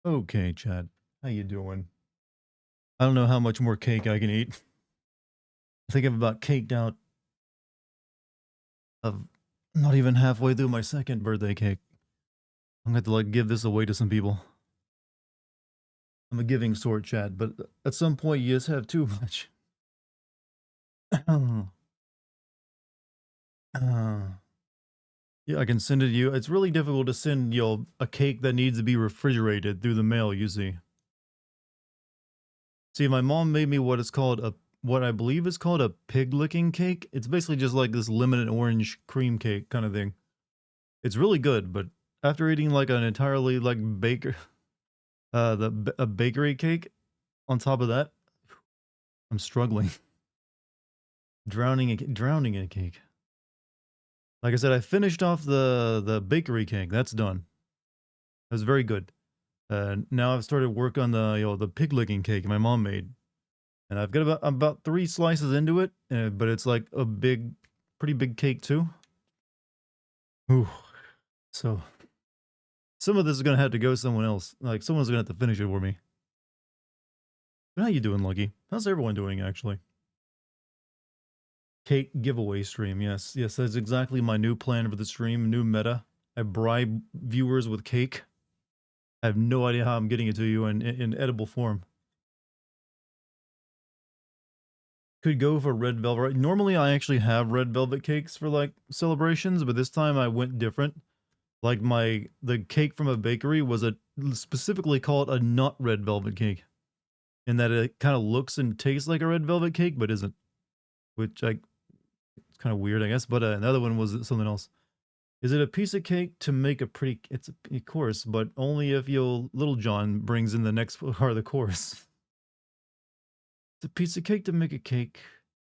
Okay, Chad. How you doing? I don't know how much more cake I can eat. I think I'm about caked out of not even halfway through my second birthday cake. I'm gonna have to like give this away to some people. I'm a giving sort, Chad, but at some point you just have too much. uh, yeah, I can send it to you. It's really difficult to send a cake that needs to be refrigerated through the mail. You see. See, my mom made me what I believe is called a pig licking cake. It's basically just like this lemon and orange cream cake kind of thing. It's really good, but after eating like an entirely like a bakery cake on top of that, I'm struggling, drowning in a cake. Like I said, I finished off the bakery cake. That's done. It was very good. Now I've started work on the pig licking cake my mom made, and I've got about three slices into it, but it's like a pretty big cake too. Ooh, so some of this is gonna have to go someone else. Like someone's gonna have to finish it for me. But how you doing, Lucky? How's everyone doing actually? Cake giveaway stream. Yes, yes, that's exactly my new plan for the stream. New meta. I bribe viewers with cake. I have no idea how I'm getting it to you in edible form. Could go for red velvet. Normally, I actually have red velvet cakes for like celebrations, but this time I went different. Like the cake from a bakery was a specifically called a not red velvet cake, in that it kind of looks and tastes like a red velvet cake, but isn't. Which it's kind of weird, I guess. But another one was something else. Is it a piece of cake to make a pretty? It's a course, but only if your Little John brings in the next part of the course. It's a piece of cake to make a cake.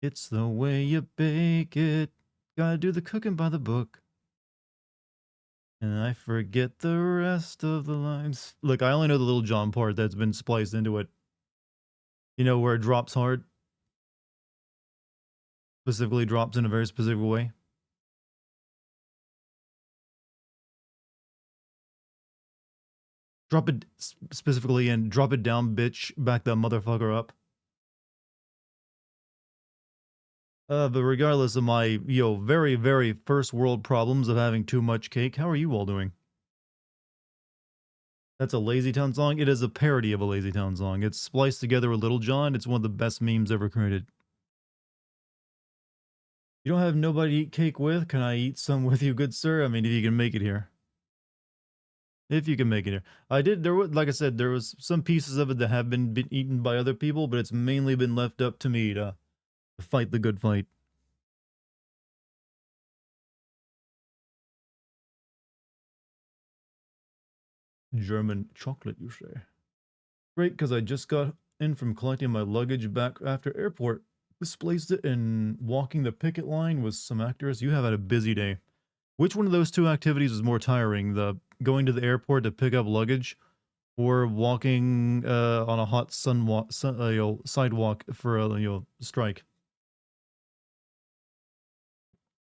It's the way you bake it. Gotta do the cooking by the book. And I forget the rest of the lines. Look, I only know the Little John part that's been spliced into it. You know, where it drops hard. Specifically drops in a very specific way. Drop it specifically and drop it down, bitch. Back that motherfucker up. But regardless of my, very, very first world problems of having too much cake, how are you all doing? That's a Lazy Town song. It is a parody of a Lazy Town song. It's spliced together with Little John. It's one of the best memes ever created. You don't have nobody to eat cake with? Can I eat some with you, good sir? I mean, if you can make it here. If you can make it here. I did, there was, like I said, there was some pieces of it that have been eaten by other people, but it's mainly been left up to me to fight the good fight. German chocolate, you say? Great, because I just got in from collecting my luggage back after airport. Displaced it and walking the picket line with some actors. You have had a busy day. Which one of those two activities was more tiring? The going to the airport to pick up luggage, or walking on a hot sidewalk for a strike?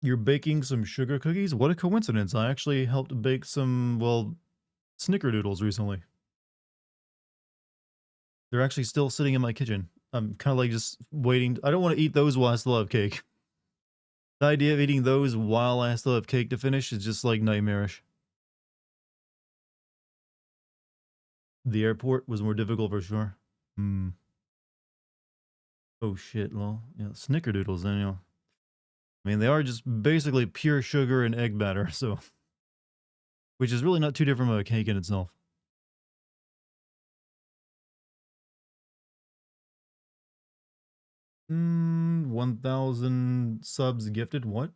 You're baking some sugar cookies? What a coincidence. I actually helped bake some, well, snickerdoodles recently. They're actually still sitting in my kitchen. I'm kind of like just waiting. I don't want to eat those while I still have cake. The idea of eating those while I still have cake to finish is just like nightmarish. The airport was more difficult for sure. Hmm. Oh shit, well, yeah, snickerdoodles then, I mean, they are just basically pure sugar and egg batter, so which is really not too different from a cake in itself. 1,000 subs gifted. What?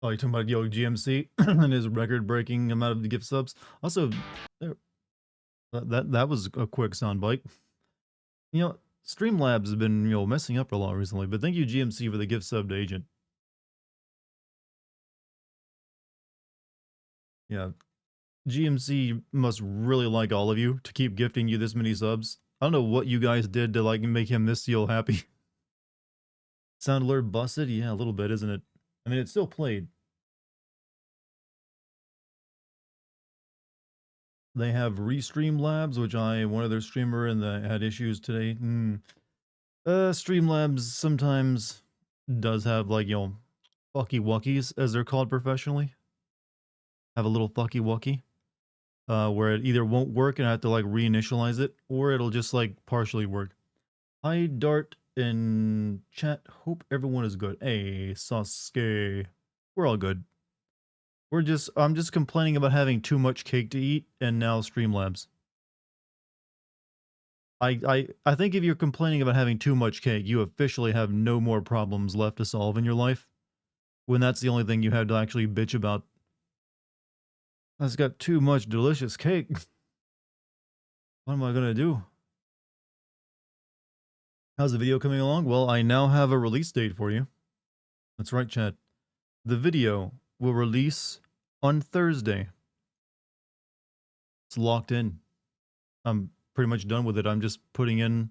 Oh, you're talking about GMC and his record-breaking amount of gift subs. Also, that was a quick soundbite. Streamlabs has been messing up a lot recently, but thank you GMC for the gift sub to Agent. Yeah, GMC must really like all of you to keep gifting you this many subs. I don't know what you guys did to like make him this deal happy. Sound alert busted? Yeah, a little bit, isn't it? I mean, it still played. They have Restream Labs, which one of their streamer and had issues today. Streamlabs sometimes does have like, fucky wuckies, as they're called professionally. Have a little fucky wucky, where it either won't work and I have to like reinitialize it, or it'll just like partially work. Hi, Dart in chat. Hope everyone is good. Hey, Sasuke. We're all good. I'm just complaining about having too much cake to eat, and now Streamlabs. I think if you're complaining about having too much cake, you officially have no more problems left to solve in your life. When that's the only thing you have to actually bitch about. I've got too much delicious cake. What am I gonna do? How's the video coming along? Well, I now have a release date for you. That's right, chat. The video will release on Thursday. It's locked in. I'm pretty much done with it. I'm just putting in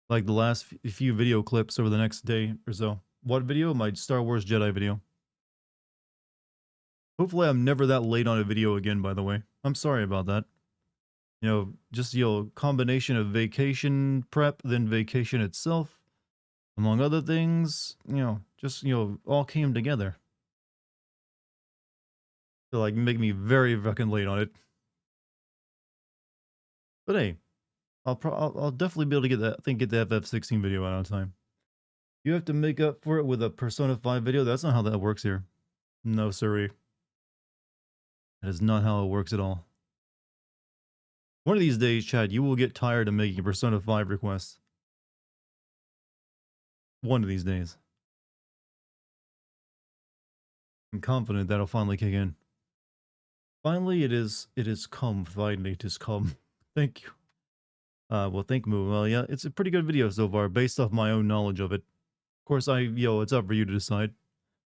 like the last few video clips over the next day or so. What video? My Star Wars Jedi video. Hopefully I'm never that late on a video again, by the way. I'm sorry about that. Just, combination of vacation prep, then vacation itself, among other things, just, all came together to, like, make me very fucking late on it. But hey, I'll definitely be able to get the FF16 video out on time. You have to make up for it with a Persona 5 video? That's not how that works here. No, sirree. That is not how it works at all. One of these days, Chad, you will get tired of making Persona 5 requests. One of these days. I'm confident that'll finally kick in. Finally, it is come. Finally, it is come. Thank you. Well, thank you. Well, yeah, it's a pretty good video so far, based off my own knowledge of it. Of course, it's up for you to decide,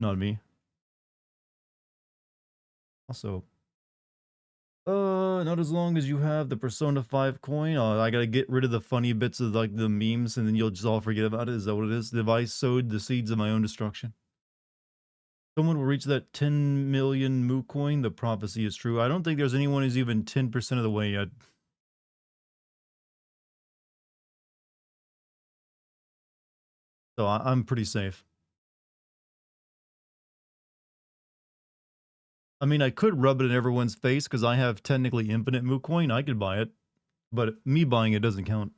not me. Also, not as long as you have the Persona 5 coin. I gotta get rid of the funny bits of, like, the memes, and then you'll just all forget about it. Is that what it is? Have I sowed the seeds of my own destruction? Someone will reach that 10 million Moo coin. The prophecy is true. I don't think there's anyone who's even 10% of the way yet. So I'm pretty safe. I mean, I could rub it in everyone's face because I have technically infinite Moo coin. I could buy it, but me buying it doesn't count.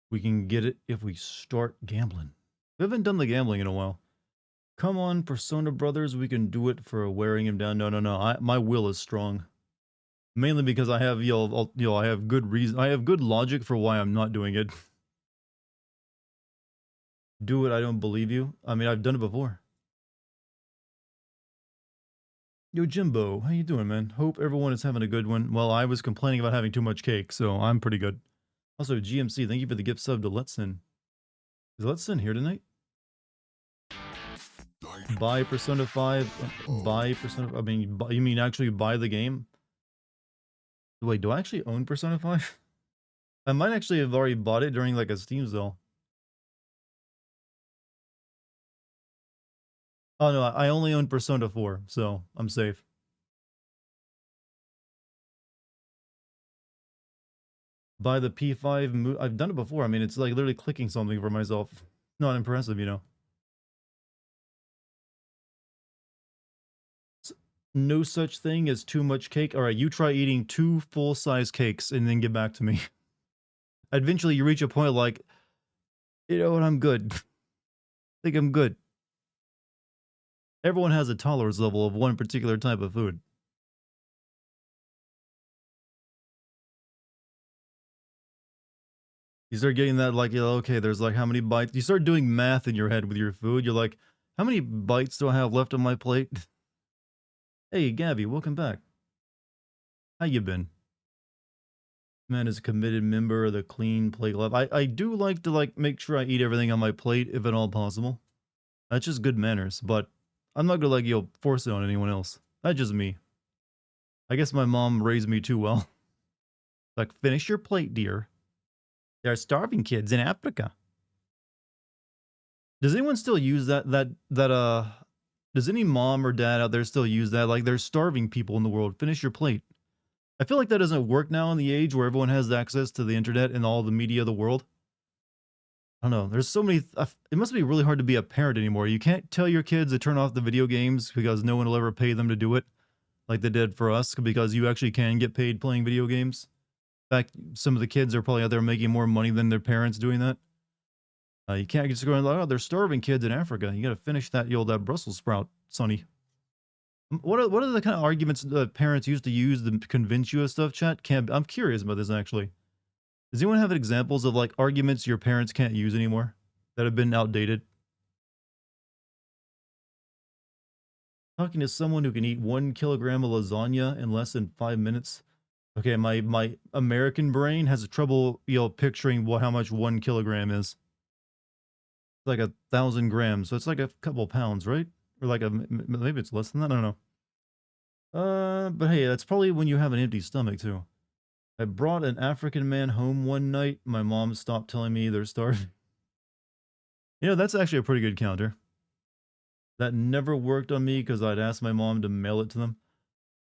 We can get it if we start gambling. We haven't done the gambling in a while. Come on, Persona Brothers, we can do it for wearing him down. No. My will is strong. Mainly because I have, I have good reason. I have good logic for why I'm not doing it. Do it, I don't believe you. I mean, I've done it before. Yo, Jimbo, how you doing, man? Hope everyone is having a good one. Well, I was complaining about having too much cake, so I'm pretty good. Also, GMC, thank you for the gift sub to Letson. Is Letson here tonight? Buy Persona 5. Buy Persona... I mean, you mean actually buy the game? Wait, do I actually own Persona 5? I might actually have already bought it during, like, a Steam sale. Oh, no, I only own Persona 4, so I'm safe. Buy the P5... I've done it before. I mean, it's like literally clicking something for myself. Not impressive, you know. No such thing as too much cake. All right, you try eating 2 full-size cakes and then get back to me. Eventually, you reach a point like, you know what, I'm good. I think I'm good. Everyone has a tolerance level of one particular type of food. You start getting that, like, okay, there's like how many bites. You start doing math in your head with your food. You're like, how many bites do I have left on my plate? Hey, Gabby, welcome back. How you been? Man is a committed member of the Clean Plate Club. I do like to, like, make sure I eat everything on my plate if at all possible. That's just good manners, but I'm not gonna, like, force it on anyone else. That's just me. I guess my mom raised me too well. Like, finish your plate, dear. There are starving kids in Africa. Does anyone still use that? Does any mom or dad out there still use that? Like, there's starving people in the world. Finish your plate. I feel like that doesn't work now in the age where everyone has access to the internet and all the media of the world. I don't know. There's so many. It must be really hard to be a parent anymore. You can't tell your kids to turn off the video games because no one will ever pay them to do it, like they did for us. Because you actually can get paid playing video games. In fact, some of the kids are probably out there making more money than their parents doing that. You can't just go and like, oh, they're starving kids in Africa. You got to finish that Brussels sprout, Sonny. What are the kind of arguments that parents used to use to convince you of stuff, chat? I'm curious about this actually. Does anyone have examples of like arguments your parents can't use anymore that have been outdated? Talking to someone who can eat 1 kilogram of lasagna in less than 5 minutes. Okay, my American brain has trouble, picturing how much 1 kilogram is. It's like 1,000 grams, so it's like a couple pounds, right? Or like maybe it's less than that. I don't know. But hey, that's probably when you have an empty stomach too. I brought an African man home one night. My mom stopped telling me they're starving. That's actually a pretty good counter. That never worked on me because I'd asked my mom to mail it to them.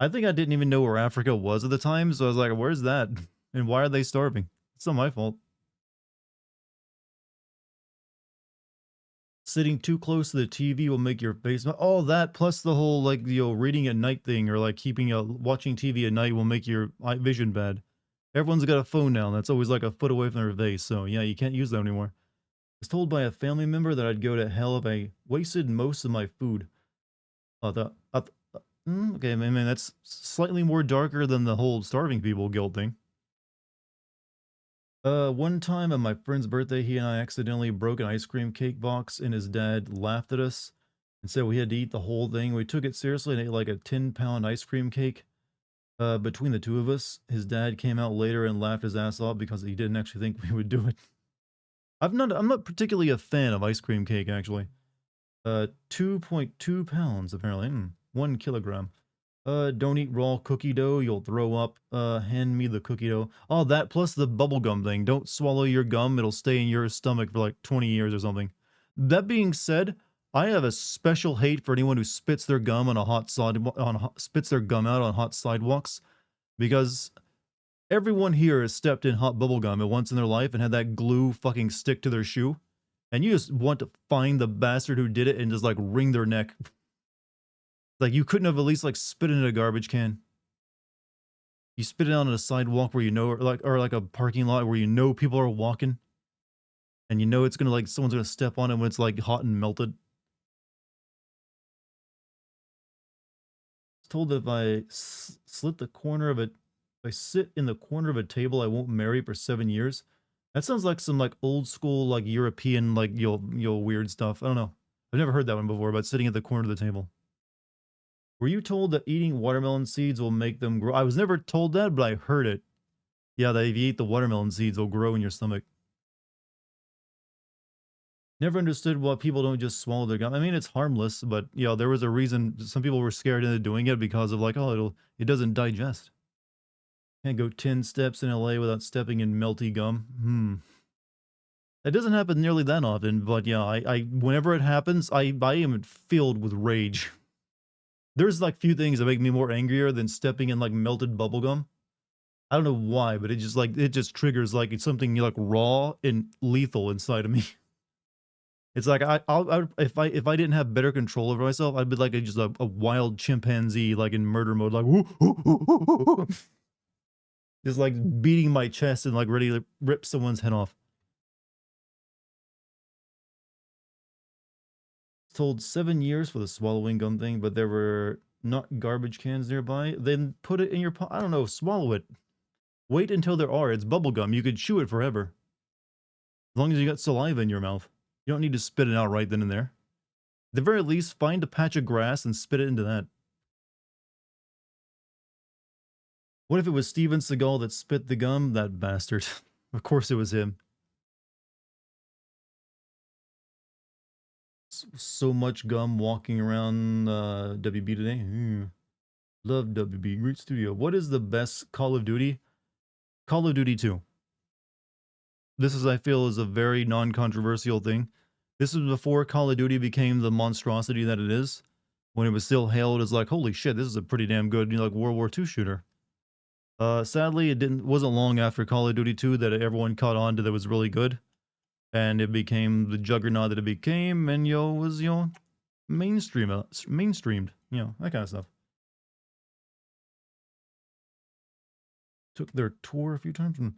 I think I didn't even know where Africa was at the time, so I was like, where's that? And why are they starving? It's not my fault. Sitting too close to the TV will make your face. All that plus the whole like reading at night thing or like watching TV at night will make your eye vision bad. Everyone's got a phone now. That's always like a foot away from their face. So yeah, you can't use that anymore. I was told by a family member that I'd go to hell if I wasted most of my food. Okay, man, that's slightly more darker than the whole starving people guilt thing. One time at my friend's birthday, he and I accidentally broke an ice cream cake box, and his dad laughed at us and said we had to eat the whole thing. We took it seriously and ate like a 10-pound ice cream cake. Between the two of us, his dad came out later and laughed his ass off because he didn't actually think we would do it. I'm not particularly a fan of ice cream cake, actually. 2.2 pounds, apparently. 1 kilogram. Don't eat raw cookie dough, you'll throw up. Hand me the cookie dough. Oh, that plus the bubblegum thing. Don't swallow your gum, it'll stay in your stomach for like 20 years or something. That being said, I have a special hate for anyone who spits their gum on a spits their gum out on hot sidewalks, because everyone here has stepped in hot bubblegum at once in their life and had that glue fucking stick to their shoe. And you just want to find the bastard who did it and just like wring their neck. Like, you couldn't have at least like spit it in a garbage can. You spit it out on a sidewalk where or like a parking lot where people are walking, and it's gonna like someone's gonna step on it when it's like hot and melted. It's told that if I slit the corner of it, if I sit in the corner of a table, I won't marry for 7 years. That sounds like some like old school like European like weird stuff. I don't know. I've never heard that one before about sitting at the corner of the table. Were you told that eating watermelon seeds will make them grow? I was never told that, but I heard it. Yeah, that if you eat the watermelon seeds, they'll grow in your stomach. Never understood why people don't just swallow their gum. I mean, it's harmless, but there was a reason. Some people were scared into doing it because of like, oh, it doesn't digest. Can't go 10 steps in LA without stepping in melty gum. That doesn't happen nearly that often, but yeah, I whenever it happens, I am filled with rage. There's like few things that make me more angrier than stepping in like melted bubblegum. I don't know why, but it just triggers like it's something like raw and lethal inside of me. It's like if I didn't have better control over myself, I'd be like just a wild chimpanzee like in murder mode, like just like beating my chest and like ready to rip someone's head off. Told 7 years for the swallowing gum thing, but there were not garbage cans nearby. Then put it in your I don't know, swallow it. Wait until there are. It's bubble gum. You could chew it forever. As long as you got saliva in your mouth. You don't need to spit it out right then and there. At the very least, find a patch of grass and spit it into that. What if it was Steven Seagal that spit the gum? That bastard. Of course it was him. So much gum walking around WB today. Love WB. Great studio. What is the best Call of Duty? Call of Duty 2. This is, I feel, is a very non-controversial thing. This was before Call of Duty became the monstrosity that it is, when it was still hailed as like, holy shit, this is a pretty damn good, like World War II shooter. Sadly, it wasn't long after Call of Duty 2 that everyone caught on to that was really good, and it became the juggernaut that it became, and was mainstreamed, that kind of stuff. Took their tour a few times, and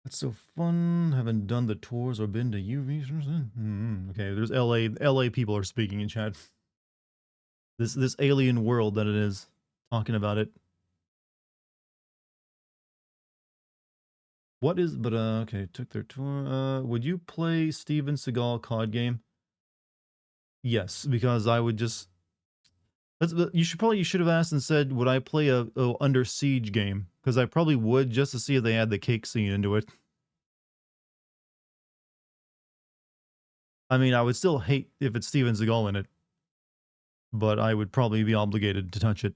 that's so fun. Haven't done the tours or been to UV. Okay, there's LA people are speaking in chat. This alien world that it is, talking about it. What is, but okay, took their tour. Would you play Steven Seagal COD game? Yes, because I would just. You should have asked and said, would I play a Under Siege game? Because I probably would, just to see if they add the cake scene into it. I mean, I would still hate if it's Steven Seagal in it, but I would probably be obligated to touch it.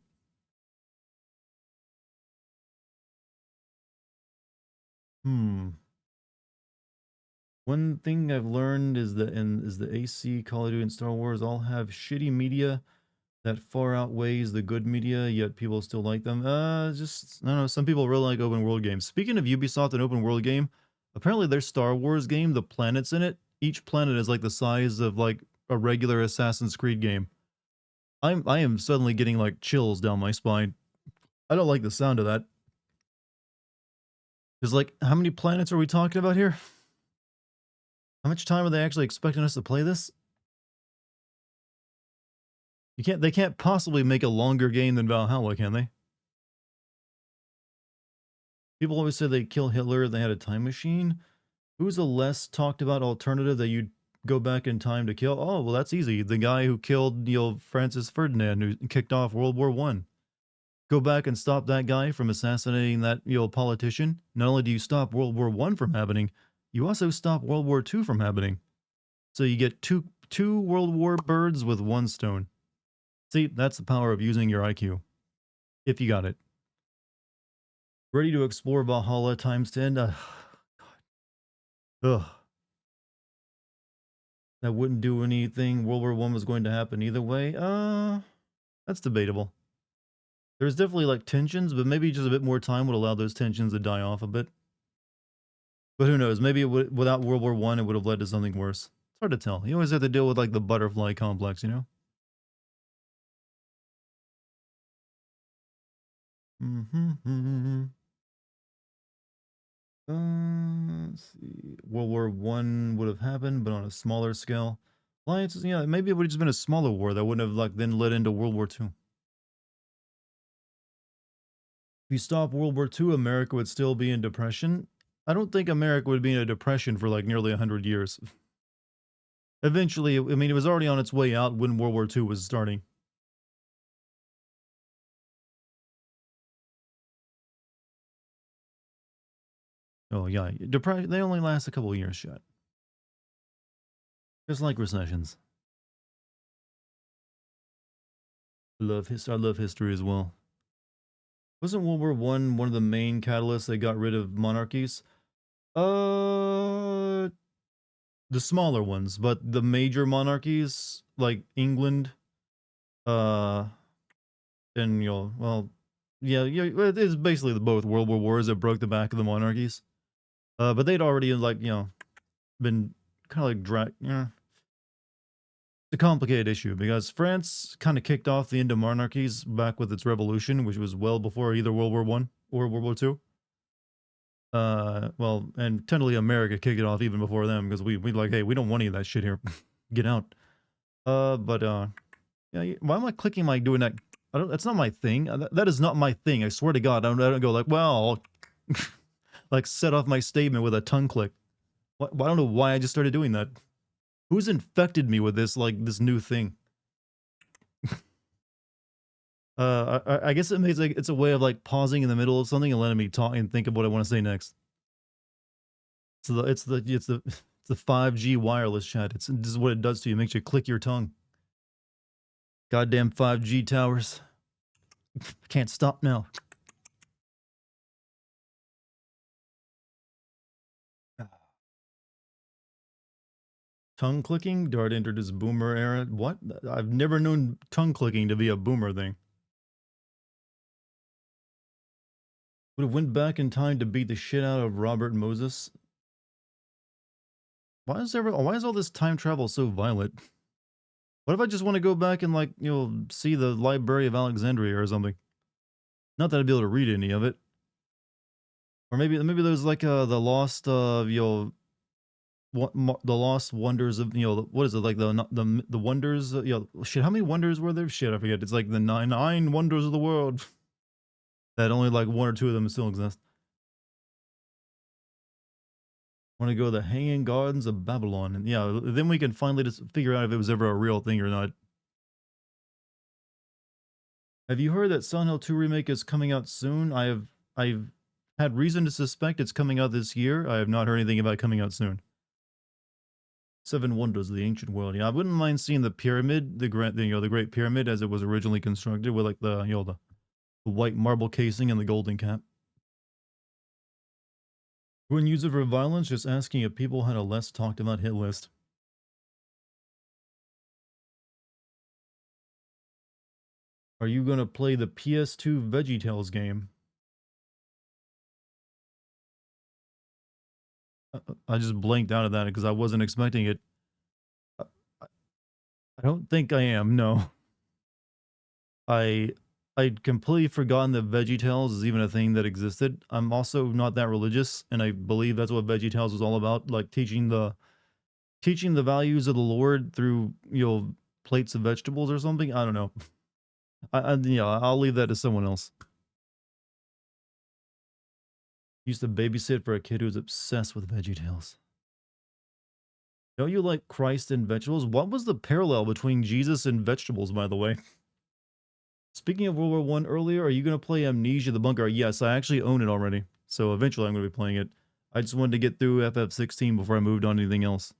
One thing I've learned is that the AC, Call of Duty, and Star Wars all have shitty media that far outweighs the good media, yet people still like them. Just I don't know. Some people really like open world games. Speaking of Ubisoft and open world game, apparently their Star Wars game, the planets in it, each planet is like the size of like a regular Assassin's Creed game. I am suddenly getting like chills down my spine. I don't like the sound of that. Because like, how many planets are we talking about here? How much time are they actually expecting us to play this? They can't possibly make a longer game than Valhalla, can they? People always say they kill Hitler and they had a time machine. Who's a less talked about alternative that you'd go back in time to kill? Oh, well, that's easy. The guy who killed, Francis Ferdinand, who kicked off World War One. Go back and stop that guy from assassinating that, politician. Not only do you stop World War One from happening, you also stop World War Two from happening. So you get two World War birds with one stone. See, that's the power of using your IQ. If you got it. Ready to explore Valhalla times 10? Ugh. That wouldn't do anything. World War One was going to happen either way. That's debatable. There's definitely like tensions, but maybe just a bit more time would allow those tensions to die off a bit. But who knows? Maybe without World War One, it would have led to something worse. It's hard to tell. You always have to deal with like the butterfly complex, Let's see. World War One would have happened, but on a smaller scale. Alliances, yeah, maybe it would have just been a smaller war that wouldn't have like then led into World War Two. If you stop World War II, America would still be in depression. I don't think America would be in a depression for like nearly 100 years. Eventually, I mean, it was already on its way out when World War II was starting. Oh, yeah. Depression, they only last a couple of years, shit. Just like recessions. I love history as well. Wasn't World War one of the main catalysts that got rid of monarchies? Uh, the smaller ones, but the major monarchies like England, uh, and well, yeah, it's basically the both World War wars that broke the back of the monarchies. But they'd already like been kind of like it's a complicated issue because France kind of kicked off the end of monarchies back with its revolution, which was well before either World War One or World War Two. Well, and technically America kicked it off even before them because we like, hey, we don't want any of that shit here. Get out. But yeah, why am I clicking like doing that? I don't. That's not my thing. That is not my thing. I swear to God, I don't go like, well, like set off my statement with a tongue click. I don't know why I just started doing that. Who's infected me with this like this new thing? I guess it makes like it's a way of like pausing in the middle of something and letting me talk and think of what I want to say next. So it's the 5G wireless chat. This is what it does to you. It makes you click your tongue. Goddamn 5G towers. Can't stop now. Tongue clicking? Dart entered his boomer era. What? I've never known tongue clicking to be a boomer thing. Would have went back in time to beat the shit out of Robert Moses. Why is all this time travel so violent? What if I just want to go back and like, see the Library of Alexandria or something? Not that I'd be able to read any of it. Or maybe there's like the lost the lost wonders of what is it, like the wonders, shit, how many wonders were there? Shit, I forget. It's like the nine wonders of the world. That only like one or two of them still exist. Want to go to the Hanging Gardens of Babylon, and yeah, then we can finally just figure out if it was ever a real thing or not. Have you heard that Silent Hill 2 remake is coming out soon? I've had reason to suspect it's coming out this year. I have not heard anything about it coming out soon. Seven Wonders of the Ancient World. Yeah, I wouldn't mind seeing the pyramid, the Great Pyramid as it was originally constructed, with like the white marble casing and the golden cap. When use it for violence, just asking if people had a less talked about hit list. Are you gonna play the PS2 VeggieTales game? I just blanked out of that because I wasn't expecting it. I I don't think I am. No, I I'd completely forgotten that VeggieTales is even a thing that existed. I'm also not that religious, and I believe that's what VeggieTales was all about, like teaching the values of the Lord through plates of vegetables or something. I don't know. Yeah, I'll leave that to someone else. Used to babysit for a kid who was obsessed with VeggieTales. Don't you like Christ and vegetables? What was the parallel between Jesus and vegetables, by the way? Speaking of World War One earlier, are you going to play Amnesia the Bunker? Yes, I actually own it already. So eventually I'm going to be playing it. I just wanted to get through FF16 before I moved on to anything else.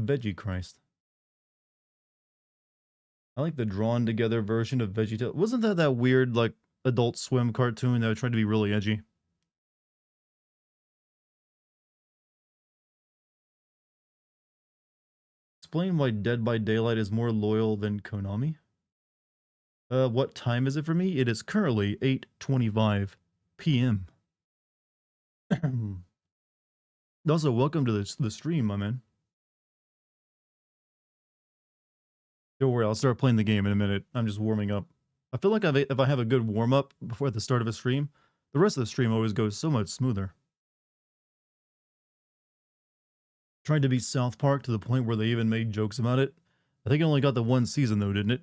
Veggie Christ. I like the drawn together version of VeggieTales. Wasn't that weird, like, Adult Swim cartoon that tried to be really edgy? Explain why Dead by Daylight is more loyal than Konami? What time is it for me? It is currently 8:25 p.m. Also, welcome to the stream, my man. Don't worry, I'll start playing the game in a minute. I'm just warming up. I feel like if I have a good warm up before the start of a stream, the rest of the stream always goes so much smoother. Tried to be South Park to the point where they even made jokes about it. I think it only got the one season though, didn't it?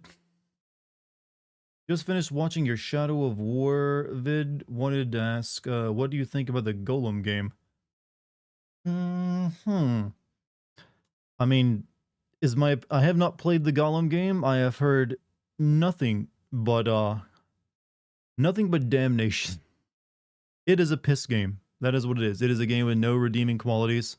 Just finished watching your Shadow of War vid. Wanted to ask, what do you think about the Golem game? Hmm. I mean, I have not played the Golem game. I have heard nothing but nothing but damnation. It is a piss game. That is what it is. It is a game with no redeeming qualities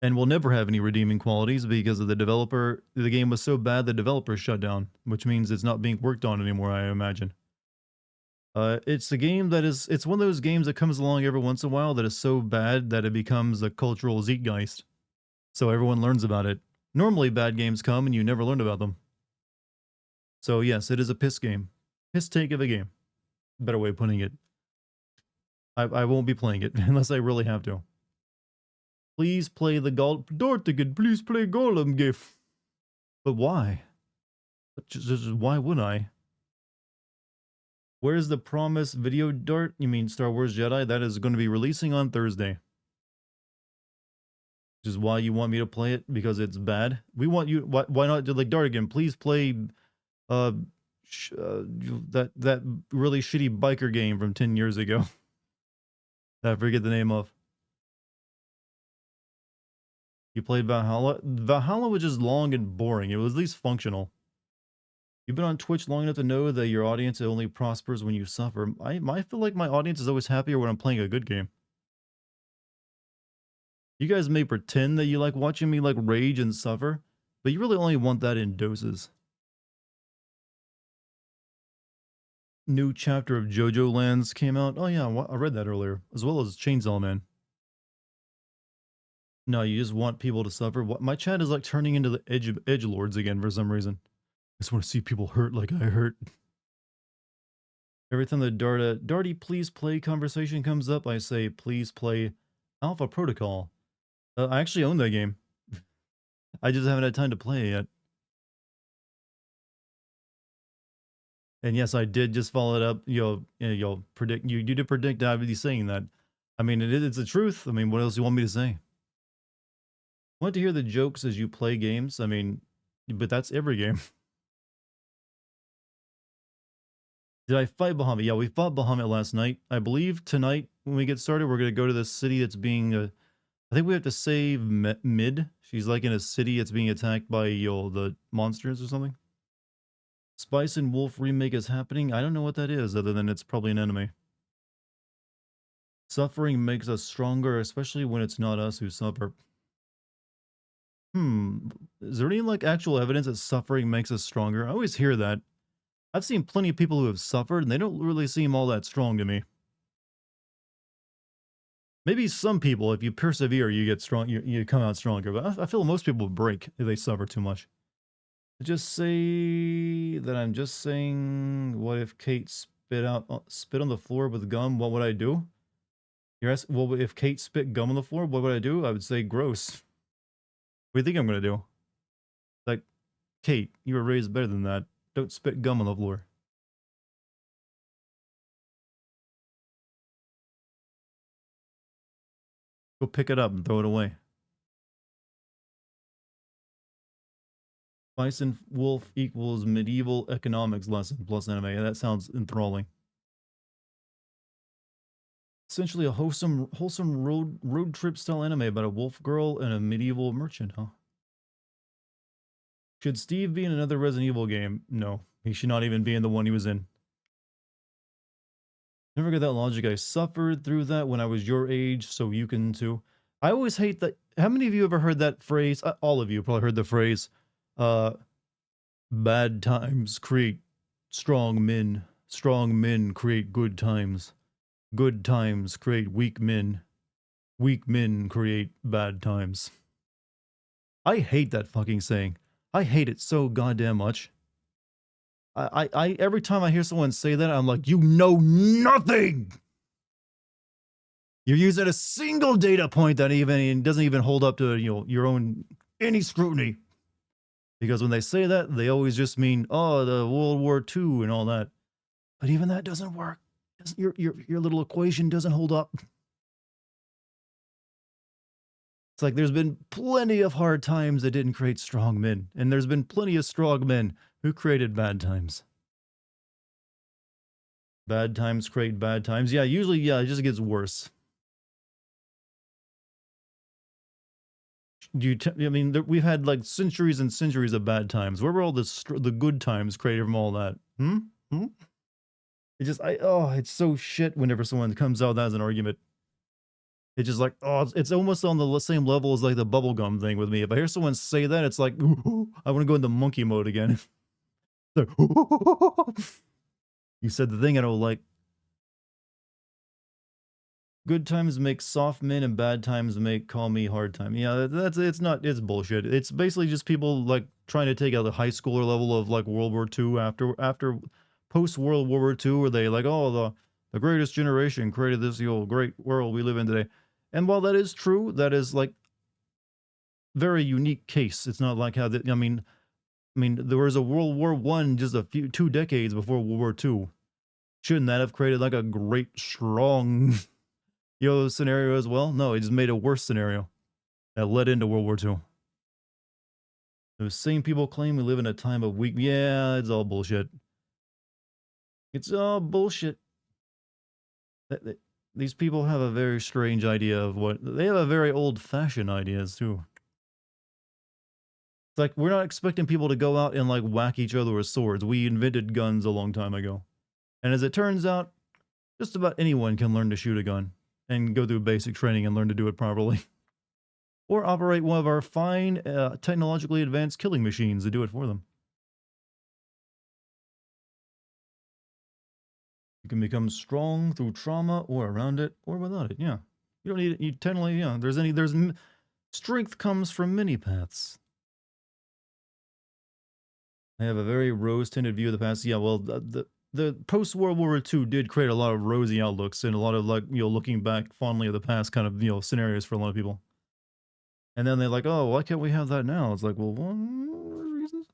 and will never have any redeeming qualities because of the developer. The game was so bad the developer shut down, which means it's not being worked on anymore, I imagine. It's a game it's one of those games that comes along every once in a while that is so bad that it becomes a cultural zeitgeist. So everyone learns about it. Normally bad games come and you never learn about them. So yes, it is a piss game. Piss take of a game. Better way of putting it. I won't be playing it unless I really have to. Please play the Dartigan, please play Golem game. But why? Just why would I? Where's the promised video Dart? You mean Star Wars Jedi? That is going to be releasing on Thursday. Which is why you want me to play it, because it's bad. We want you. Why not do like Dartigan? Please play uh, that really shitty biker game from 10 years ago. That I forget the name of. You played Valhalla? Valhalla was just long and boring. It was at least functional. You've been on Twitch long enough to know that your audience only prospers when you suffer. I feel like my audience is always happier when I'm playing a good game. You guys may pretend that you like watching me like rage and suffer, but you really only want that in doses. New chapter of JoJo Lands came out. Oh yeah, I read that earlier, as well as Chainsaw Man. No, you just want people to suffer. What my chat is like turning into the edge lords again for some reason. I just want to see people hurt like I hurt. Every time the Darty please play conversation comes up, I say please play Alpha Protocol. I actually own that game. I just haven't had time to play it yet. And yes, I did just follow it up. You'll predict. You did predict I would be saying that. I mean, it's the truth. I mean, what else do you want me to say? Want to hear the jokes as you play games? I mean, but that's every game. Did I fight Bahamut? Yeah, we fought Bahamut last night. I believe tonight when we get started, we're gonna go to the city that's being. I think we have to save Mid. She's like in a city that's being attacked by the monsters or something. Spice and Wolf remake is happening. I don't know what that is, other than it's probably an enemy. Suffering makes us stronger, especially when it's not us who suffer. Is there any like actual evidence that suffering makes us stronger? I always hear that. I've seen plenty of people who have suffered, and they don't really seem all that strong to me. Maybe some people, if you persevere, you get strong. You come out stronger. But I feel most people break if they suffer too much. Just say that I'm just saying. What if Kate spit on the floor with gum? What would I do? You're asking. Well, if Kate spit gum on the floor, what would I do? I would say gross. What do you think I'm gonna do? Like, Kate, you were raised better than that. Don't spit gum on the floor. Go pick it up and throw it away. Bison Wolf equals medieval economics lesson plus anime. That sounds enthralling. Essentially a wholesome road trip style anime about a wolf girl and a medieval merchant, huh? Should Steve be in another Resident Evil game? No. He should not even be in the one he was in. Never get that logic. I suffered through that when I was your age, so you can too. I always hate that. How many of you ever heard that phrase? All of you probably heard the phrase, uh, bad times create strong men. Strong men create good times. Good times create weak men. Weak men create bad times. I hate that fucking saying. I hate it so goddamn much. I every time I hear someone say that, I'm like, you know nothing. You're using a single data point that even doesn't even hold up to your own any scrutiny. Because when they say that, they always just mean, oh, the World War II and all that. But even that doesn't work. Your little equation doesn't hold up. It's like there's been plenty of hard times that didn't create strong men, and there's been plenty of strong men who created bad times. Bad times create bad times. Yeah, usually, yeah, it just gets worse. I mean, we've had like centuries and centuries of bad times. Where were all the good times created from all that? Hmm? It's so shit whenever someone comes out as an argument. It's just like, oh, it's almost on the same level as like the bubblegum thing with me. If I hear someone say that, it's like, I want to go into monkey mode again. You said the thing I don't like. Good times make soft men and bad times make call me hard time. Yeah, it's bullshit. It's basically just people like trying to take out the high schooler level of like World War II after post World War II, where they like, oh, the greatest generation created this great world we live in today. And while that is true, that is like very unique case. It's not like how that I mean there was a World War One just 2 decades before World War II. Shouldn't that have created like a great strong scenario as well? No, it just made a worse scenario that led into World War II. Those same people claim we live in a time of weak. Yeah, it's all bullshit. It's all bullshit. These people have a very strange idea of what they have. A very old-fashioned ideas too. It's like we're not expecting people to go out and like whack each other with swords. We invented guns a long time ago, and as it turns out, just about anyone can learn to shoot a gun and go through basic training and learn to do it properly. Or operate one of our fine, technologically advanced killing machines to do it for them. You can become strong through trauma or around it or without it. Yeah. You don't need it. You technically, yeah. Strength comes from many paths. I have a very rose-tinted view of the past. Yeah, well, the post-World War II did create a lot of rosy outlooks and a lot of, like, looking back fondly at the past kind of, scenarios for a lot of people. And then they're like, oh, why can't we have that now? It's like, well, one reasons?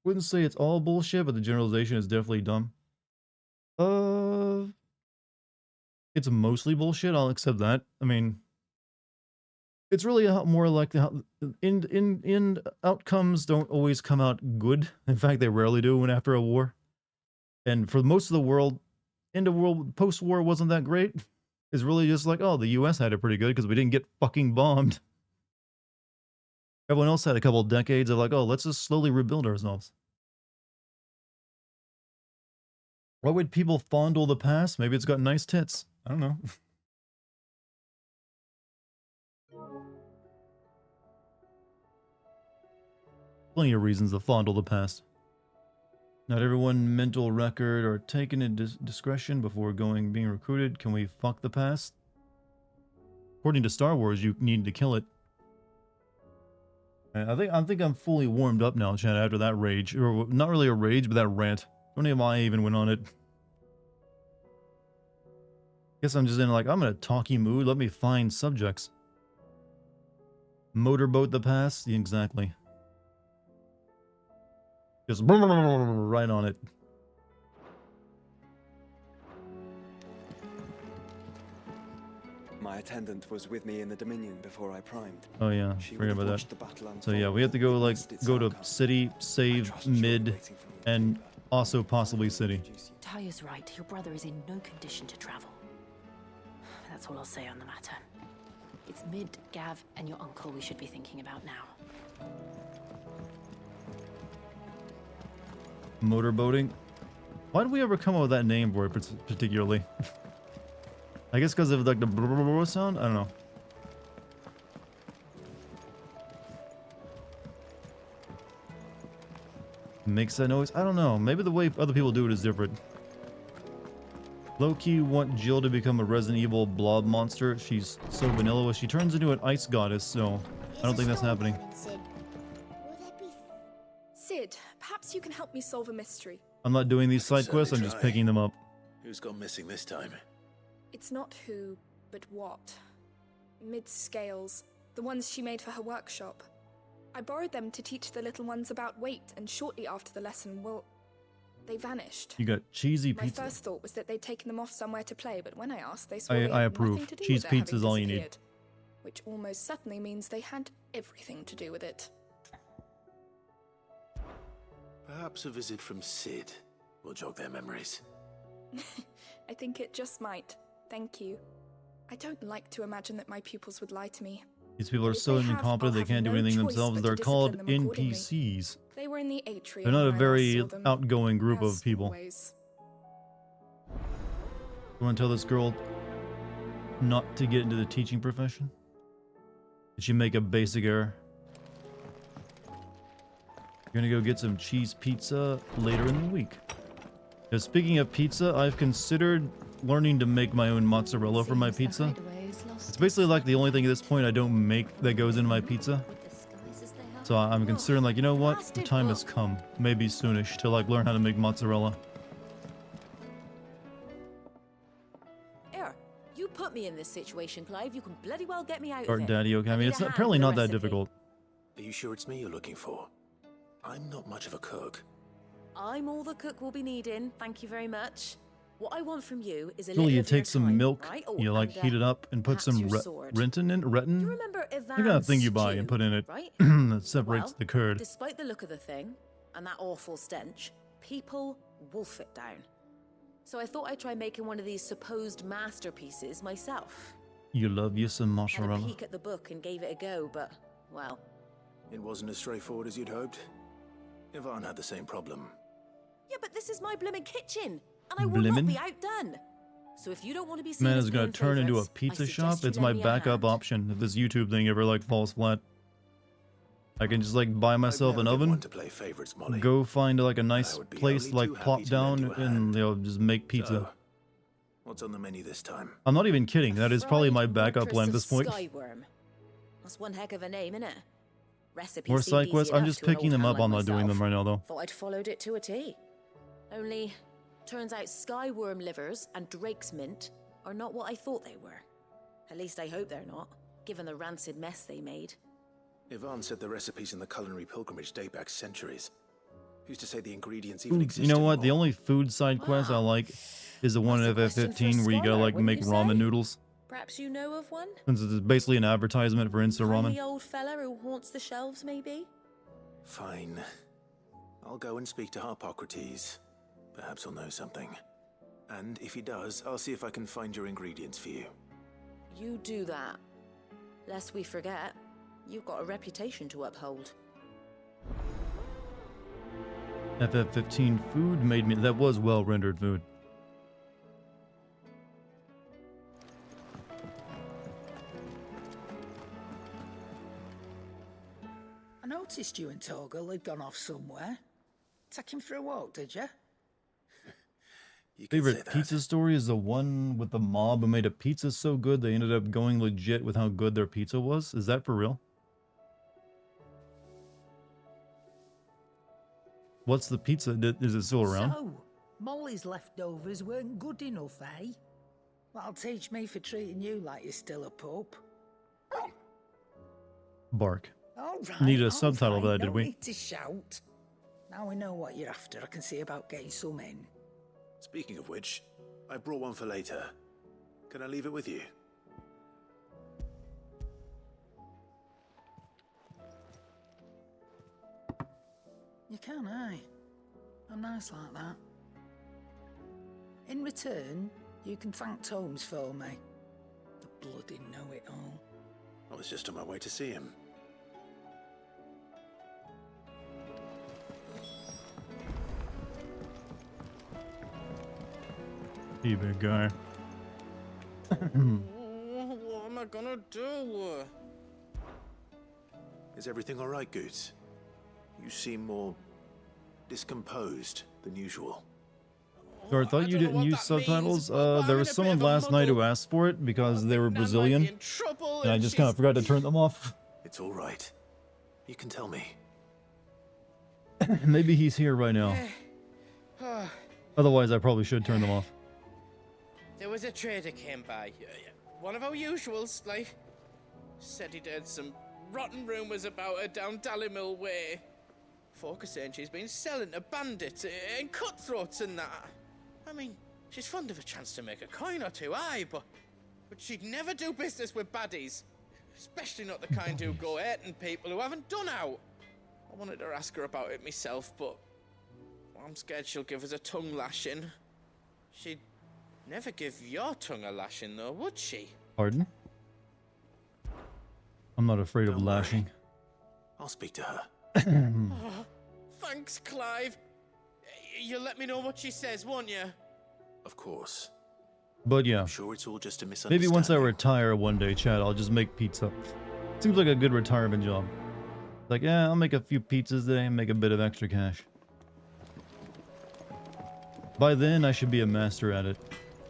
Wouldn't say it's all bullshit, but the generalization is definitely dumb. It's mostly bullshit. I'll accept that. I mean, it's really more like the in outcomes don't always come out good. In fact, they rarely do when after a war. And for most of the world, post-war wasn't that great. It's really just like, oh, the U.S. had it pretty good because we didn't get fucking bombed. Everyone else had a couple decades of like, oh, let's just slowly rebuild ourselves. Why would people fondle the past? Maybe it's got nice tits. I don't know. Plenty of reasons to fondle the past. Not everyone mental record or taken in discretion before being recruited. Can we fuck the past? According to Star Wars, you need to kill it. I think I'm fully warmed up now, Chad, after that rage. Or not really a rage, but that rant. Don't even I even went on it. Guess I'm just in like, I'm in a talky mood. Let me find subjects. Motorboat the past? Yeah, exactly. Just right on it. My attendant was with me in the Dominion before I primed. Oh yeah, forget about that. So yeah, we have to go like go to city, save mid, and also possibly city. Taya's right. Your brother is in no condition to travel. That's all I'll say on the matter. It's Mid, Gav, and your uncle we should be thinking about now. Motorboating? Why did we ever come up with that name for it particularly? I guess because of like the sound? I don't know. Makes that noise? I don't know. Maybe the way other people do it is different. Low-key want Jill to become a Resident Evil blob monster. She's so vanilla. She turns into an ice goddess, so I don't think that's happening. Sid, perhaps you can help me solve a mystery. I'm not doing these side quests, I'm just picking them up. Who's gone missing this time? It's not who, but what. Mid's scales, the ones she made for her workshop. I borrowed them to teach the little ones about weight, and shortly after the lesson, well, they vanished. You got cheesy pizza. My first thought was that they'd taken them off somewhere to play, but when I asked, they swore I approve. Cheese pizza is all you need. Which almost certainly means they had everything to do with it. Perhaps a visit from Sid will jog their memories. I think it just might. Thank you. I don't like to imagine that my pupils would lie to me. These people are so incompetent they can't do anything themselves. They're called NPCs. They were in the atrium. They're not a very outgoing group of people. Always. You want to tell this girl not to get into the teaching profession? Did she make a basic error? You're gonna go get some cheese pizza later in the week. Now, speaking of pizza, I've considered learning to make my own mozzarella for my pizza. It's basically like the only thing at this point I don't make that goes into my pizza. So I'm considering, like, you know what? The time has come, maybe soonish, to like learn how to make mozzarella. Here, you put me in this situation, Clive. You can bloody well get me out Or of it. Daddy, okay? I mean, it's apparently not that difficult. Are you sure it's me you're looking for? I'm not much of a cook. I'm all the cook will be needing. Thank you very much. What I want from you is a Really, little you of your take some time, milk, right? Oh, you like and, heat it up and put perhaps some your sword. retin in, retin? You remember Some kind of thing you buy and put in it right? that separates Well, the curd. Despite the look of the thing and that awful stench, people wolf it down. So I thought I'd try making one of these supposed masterpieces myself. You love you some Had a mozzarella. peek at the book and gave it a go, but, well, It wasn't as straightforward as you'd hoped. Yvonne had the same problem. yeah, but this is my blimmin' kitchen, and I will not Blimmin'? be outdone. So if you don't want to be seen Man as is gonna paying turn into a favourites, I pizza suggest shop. you It's my lend me a backup hand. option if this YouTube thing ever like falls flat. I can just like buy myself I've an never been one oven, to play favorites, Molly. go find like a nice I would be place to only like too plop happy to lend down you a and hand. just make pizza. So, what's on the menu this time? I'm not even kidding. That is probably my Fried backup plan at this point. Skyworm. That's one heck of a name, innit? Recipe More seemed side quests. easy I'm enough just to an picking old them hand up. like I'm not doing them myself. right now, though. Thought I'd followed it to a T. Only, turns out skyworm livers and drake's mint are not what I thought they were. At least I hope they're not, given the rancid mess they made. Yvonne said the recipes in the culinary pilgrimage date back centuries. Who's to say the ingredients even Ooh, exist you know what? anymore? The only food side quest I Wow. like is the one That's in a question for FF15 where you gotta Scholar, like wouldn't make you ramen say? noodles. Perhaps you know of one? Since it's basically an advertisement for instant ramen. Kindly old fella who haunts the shelves, maybe? Fine. I'll go and speak to Harpocrates. Perhaps he'll know something. And if he does, I'll see if I can find your ingredients for you. You do that. Lest we forget, you've got a reputation to uphold. FF15 food made me. That was well rendered food. I noticed you and Torgal had gone off somewhere. Take him for a walk, did you? You can say Favorite that. pizza story is the one with the mob who made a pizza so good they ended up going legit with how good their pizza was. Is that for real? What's the pizza? Is it still around? So, Molly's leftovers weren't good enough, eh? That'll teach me for treating you like you're still a pup. Bark. All right. Needed a all subtitle right, for that, did no we? need to shout. Now we know what you're after. I can see about getting some in. Speaking of which, I brought one for later. Can I leave it with you? You can, aye. I'm nice like that. In return, you can thank Tomes for me. The bloody know-it-all. I was just on my way to see him. Hey, big guy. What am I gonna do? Is everything all right, Goots? You seem more discomposed than usual. So I thought you don't know didn't what use that means, subtitles. but I'm There in was a bit someone of a last night who muddle. asked for it because they were Nan might be Brazilian, in trouble and I and just kind of she's- forgot to turn them off. It's all right. You can tell me. Maybe he's here right now. Otherwise, I probably should turn them off. There was a trader came by. One of our usuals, like. Said he'd heard some rotten rumours about her down Dallymill Way. Folk are saying she's been selling to bandits and cutthroats and that. I mean, she's fond of a chance to make a coin or two, aye, but she'd never do business with baddies. Especially not the kind who go hurting people who haven't done out. I wanted to ask her about it myself, but I'm scared she'll give us a tongue lashing. She'd never give your tongue a lashing, though, would she? Pardon? I'm not afraid of Don't worry. lashing. I'll speak to her. Oh, thanks, Clive. You'll let me know what she says, won't you? Of course. But yeah, I'm sure it's all just a misunderstanding. maybe once I retire one day, Chad, I'll just make pizza. Seems like a good retirement job. Like, yeah, I'll make a few pizzas today and make a bit of extra cash. By then, I should be a master at it.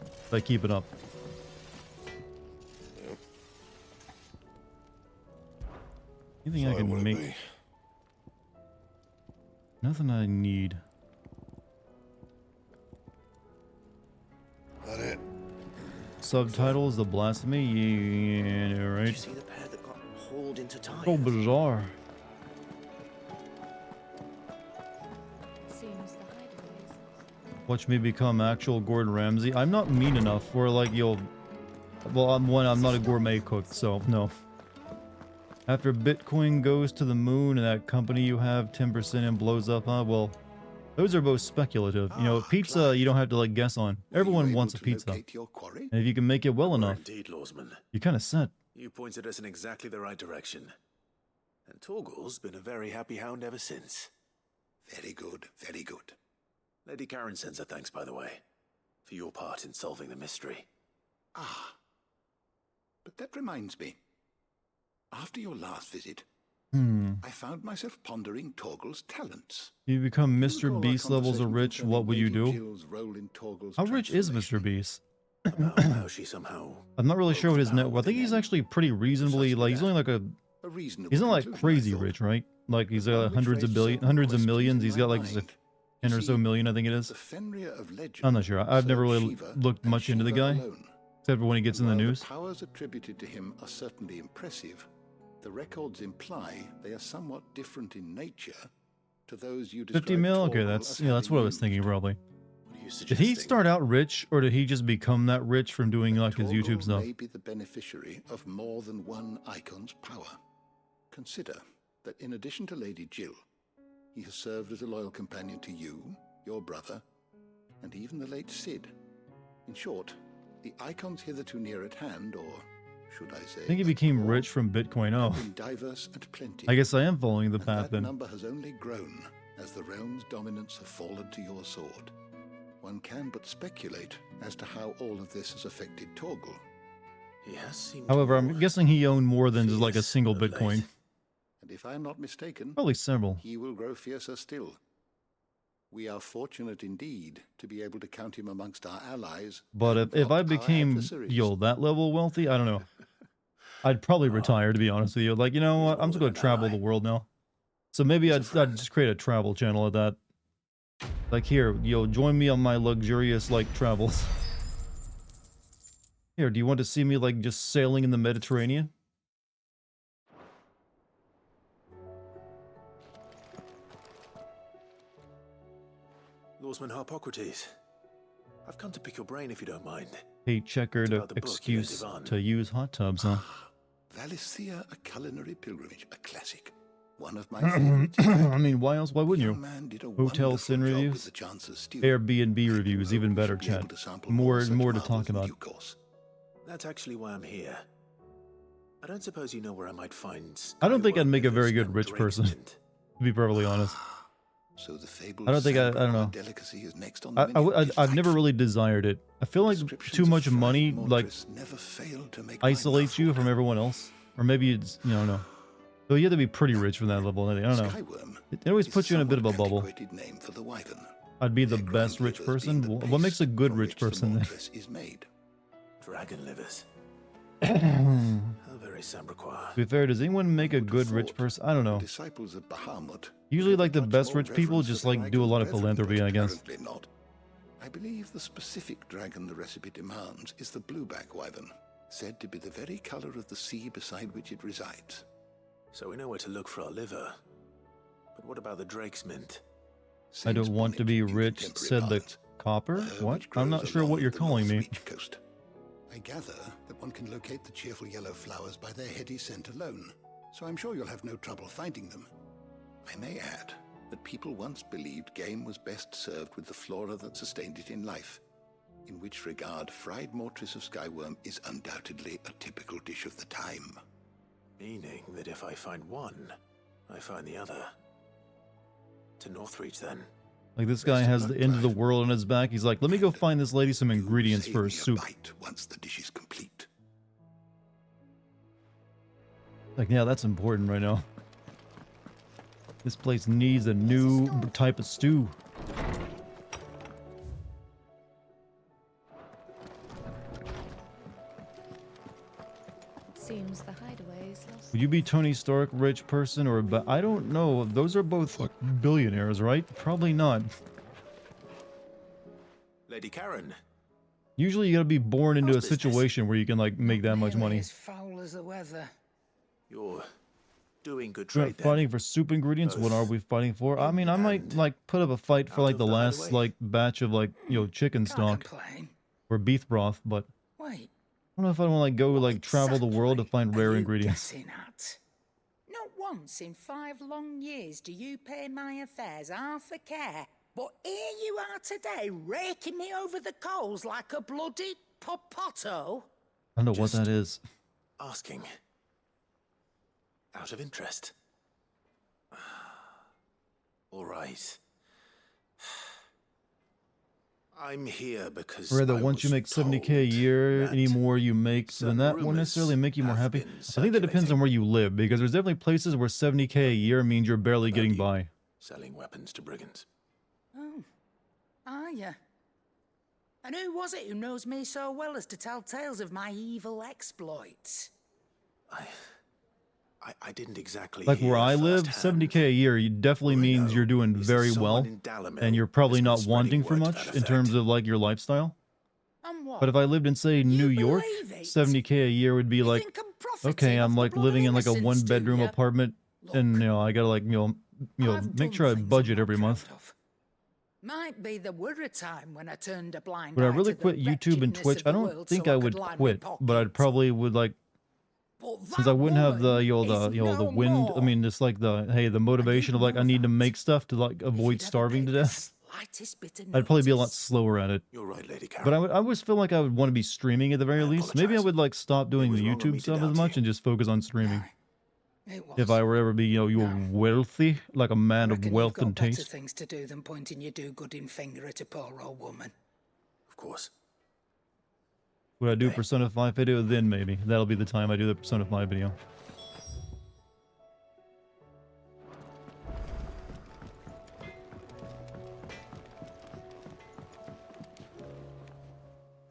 If I keep it up. Anything I can make? Nothing I need. That it? Subtitles, the blasphemy, yeah, Did you right. see the pair that got hauled into time? So bizarre. Seems the hideaways. Watch me become actual Gordon Ramsay. I'm not mean enough where like you'll. Well, I'm not a gourmet cook, so no. After Bitcoin goes to the moon and that company you have 10% and blows up, huh? Well, those are both speculative. You know, pizza Clive. you don't have to like guess on. Were you Everyone able wants a to pizza, locate your quarry? and if you can make it well Were enough, Indeed, Lawsman. you're kind of set. You pointed us in exactly the right direction. And Torgal's been a very happy hound ever since. Very good, very good. Lady Karen sends her thanks, by the way, for your part in solving the mystery. Ah. But that reminds me. After your last visit, I found myself pondering Torgal's talents. You become Do you Mr. recall our Beast levels of conversation rich, concerning what would you Lady do? Jill's role in Torgal's How rich is Mr. transformation? Beast? About how she somehow... I'm not really sure what his broke net. I down think with he's an actually pretty reasonably Precisely like he's that. only like a A reasonable He's not like conclusion, I crazy thought. rich, right? Like he's Upon which hundreds of raised billion, certain hundreds of questions millions. in He's my got like mind. 10 You or so see, million, I think it is. The Fenrir of legend I'm not sure. I've never served really Shiva looked and much into the Shiva guy, alone. except for when he gets in And the while news. the powers attributed to him are certainly impressive, the records imply they are somewhat different in nature to those you described 50 mil? Okay, Torgal that's as that's having what I was used. thinking probably. What are you Did suggesting? he start out rich, or did he just become that rich from doing like his YouTube Torgal stuff? may be the beneficiary of more than one icon's power. Consider that in addition to Lady Jill, he has served as a loyal companion to you, your brother, and even the late Cid. In short, the icons hitherto near at hand, or should I say, I think he became abroad, rich from Bitcoin. have Oh, been diverse and plenty. I guess I am following the And path that then. number has only grown as the realm's dominance have fallen to your sword. One can but speculate as to how all of this has affected Torgal. He has seemed However, more I'm guessing he owned more than just like a fierce single of Bitcoin. late. And if I'm not mistaken, Probably several. he will grow fiercer still. We are fortunate indeed to be able to count him amongst our allies. But and if not I our became, adversaries. that level wealthy, I don't know. I'd probably retire, to be honest with you. Like, you know He's what? I'm more just than going an to travel ally. the world now. So maybe He's a I'd friend. just create a travel channel of that. Like, here, join me on my luxurious, like, travels. Here, do you want to see me, like, just sailing in the Mediterranean? Lawsman Harpocrates. I've come to pick your brain if you don't mind. Hey, checkered about the book you lent excuse Ivan. to use hot tubs, huh? Valisthea, a culinary pilgrimage, a classic. One of my favorites. in fact. I mean, why else? Why The wouldn't young you? man did a Hotel wonderful Sin job with reviews, the Chancellor's stew. Airbnb I do reviews, hope even we better, shall be able chat. to sample More such to marvels talk in about. due course. That's actually why I'm here. I don't suppose you know where I might find I don't think I'd Skyworm make a very livers good and rich Drake's person, mint. to be perfectly honest. So the fabled I don't think I don't know. delicacy is next on the menu. I've never really desired it. I feel like Descriptions too of much fried money, like, mortress never fail to make my isolates mouth you water. from everyone else. Or maybe it's, no. So you have to be pretty rich from that level. I don't know. Skyworm It always is puts you in a bit of a somewhat bubble. antiquated name for the wyvern. I'd be the Their best ground rich livers being person. the What makes a base good from rich which the person then? mortress is made. Dragon livers. To How very Sambraquois. be fair, does anyone make I a would have good rich thought person? I don't the know. disciples of Bahamut Usually, would like, the have best much more rich people reverence just, for their like, do a lot of icons' philanthropy, brethren, I guess. but apparently not. I believe the specific dragon the recipe demands is the blueback wyvern, said to be the very color of the sea beside which it resides. So we know where to look for our liver. But what about the Drake's mint? I don't Saints want to bonnet be in rich, contemporary said the parlance, copper? a herb What? which I'm grows not sure along what you're the calling North me. Reach coast. I gather that one can locate the cheerful yellow flowers by their heady scent alone, so I'm sure you'll have no trouble finding them. I may add that people once believed game was best served with the flora that sustained it in life, in which regard fried mortress of Skyworm is undoubtedly a typical dish of the time. Meaning that if I find one, I find the other. To Northreach, then. Like, this guy Best of has luck, the end of the Clive. world on his back. He's like, let me go And find this lady some Do ingredients save for her me a soup. bite once the dish is complete. Like, yeah, that's important right now. This place needs a new type of stew. Seems the hideaway is lost. Would you be Tony Stark, rich person, or I don't know. Those are both like billionaires, right? Probably not. Lady Karen. Usually, you gotta be born into a How's business? situation where you can like make that much Nearly money. as foul as the weather. You're doing good We're trade then. fighting for soup ingredients. What are we fighting for? I mean, I might and like put up a fight for out like of the the last hideaway. like batch of like chicken Can't stock complain. or beef broth, but Wait, I don't know if I want to like go like travel the world to exactly find are rare you ingredients. guessing at? Not once in 5 long years do you pay my affairs half a care. But here you are today, raking me over the coals like a bloody popoto. I don't know what Just- that is. Asking. Out of interest. All right. I'm here because Rather, I once you was make 70K a told year, that any more you make, then certain that won't rumors necessarily make you more have happy. been I think that depends on circulating where you live, because there's definitely places where 70K a year means you're barely about getting you by. selling weapons to brigands. Oh, are you? And who was it who knows me so well as to tell tales of my evil exploits? I didn't exactly Like hear where I live, firsthand. 70K a year, you definitely All I means know you're doing is that very someone well, in Dalimil and you're probably has been not spreading wanting for word to much that in terms effect. of like your lifestyle. And what? But if I lived in, say, New You York, believe it? 70K a year would be You like, think I'm profiting okay, I'm off the like blood of living in like a innocents, do 1-bedroom ya? apartment, and Look, I gotta like I've make done sure I things I'm budget not every proud month. of. Might be there were a time when I turned a blind Would I eye really to the quit YouTube and wretchedness Twitch? of I the don't world think so I I could would line quit, my but I'd pockets. probably would like, But since I that wouldn't have the woman is the no wind. I more. mean, just like the motivation of you like I know need to that? make stuff to like If avoid you'd ever starving to paid the death. slightest bit of I'd probably be a lot notice. slower at it. You're right, Lady Karen. But I always feel like I would want to be streaming at the very I least. Maybe I apologize. would like stop doing was the wrong of me YouTube to stuff as doubt much you. and just focus on streaming. It was. If I were ever be, you're No. wealthy, like a I man of reckon you've wealth got and better taste. things to do than pointing your do-gooding finger at a poor old woman. Of course. Would I do a Okay. Persona 5 video? Then maybe. That'll be the time I do the Persona 5 video.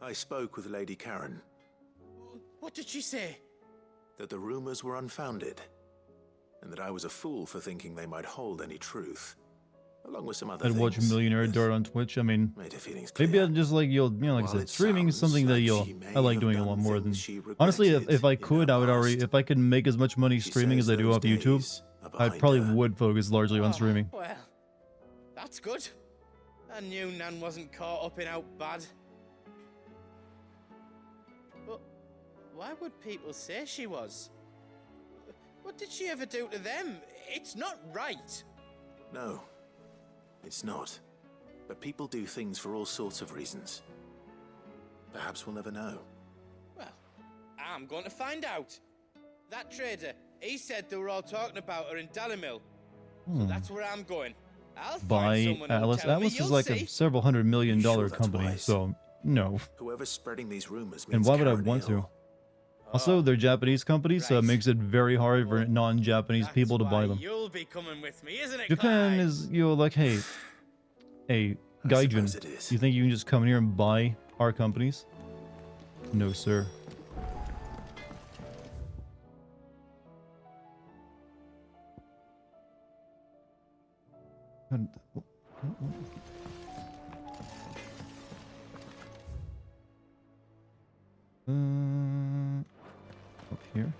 I spoke with Lady Karen What did she say? that the rumors were unfounded, and that I was a fool for thinking they might hold any truth, along with some other I'd things. watch Millionaire Yes. Dart on Twitch. I mean, Made her feelings maybe clear. I'd just like, like I While said, it streaming is sounds something that like she may I like have doing a done lot more than. things she Honestly, if regretted I in could, her I would already, past. if I could make as much money She streaming says as I do those off YouTube, days are I behind probably her. would focus largely on streaming. Well, that's good. I knew Nan wasn't caught up in out bad. But why would people say she was? What did she ever do to them? It's not right. No, it's not. But people do things for all sorts of reasons. Perhaps we'll never know. Well, I'm going to find out. That trader, he said they were all talking about her in Dalimil. So that's where I'm going. I'll find By someone who'll Atlas. tell me, Atlas is you'll like see. a several $100 million You sure that's company, wise? so no. Whoever's spreading these rumors means And why would I Karen want to? Hill. Also, they're Japanese companies, so it right. makes it very hard for Well, non-Japanese That's people to why buy them. You'll be coming with me, isn't it, Japan Clyde? is, like, hey, I Gaijin, suppose it is. you think you can just come in here and buy our companies? No, sir. And- Up here.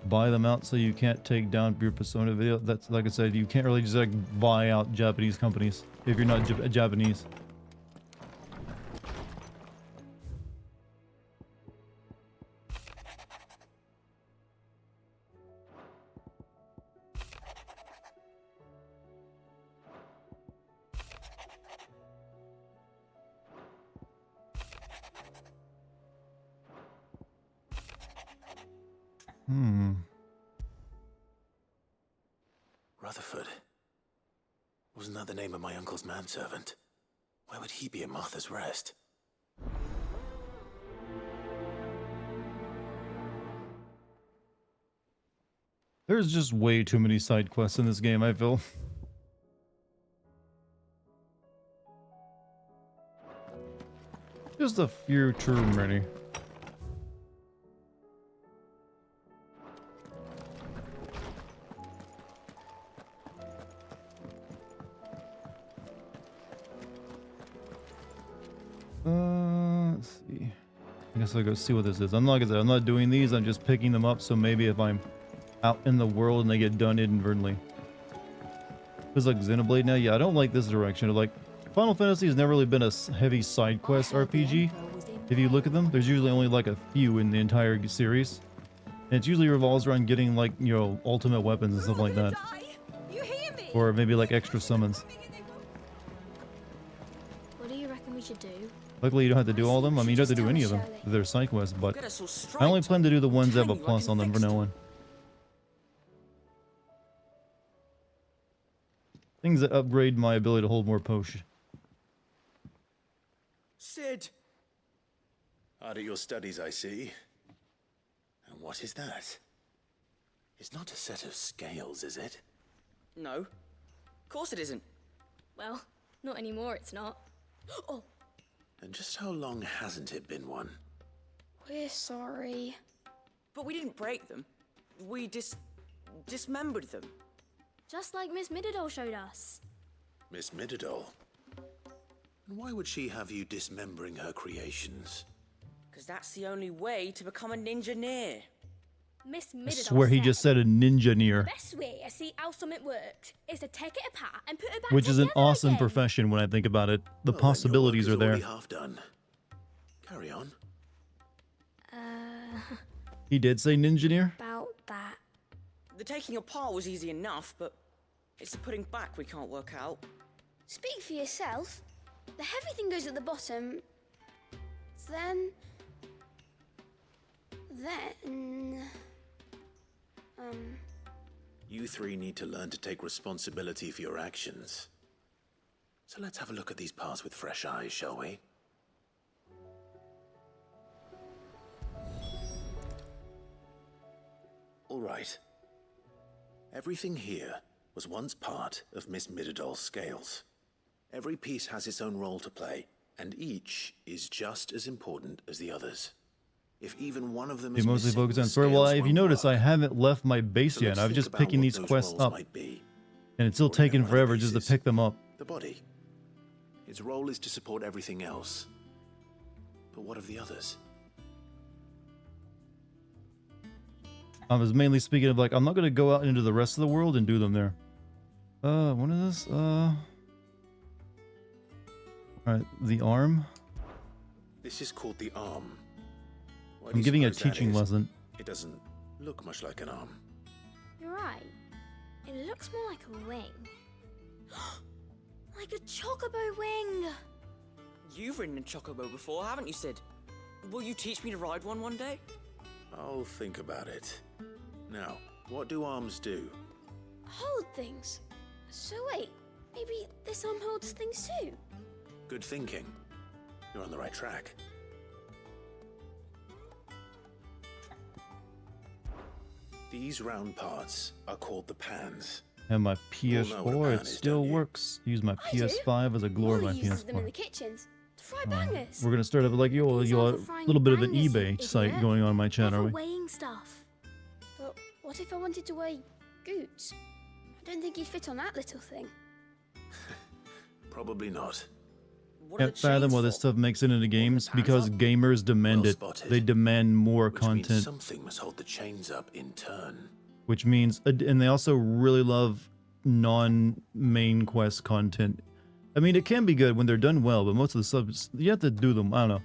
Buy them out so you can't take down your Persona video. That's like I said, you can't really just like buy out Japanese companies if you're not Japanese. Rutherford. Wasn't that the name of my uncle's manservant? Why would he be at Martha's Rest? There's just way too many side quests in this game, I feel. Just a few too many. Let's see. I guess I'll go see what this is. I'm not doing these, I'm just picking them up, so maybe if I'm out in the world and they get done inadvertently. Feels like Xenoblade now? Yeah, I don't like this direction. Like, Final Fantasy has never really been a heavy side quest RPG. If you look at them, there's usually only like a few in the entire series. And it usually revolves around getting like, ultimate weapons and stuff like that. Or maybe like extra summons. What do you reckon we should do? Luckily you don't have to do all of them. I mean, you don't have to do any of them. They're side quests, but Get us all straight. I only plan to do the ones that have a Tiny, like plus on them for infected. now on. Things that upgrade my ability to hold more potion. Sid! Hard at your studies, I see. And what is that? It's not a set of scales, is it? No. Of course it isn't. Well, not anymore, it's not. Oh, And just how long hasn't it been one? we're sorry. But we didn't break them. We dismembered them. Just like Miss Mididol showed us. Miss Mididol? Why would she have you dismembering her creations? Because that's the only way to become a ninja-neer. Miss I Mididol swear he just said a ninja-neer, best way I see how something worked is to take it apart and put it back which is an together awesome again. profession when I think about it. The Well, then your work possibilities is are there. already half done. Carry on. He did say ninja-neer? About that. The taking apart was easy enough, but it's the putting back we can't work out. Speak for yourself. The heavy thing goes at the bottom. Then... You three need to learn to take responsibility for your actions. So let's have a look at these parts with fresh eyes, shall we? All right. Everything here was once part of Miss Mididol's scales. Every piece has its own role to play, and each is just as important as the others. If even one of them He is mostly missing, focuses the on story. Well, scales if you won't notice, I work. haven't left my base So yet. let's I'm think just about picking what these those quests roles up, might be. and it's still Already know taking one of the forever just to pieces. pick them up. The body. Its role is to support everything else. But what of the others? I was mainly speaking of, like, I'm not going to go out into the rest of the world and do them there. What is this? Alright, the arm. This is called the arm. Why do I'm you giving a suppose that teaching is? lesson. It doesn't look much like an arm. You're right. It looks more like a wing. Like a chocobo wing. You've ridden a chocobo before, haven't you, Sid? Will you teach me to ride one day? I'll think about it. Now, what do arms do? Hold things. So wait, maybe this arm holds things too? Good thinking. You're on the right track. These round parts are called the pans. And my know what a PS4, pan it is, still don't you? works. Use my I do. PS5 as a glory Molly of my uses them in the PS4. kitchens to fry bangers. We're gonna start up like These you are a for frying little bit of an bangers, you eBay site idiot. going on in my They're chat, for are we? weighing stuff. But what if I wanted to weigh goots? I don't think he'd fit on that little thing. Probably not. What are Can't the fathom chains why this for? stuff makes it into games pans because up? gamers demand Well it. spotted. They demand more Which means content, something must hold the chains up in turn. which means, and they also really love non-main quest content. I mean, it can be good when they're done well, but most of the subs, you have to do them. I don't know.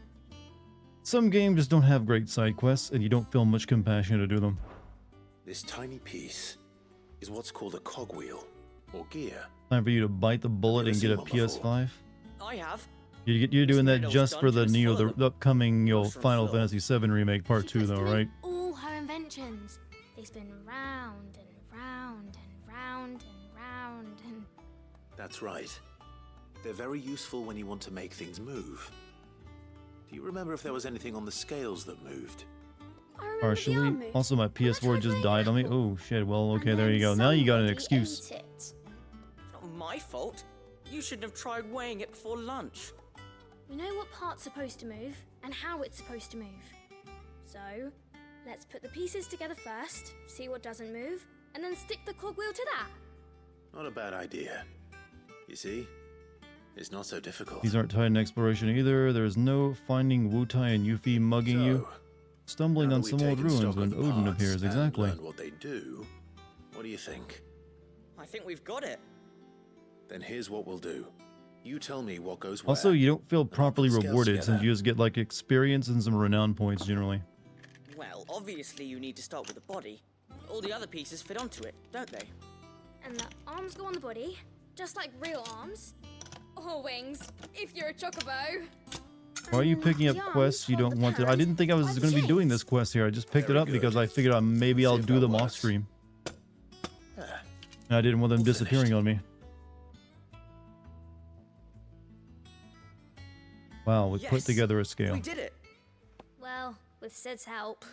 Some games just don't have great side quests, and you don't feel much compassion to do them. This tiny piece is what's called a cogwheel, or gear. Time for you to bite the bullet ever and get a seen one before? PS5. I have. You're doing that Middle's just for the dungeon is Neo, full of the upcoming Mushroom Final floor. Fantasy VII Remake Part 2, She though, gets to right? make all her inventions. They spin round and round and round and round and... That's right. They're very useful when you want to make things move. Do you remember if there was anything on the scales that moved? I remember the Partially. arm move. Also, my I PS4 tried just weighing died on me. apple. Oh, shit. Well, okay, And there then you go. Now you got an somebody excuse. ate it. It's not my fault. You shouldn't have tried weighing it before lunch. We know what part's supposed to move and how it's supposed to move. So, let's put the pieces together first, see what doesn't move, and then stick the cogwheel to that. Not a bad idea. You see? It's not so difficult. These aren't tied in exploration either. There's no finding Wutai and Yuffie mugging you. Stumbling now on that some we've old taken ruins stock when of the Odin parts appears. and Exactly. learned what they do, what do you think? I think we've got it. Then here's what we'll do. You tell me what goes where. Also, you don't feel and I'll properly put the scales rewarded since together. you just get like experience and some renown points generally. Well, obviously you need to start with the body. All the other pieces fit onto it, don't they? And the arms go on the body, just like real arms. Or wings, if you're a chocobo. Why are you And picking up the arms quests you hold don't the want to? I pan didn't think I was by the going to be doing chains. this quest here. I just picked it Very up because good. I figured out maybe Let's see I'll if do that them off works. stream. Ah, And I didn't want them All disappearing finished. on me. Wow, we put Yes, together a scale. We did it. Well, with Sid's help.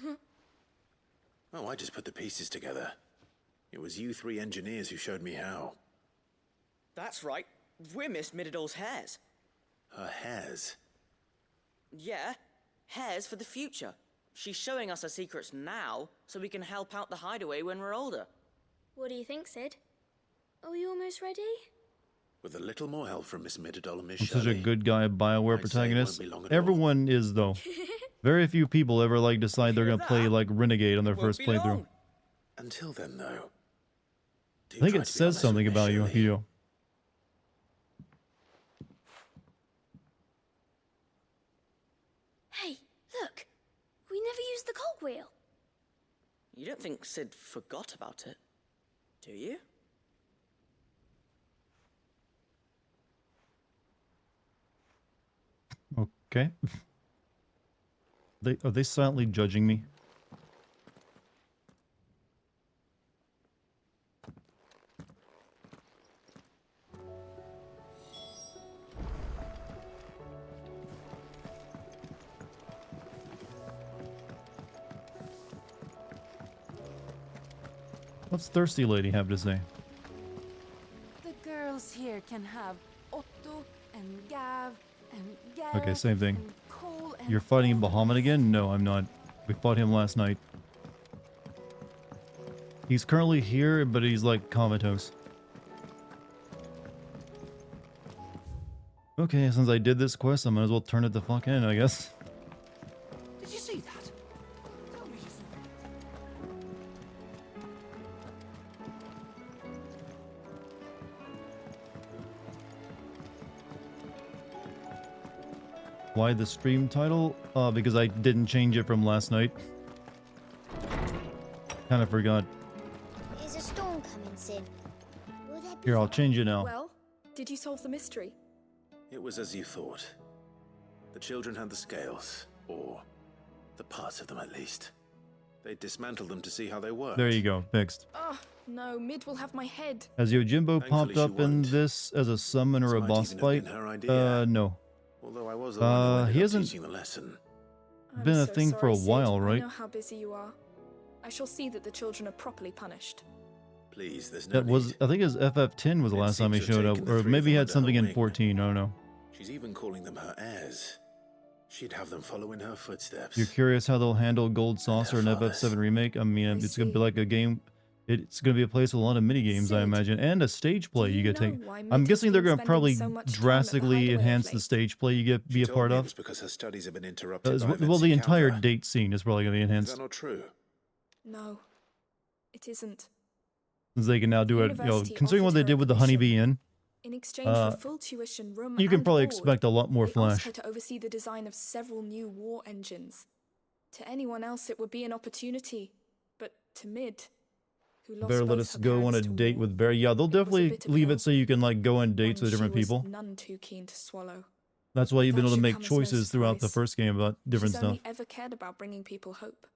Oh, I just put the pieces together. It was you three engineers who showed me how. That's right. We're Miss Mididol's hairs. Her hairs. Yeah, hairs for the future. she's showing us her secrets now so we can help out the hideaway when we're older. What do you think, Sid? Are we almost ready? With a little more help from Miss Mididol and Miss I'm such a Shelley, good guy, BioWare I'd say it won't protagonist. be long at all. Everyone is, though. Very few people ever, like, decide they're Hear gonna play, that? like, Renegade on their Won't first be playthrough. long. Until then, though. do I think try it to be says honest something with Miss about you, Shelley. Hito. Hey, look! We never used the cogwheel. You don't think Sid forgot about it, do you? Okay. Are they silently judging me? What's Thirsty Lady have to say? The girls here can have Otto and Gav and Gav. Okay, same thing. and Cole and You're fighting all the Bahamut rest. again? No, I'm not. We fought him last night. He's currently here, but he's like comatose. Okay, since I did this quest, I might as well turn it the fuck in, I guess. Did you see that? Tell me you saw Why the stream title? Because I didn't change it from last night. Kind of forgot. Is a storm coming, Sid? Will there be Here, I'll change it now. Well, did you solve the mystery? It was as you thought. The children had the scales, or the parts of them at least. They dismantled them to see how they worked. There you go, fixed. Oh, no, Mid will have my head. Has Yojimbo Thankfully, popped she up in won't. this as a summon or This a might boss even have been fight? her idea. No. Although I was the one who ended he up hasn't teaching the lesson. I'm been a so thing for a sorry, Sid. while, I right? know how busy you are. I shall see that the children are properly punished. Please, there's no That was, need. I think his FF10 was the It last time he seems to have showed up, taken the or three of maybe he them had under her something in wing. 14, I don't know. She's even calling them her heirs. She'd have them follow in her footsteps. You're curious how they'll handle Gold Saucer and fathers. FF7 Remake? I mean, I it's gonna be see. like a game. It's gonna be a place with a lot of mini games, I Sid, imagine, and a stage play do you you get to know take. why I'm Mid guessing has they're been gonna probably spending so much time at the drastically hideaway of enhance the late? stage play you get She be a told part me it of. was because her studies have been interrupted by Well, events the in entire Canberra. date scene is probably gonna be Is enhanced, that not true? No, it isn't. since they can now do it. University Considering what offered they her did a with the Honeybee commission. Inn, In exchange Uh, for full tuition, room, you can and probably board, expect a lot more they asked Flash. her to oversee the design of several new war engines. To anyone else, it would be an opportunity, but to Mid, who lost Better let both us her go on a parents to date war, with Barry. Yeah, they'll it was a definitely bitter leave pill, it so you can like go on dates one with different she was people. none too keen to swallow. That's why you've been That able to should make come as no choices throughout the surprise. first game about different She's stuff. only ever cared about bringing people hope.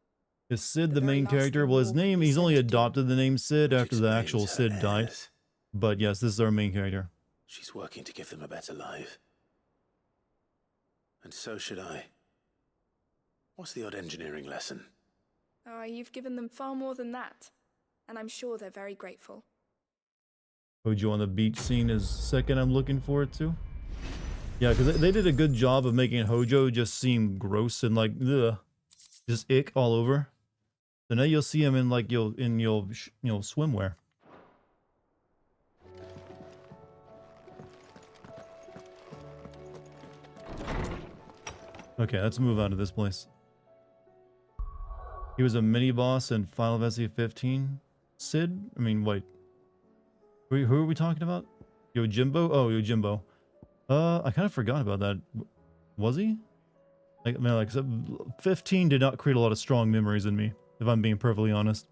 Is Sid The the very main last character? thing Well, his war could name, be he's only sent to do. adopted the name Sid Which after the explains actual her Sid died. heirs. But yes, this is our main character. She's working to give them a better life. And so should I. What's the odd engineering lesson? Ah, you've given them far more than that, and I'm sure they're very grateful. Hojo on the beach scene is second I'm looking forward to. Yeah, because they did a good job of making Hojo just seem gross and like, ugh, just ick all over. So now you'll see him in like your swimwear. Okay, let's move on to this place. He was a mini boss in Final Fantasy 15. Sid? I mean, wait. Who are we talking about? Yojimbo? Oh, Yojimbo. I kind of forgot about that. Was he? Like, man, like 15 did not create a lot of strong memories in me, if I'm being perfectly honest.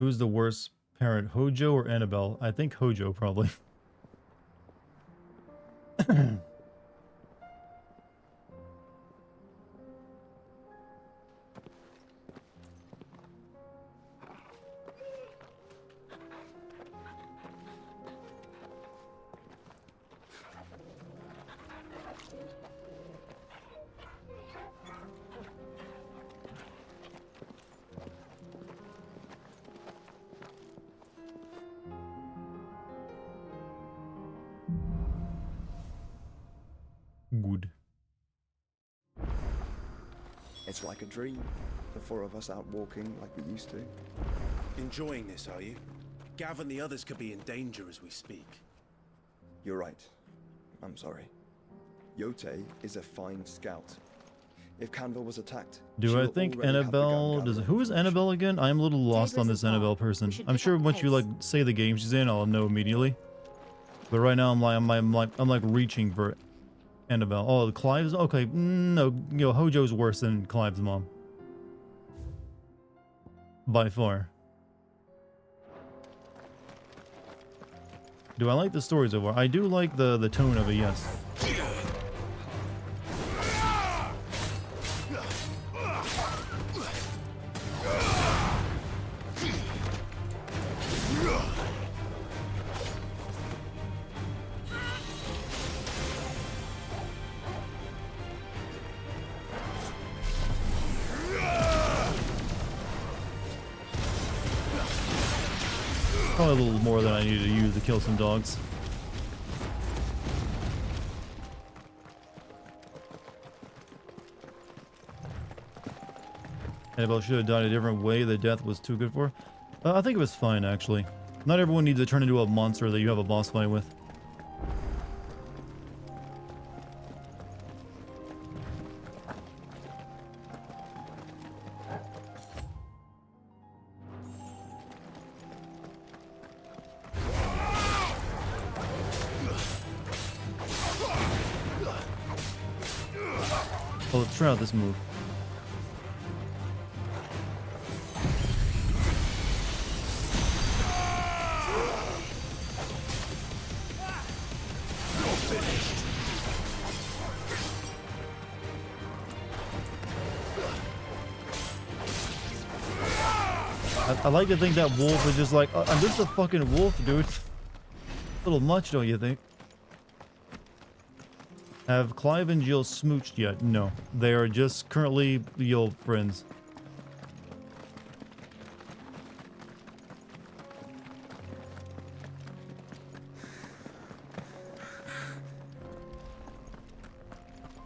Who's the worst parent, Hojo or Annabelle? I think Hojo, probably. It's like a dream. The four of us out walking like we used to. Enjoying this, are you? Gav and the others could be in danger as we speak. You're right. I'm sorry. Yote is a fine scout. If Canville was attacked, Do I think Annabelle does? Who is Annabelle again? I'm a little lost on this Annabelle person. I'm sure once you like say the game she's in, I'll know immediately. But right now I'm like reaching for Annabelle. Oh, Clive's okay. No, you know Hojo's worse than Clive's mom by far. Do I like the story so far? I do like the tone of it. Yes. Probably a little more than I needed to use to kill some dogs. Annabelle should have died a different way. The death was too good for her. I think it was fine, actually. Not everyone needs to turn into a monster that you have a boss fight with. Oh, let's try out this move. I like to think that wolf is just like, I'm just a fucking wolf, dude. A little much, don't you think? Have Clive and Jill smooched yet? No. They are just currently your friends.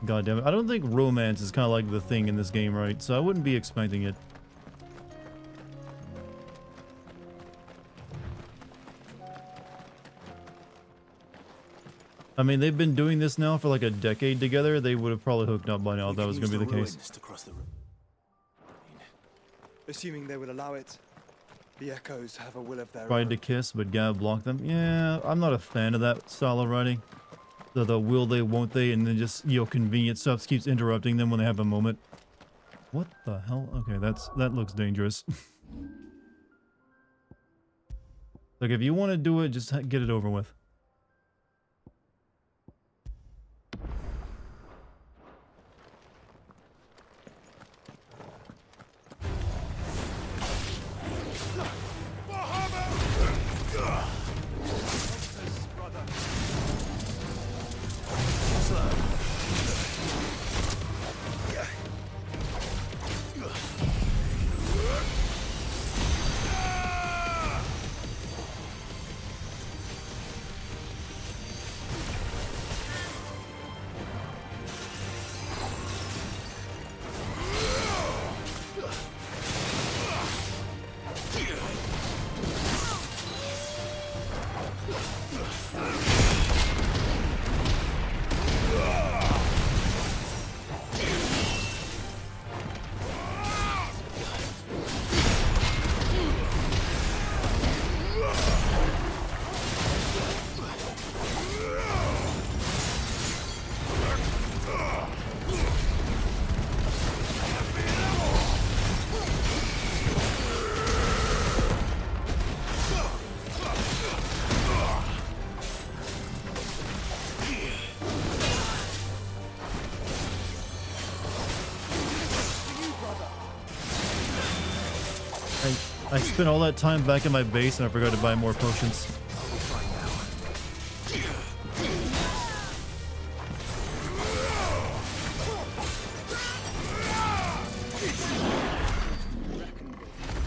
God damn it. I don't think romance is kind of like the thing in this game, right? So I wouldn't be expecting it. I mean, they've been doing this now for like a decade together. They would have probably hooked up by now if that was going to be the case. Assuming they would allow it, the echoes have a will of their Tried own. to kiss, but Gav blocked them. Yeah, I'm not a fan of that style of writing. The will they, won't they, and then just, you know, convenient stuff keeps interrupting them when they have a moment. What the hell? Okay, that looks dangerous. Like, if you want to do it, just get it over with. I spent all that time back in my base and I forgot to buy more potions.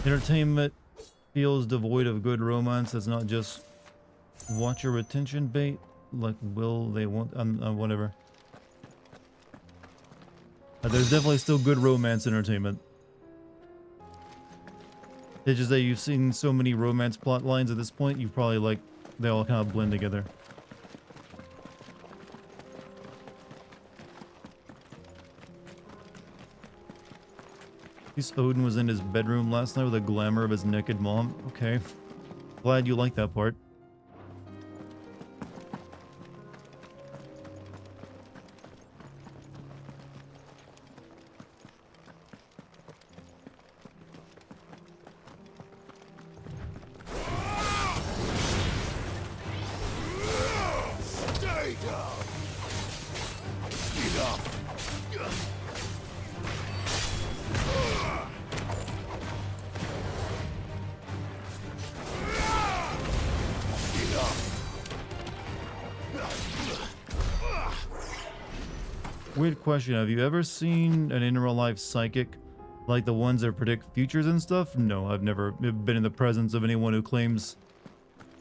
Entertainment feels devoid of good romance. It's not just watch your retention bait. Like, will they want... whatever. There's definitely still good romance entertainment. It's just that you've seen so many romance plot lines at this point, you probably like they all kind of blend together. At least Odin was in his bedroom last night with a glamour of his naked mom. Okay. Glad you like that part. Weird question. Have you ever seen an in real life psychic like the ones that predict futures and stuff? No, I've never been in the presence of anyone who claims,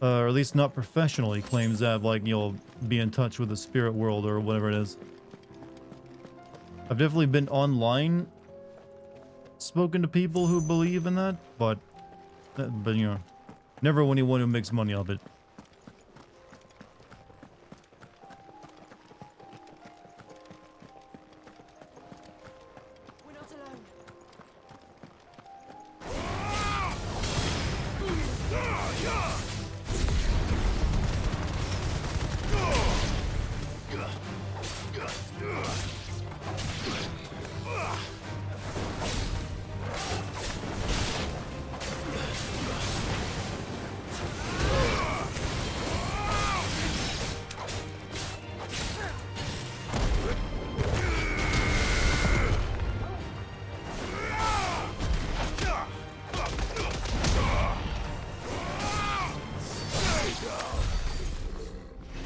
or at least not professionally claims that, like, you'll be in touch with the spirit world or whatever it is. I've definitely been online, spoken to people who believe in that, but you know, never anyone who makes money off it.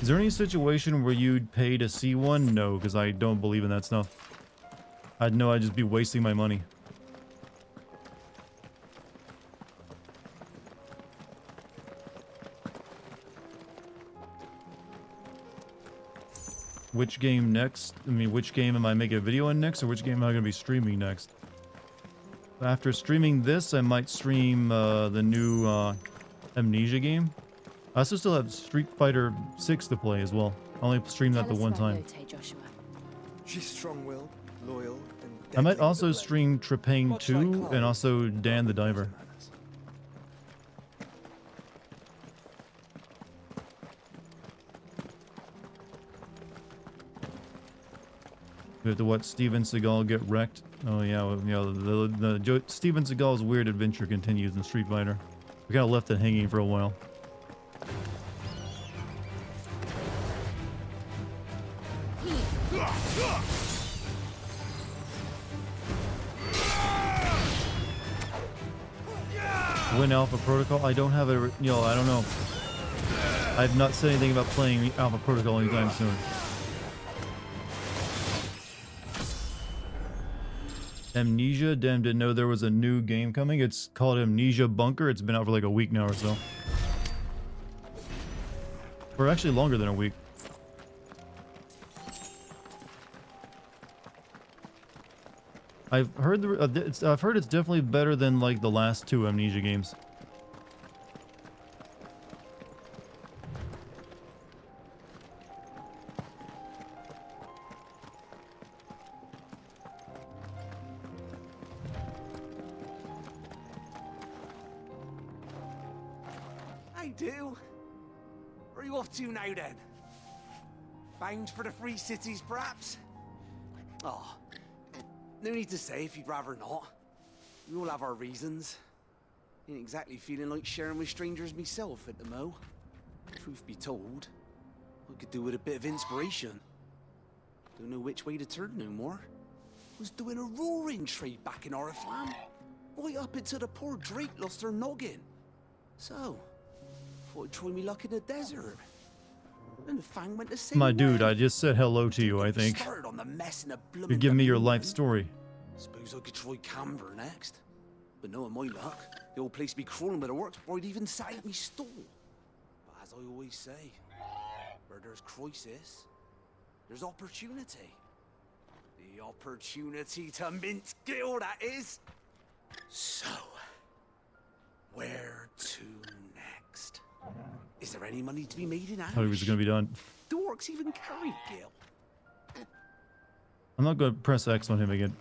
Is there any situation where you'd pay to see one? No, because I don't believe in that stuff. I'd know I'd just be wasting my money. Which game next? I mean, which game am I making a video on next, or which game am I going to be streaming next? After streaming this, I might stream the new Amnesia game. I also still have Street Fighter 6 to play as well. I only streamed that the one time. She's strong-willed, loyal, and I might also stream Trepang 2 and also Dan the Diver. We have to watch Steven Seagal get wrecked. Oh yeah, well, the Steven Seagal's weird adventure continues in Street Fighter. We kind of left it hanging for a while. Win Alpha Protocol? I don't have a, I don't know. I've not said anything about playing Alpha Protocol anytime soon. Amnesia? Damn, didn't know there was a new game coming. It's called Amnesia Bunker. It's been out for like a week now or so. Or actually longer than a week. I've heard it's definitely better than like the last two Amnesia games. I do. Where are you off to now then? Bound for the Free Cities, perhaps? Oh. No need to say if you'd rather not. We all have our reasons. Ain't exactly feeling like sharing with strangers myself at the mo. Truth be told, I could do with a bit of inspiration. Don't know which way to turn no more. Was doing a roaring trade back in Oriflamme. Right up until the poor Drake lost her noggin. So, thought I'd try me luck in the desert. And the Fang went the same My dude, way. I just said hello to you, I think. On the mess in a You give me your life story. Suppose I could try Canberra next. But knowing my luck, the old place be crawling with the works before I'd even sat at me stall. But as I always say, where there's crisis, there's opportunity. The opportunity to mint Gil, that is. So, where to next? Is there any money to be made in Ash? How was it gonna be done? Do orcs even carry Gil? I'm not gonna press X on him again.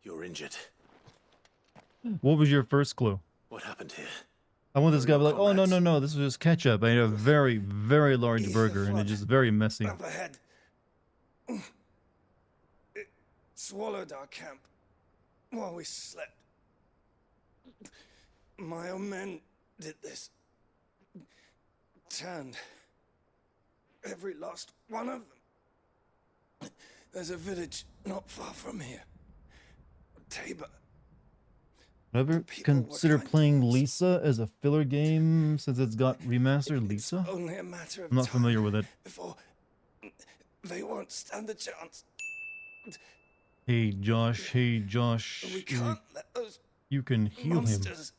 You're injured. What was your first clue? What happened here? I want this guy to be like, oh, no, this was just ketchup. I ate a very, very large burger, and it's just very messy. Up ahead. It swallowed our camp while we slept. My own men did this. Turned every last one of them. There's a village not far from here. Tabor. Ever consider playing Lisa as a filler game since it's got remastered Lisa? Only a matter of I'm not time familiar with it. before they won't stand a chance. Hey Josh, We can't let those you can heal him. monsters.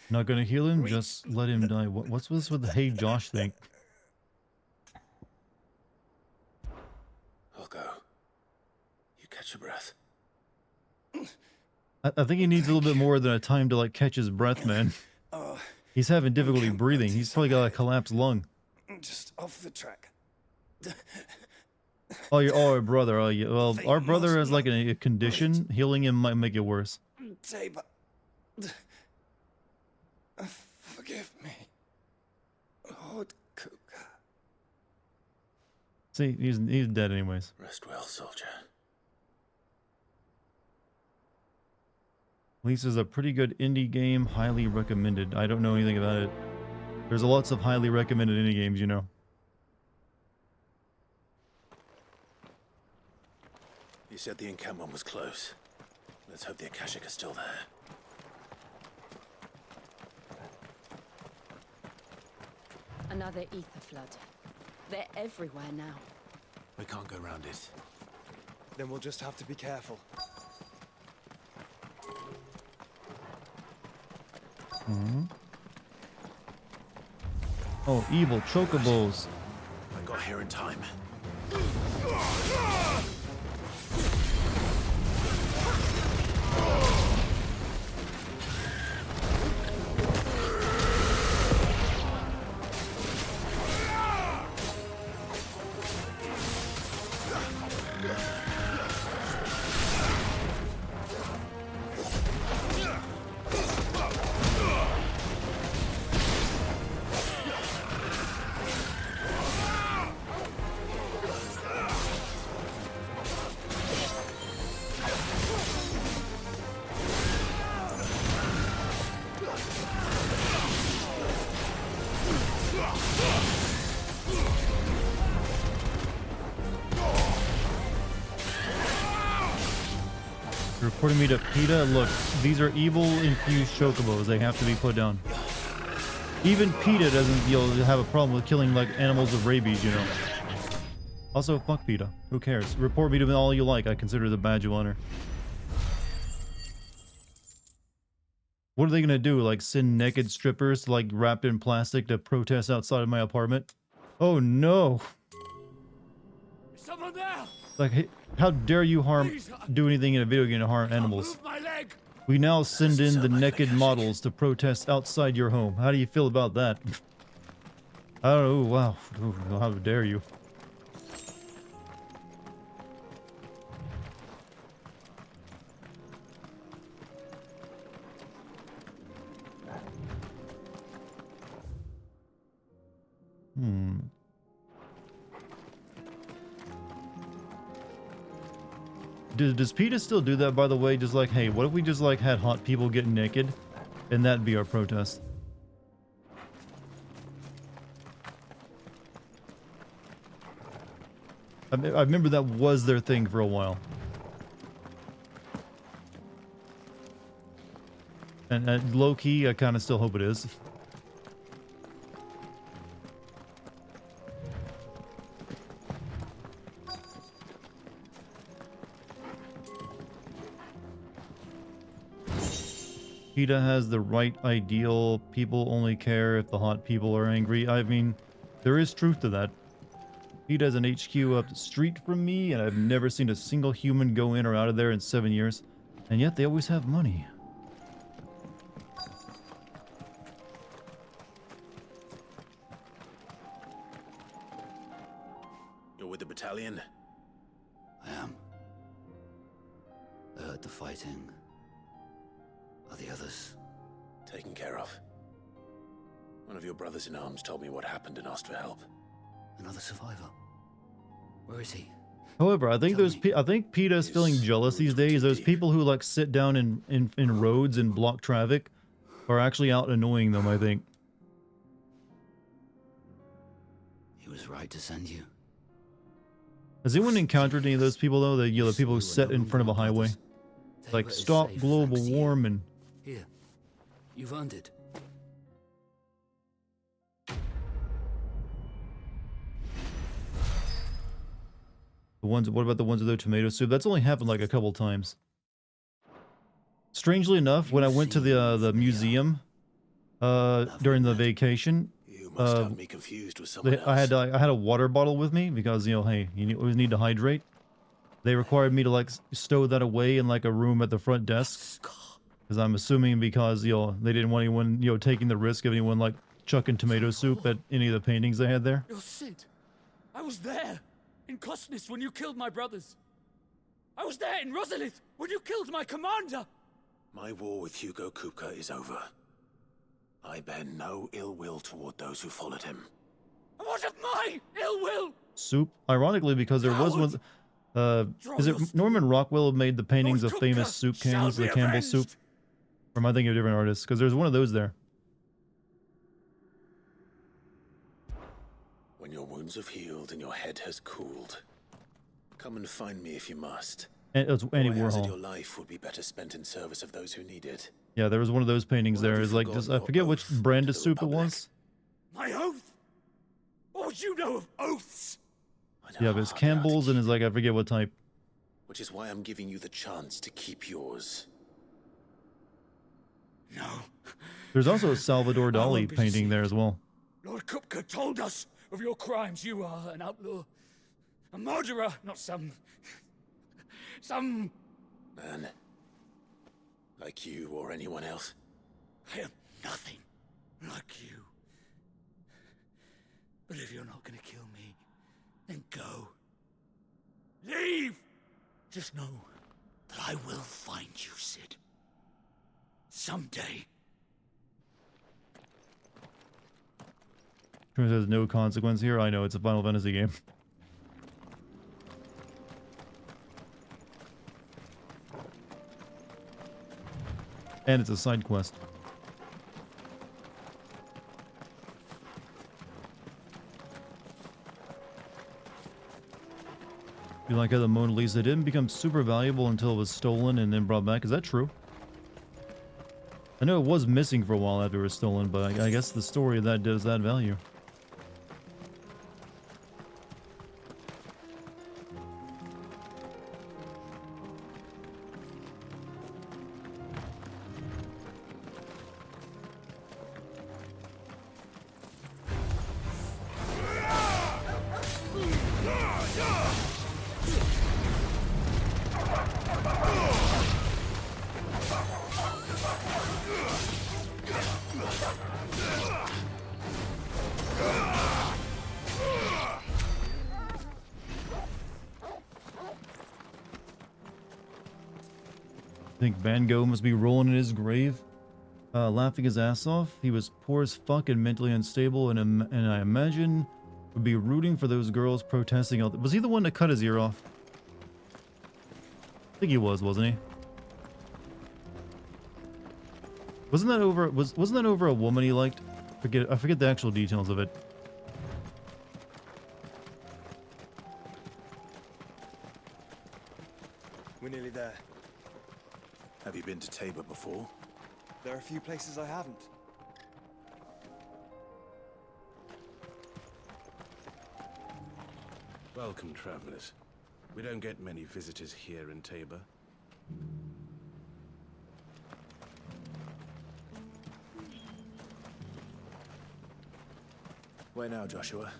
Not gonna heal him, just let him die. What's this with the hey Josh thing? I'll go. You catch your breath. I think he needs a little bit more than a time to like catch his breath, man. He's having difficulty breathing. He's probably got a collapsed lung. Just off the track. Oh, your brother. Oh, yeah. Well, our brother has like a condition. Healing him might make it worse. Tabor. Forgive me, Lord Kuka. See, he's dead anyways. Rest well, soldier. Lisa's a pretty good indie game, highly recommended. I don't know anything about it. There's lots of highly recommended indie games, you know. You said the encampment was close. Let's hope the Akashic is still there. Another ether flood. They're everywhere now. We can't go around it. Then we'll just have to be careful. Oh, evil chocobos. I got here in time. Reporting me to PETA. Look, these are evil infused chocobos. They have to be put down. Even PETA doesn't have a problem with killing like animals with rabies, you know. Also, fuck PETA. Who cares? Report me to all you like. I consider it a badge of honor. What are they gonna do? Like send naked strippers like wrapped in plastic to protest outside of my apartment? Oh no! Is someone there? Like, hey, how dare you do anything in a video game to harm animals? Move my leg. We now send in the naked models to protest outside your home. How do you feel about that? I don't know. Wow. Ooh, how dare you? Does PETA still do that, by the way? Just like, hey, what if we just like had hot people get naked and that'd be our protest? I remember that was their thing for a while. And low-key, I kind of still hope it is. PETA has the right ideal. People only care if the hot people are angry. I mean, there is truth to that. PETA has an HQ up the street from me, and I've never seen a single human go in or out of there in 7 years. And yet they always have money. You're with the battalion? I am. I heard the fighting. Are the others? Taken care of. One of your brothers in arms told me what happened and asked for help. Another survivor? Where is he? However, I think I think PETA is feeling jealous these days. Those people who like sit down in roads and block traffic are actually out annoying them, I think. He was right to send you. Has anyone encountered any of those people though? The people who sit in front of a highway? Like, stop global warming. Here, you've earned it. What about the ones with the tomato soup? That's only happened like a couple times. Strangely enough, when I went to the museum during the vacation, You must have me confused with someone else. I had a water bottle with me because, you know, hey, you always need to hydrate. They required me to like stow that away in like a room at the front desk, because I'm assuming because, you know, they didn't want anyone, you know, taking the risk of anyone like chucking tomato soup at any of the paintings they had there. You're Sid. I was there in Cosnis when you killed my brothers. I was there in Rosalith when you killed my commander. My war with Hugo Kupka is over. I bear no ill will toward those who followed him. And what of my ill will? Soup, ironically, because there was one. Is it Norman Rockwell who made the paintings of famous soup cans, the Campbell soup? Or am I thinking of different artists? Because there's one of those there. When your wounds have healed and your head has cooled, come and find me if you must. And it's Andy Or I hazard your Warhol. life would be better spent in service of those who need it. Yeah, there was one of those paintings there. It's like, I forget which brand of soup it was. My oath? What would you know of oaths? Yeah, but it's Campbell's and it's like, I forget what type. Which is why I'm giving you the chance to keep yours. No. There's also a Salvador Dali painting there as well. Lord Kupka told us of your crimes. You are an outlaw. A murderer, not some Man. Like you or anyone else. I am nothing like you. But if you're not gonna kill me, then go. Leave! Just know that I will find you, Sid. Someday. Turns out there's no consequence here. I know, it's a Final Fantasy game. And it's a side quest. You like how the Mona Lisa didn't become super valuable until it was stolen and then brought back? Is that true? I know it was missing for a while after it was stolen, but I guess the story of that does add value. Think Van Gogh must be rolling in his grave, laughing his ass off. He was poor as fuck and mentally unstable, and I imagine would be rooting for those girls protesting out. Was he the one that cut his ear off? I think he was, wasn't he? Wasn't that over a woman he liked? I forget the actual details of it. We're nearly there. Have you been to Tabor before? There are a few places I haven't. Welcome, travelers. We don't get many visitors here in Tabor. Where now, Joshua?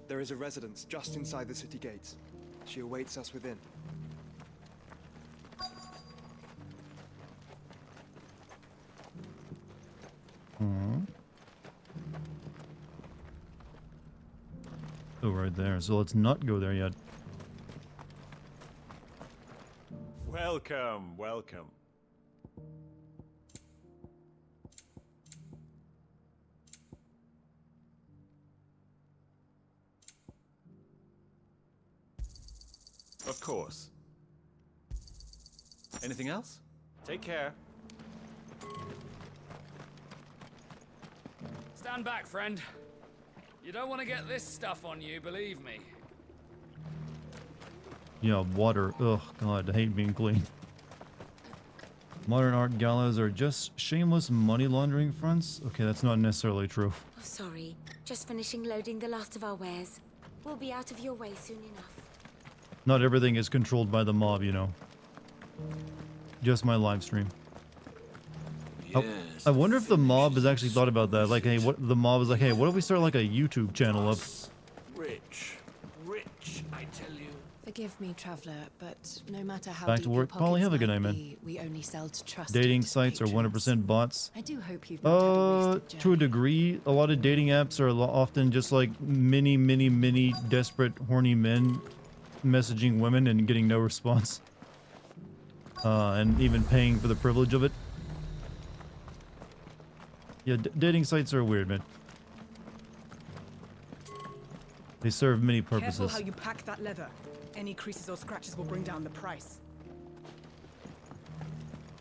There is a residence just inside the city gates. She awaits us within. Oh, right there. So let's not go there yet. Welcome, welcome. Of course. Anything else? Take care. Stand back, friend. You don't want to get this stuff on you, believe me. Yeah, water. Ugh, God, I hate being clean. Modern art galas are just shameless money laundering fronts? Okay, that's not necessarily true. Oh, sorry. Just finishing loading the last of our wares. We'll be out of your way soon enough. Not everything is controlled by the mob, you know. Just my live stream. I wonder if the mob has actually thought about that. Like, hey, what the mob is like, hey, what if we start like a YouTube channel up? Rich, I tell you. Forgive me, traveler, but no matter how Back deep to your work. Polly, pockets have a good might night, man. be, we only sell to trusted Dating sites are 100% bots. I do hope you've not had a wasted To a degree, a lot of dating apps are often just like many desperate, horny men messaging women and getting no response. And even paying for the privilege of it. Yeah, dating sites are weird, man. They serve many purposes. Careful how you pack that leather. Any creases or scratches will bring down the price.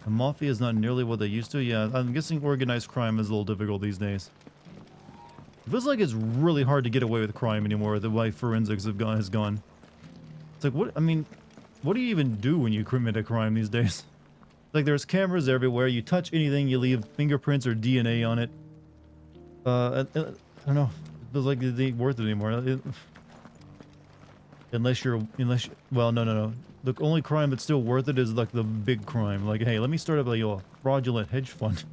The mafia is not nearly what they used to. Yeah, I'm guessing organized crime is a little difficult these days. It feels like it's really hard to get away with crime anymore. The way forensics has gone. It's like, what? I mean, what do you even do when you commit a crime these days? Like, there's cameras everywhere. You touch anything, you leave fingerprints or DNA on it. I don't know. It feels like it ain't worth it anymore. Well, no. The only crime that's still worth it is like the big crime. Like, hey, let me start up a fraudulent hedge fund.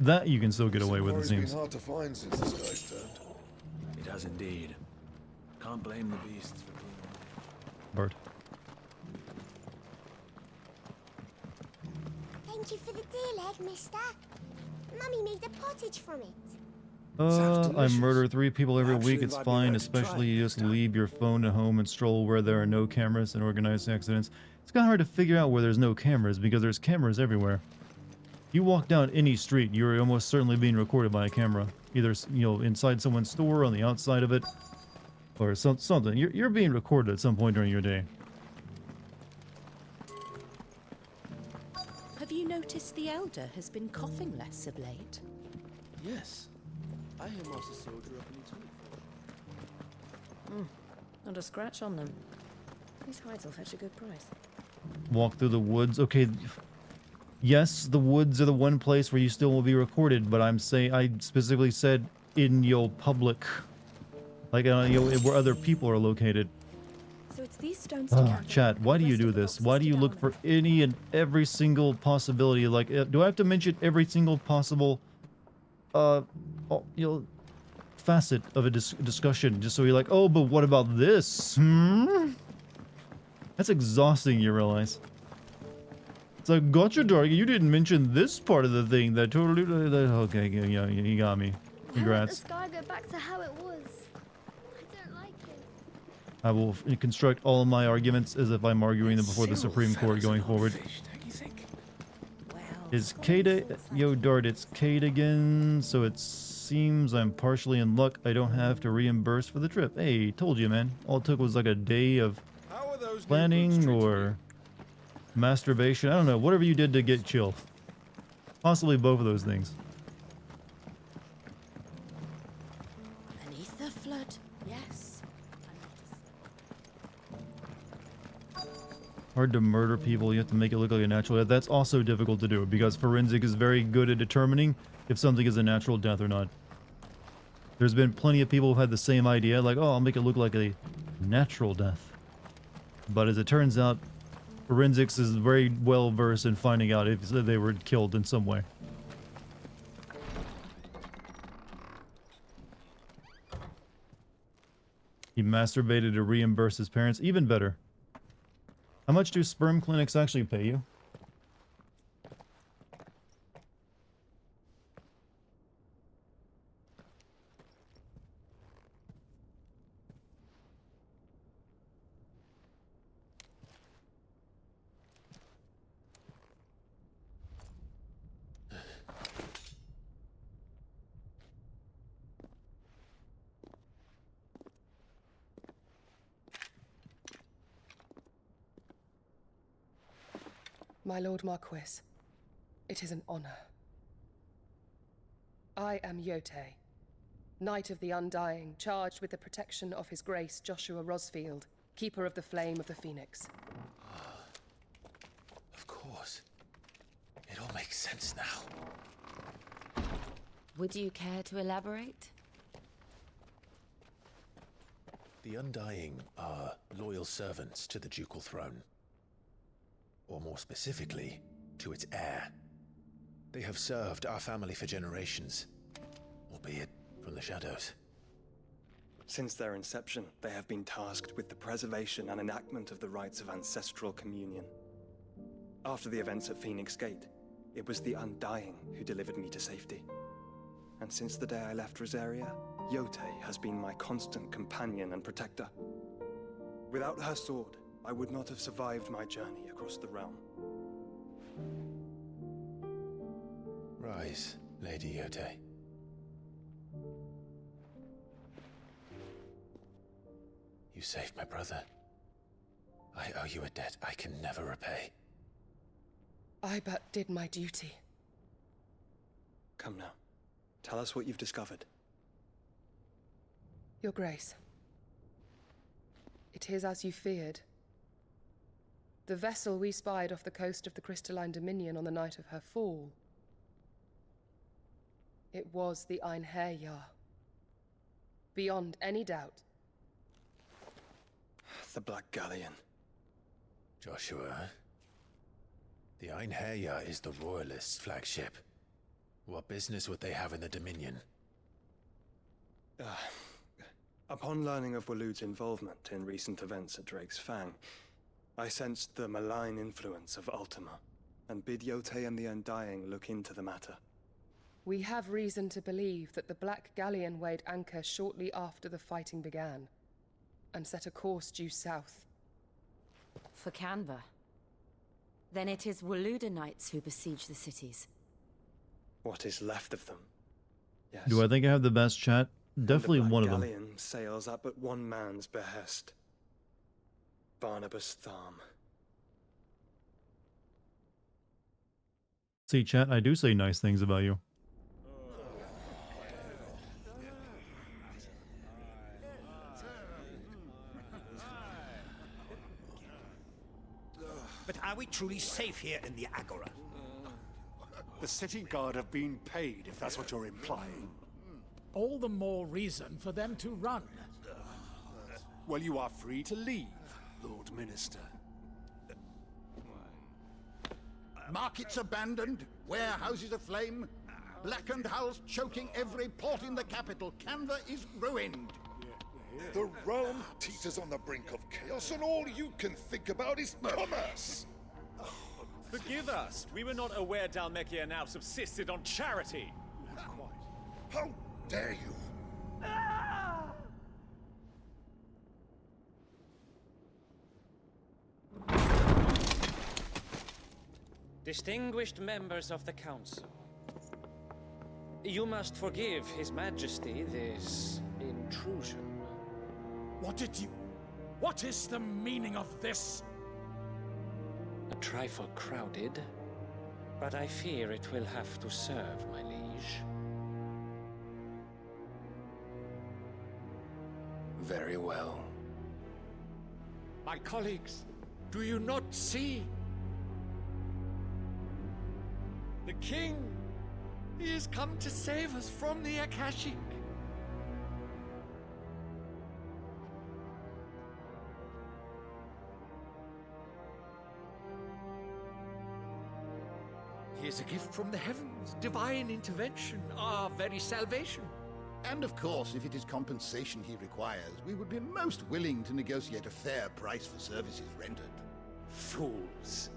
That you can still get away with, it seems. It's been hard to find since this guy's turned. It has indeed. Can't blame the beasts for being Bart. Thank you for the deal egg, mister. Mummy made a pottage from it. I murder 3 people every week. It's fine, especially you just leave your phone at home and stroll where there are no cameras and organized accidents. It's kind of hard to figure out where there's no cameras because there's cameras everywhere. You walk down any street, you're almost certainly being recorded by a camera. Either, inside someone's store, or on the outside of it, or something. You're being recorded at some point during your day. Have you noticed the Elder has been coughing less of late? Yes. I hear Master Soldier up in the tonic. Not a scratch on them. These hides will fetch a good price. Walk through the woods. Okay. Yes, the woods are the one place where you still will be recorded, but I specifically said in your public, like where other people are located. So it's these stones to gather. Chat, why do you do this? Why do you look for any and every single possibility? Like, do I have to mention every single possible, facet of a discussion just so you're like, oh, but what about this? That's exhausting, you realize. It's like, gotcha, Dartigan, you didn't mention this part of the thing that totally... Okay, yeah, you got me. Congrats. Why don't the sky go back to how it was? I don't like it. I will construct all of my arguments as if I'm arguing them before the Supreme Court going forward. Is Kate... Yo, Dart, it's Kate again, so it seems I'm partially in luck. I don't have to reimburse for the trip. Hey, told you, man. All it took was like a day of planning or... masturbation, I don't know, whatever you did to get chill. Possibly both of those things. Beneath the flood, yes. Hard to murder people, you have to make it look like a natural death. That's also difficult to do, because forensic is very good at determining if something is a natural death or not. There's been plenty of people who've had the same idea, like, oh, I'll make it look like a natural death. But as it turns out, Forensics is very well versed in finding out if they were killed in some way. He masturbated to reimburse his parents. Even better. How much do sperm clinics actually pay you? My Lord Marquis, it is an honor. I am Yote, Knight of the Undying, charged with the protection of His Grace Joshua Rosfield, Keeper of the Flame of the Phoenix. Of course. It all makes sense now. Would you care to elaborate? The Undying are loyal servants to the ducal throne. Or more specifically, to its heir. They have served our family for generations, albeit from the shadows. Since their inception, they have been tasked with the preservation and enactment of the rites of ancestral communion. After the events at Phoenix Gate, it was the Undying who delivered me to safety. And since the day I left Rosaria, Yote has been my constant companion and protector. Without her sword, I would not have survived my journey across the realm. Rise, Lady Yote. You saved my brother. I owe you a debt I can never repay. I but did my duty. Come now. Tell us what you've discovered. Your Grace. It is as you feared. The vessel we spied off the coast of the Crystalline Dominion on the night of her fall. It was the Einherjar. Beyond any doubt. The Black Galleon. Joshua, the Einherjar is the Royalists' flagship. What business would they have in the Dominion? Upon learning of Waloed's involvement in recent events at Drake's Fang, I sensed the malign influence of Ultima, and bid Yote and the Undying look into the matter. We have reason to believe that the Black Galleon weighed anchor shortly after the fighting began, and set a course due south. For Canva. Then it is Waloeda Knights who besiege the cities. What is left of them? Yes. Do I think I have the best chat? Definitely one of them. The Black Galleon sails at but one man's behest. Barnabas Tharm. See, chat, I do say nice things about you. But are we truly safe here in the Agora? The city guard have been paid, if that's what you're implying. All the more reason for them to run. Well, you are free to leave, Lord Minister. Markets abandoned, warehouses aflame, blackened hulls choking every port in the capital. Canva is ruined. The realm teeters on the brink of chaos, and all you can think about is commerce. Forgive us. We were not aware Dhalmekia now subsisted on charity. How dare you? Distinguished members of the Council, you must forgive His Majesty this intrusion. What is the meaning of this? A trifle crowded, but I fear it will have to serve, my liege. Very well. My colleagues, do you not see? The king! He has come to save us from the Akashic! He is a gift from the heavens, divine intervention, our very salvation. And of course, if it is compensation he requires, we would be most willing to negotiate a fair price for services rendered. Fools.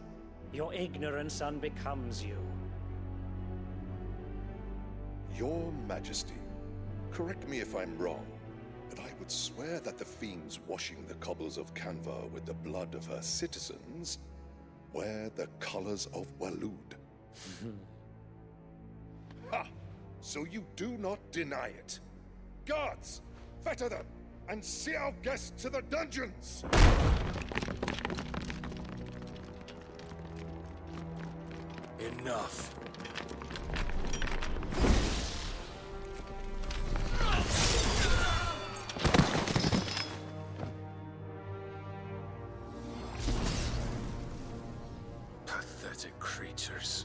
Your ignorance unbecomes you. Your Majesty, correct me if I'm wrong, but I would swear that the fiends washing the cobbles of Canva with the blood of her citizens wear the colors of Waloed. Ha! So you do not deny it. Guards, fetter them, and see our guests to the dungeons! Enough. Pathetic creatures.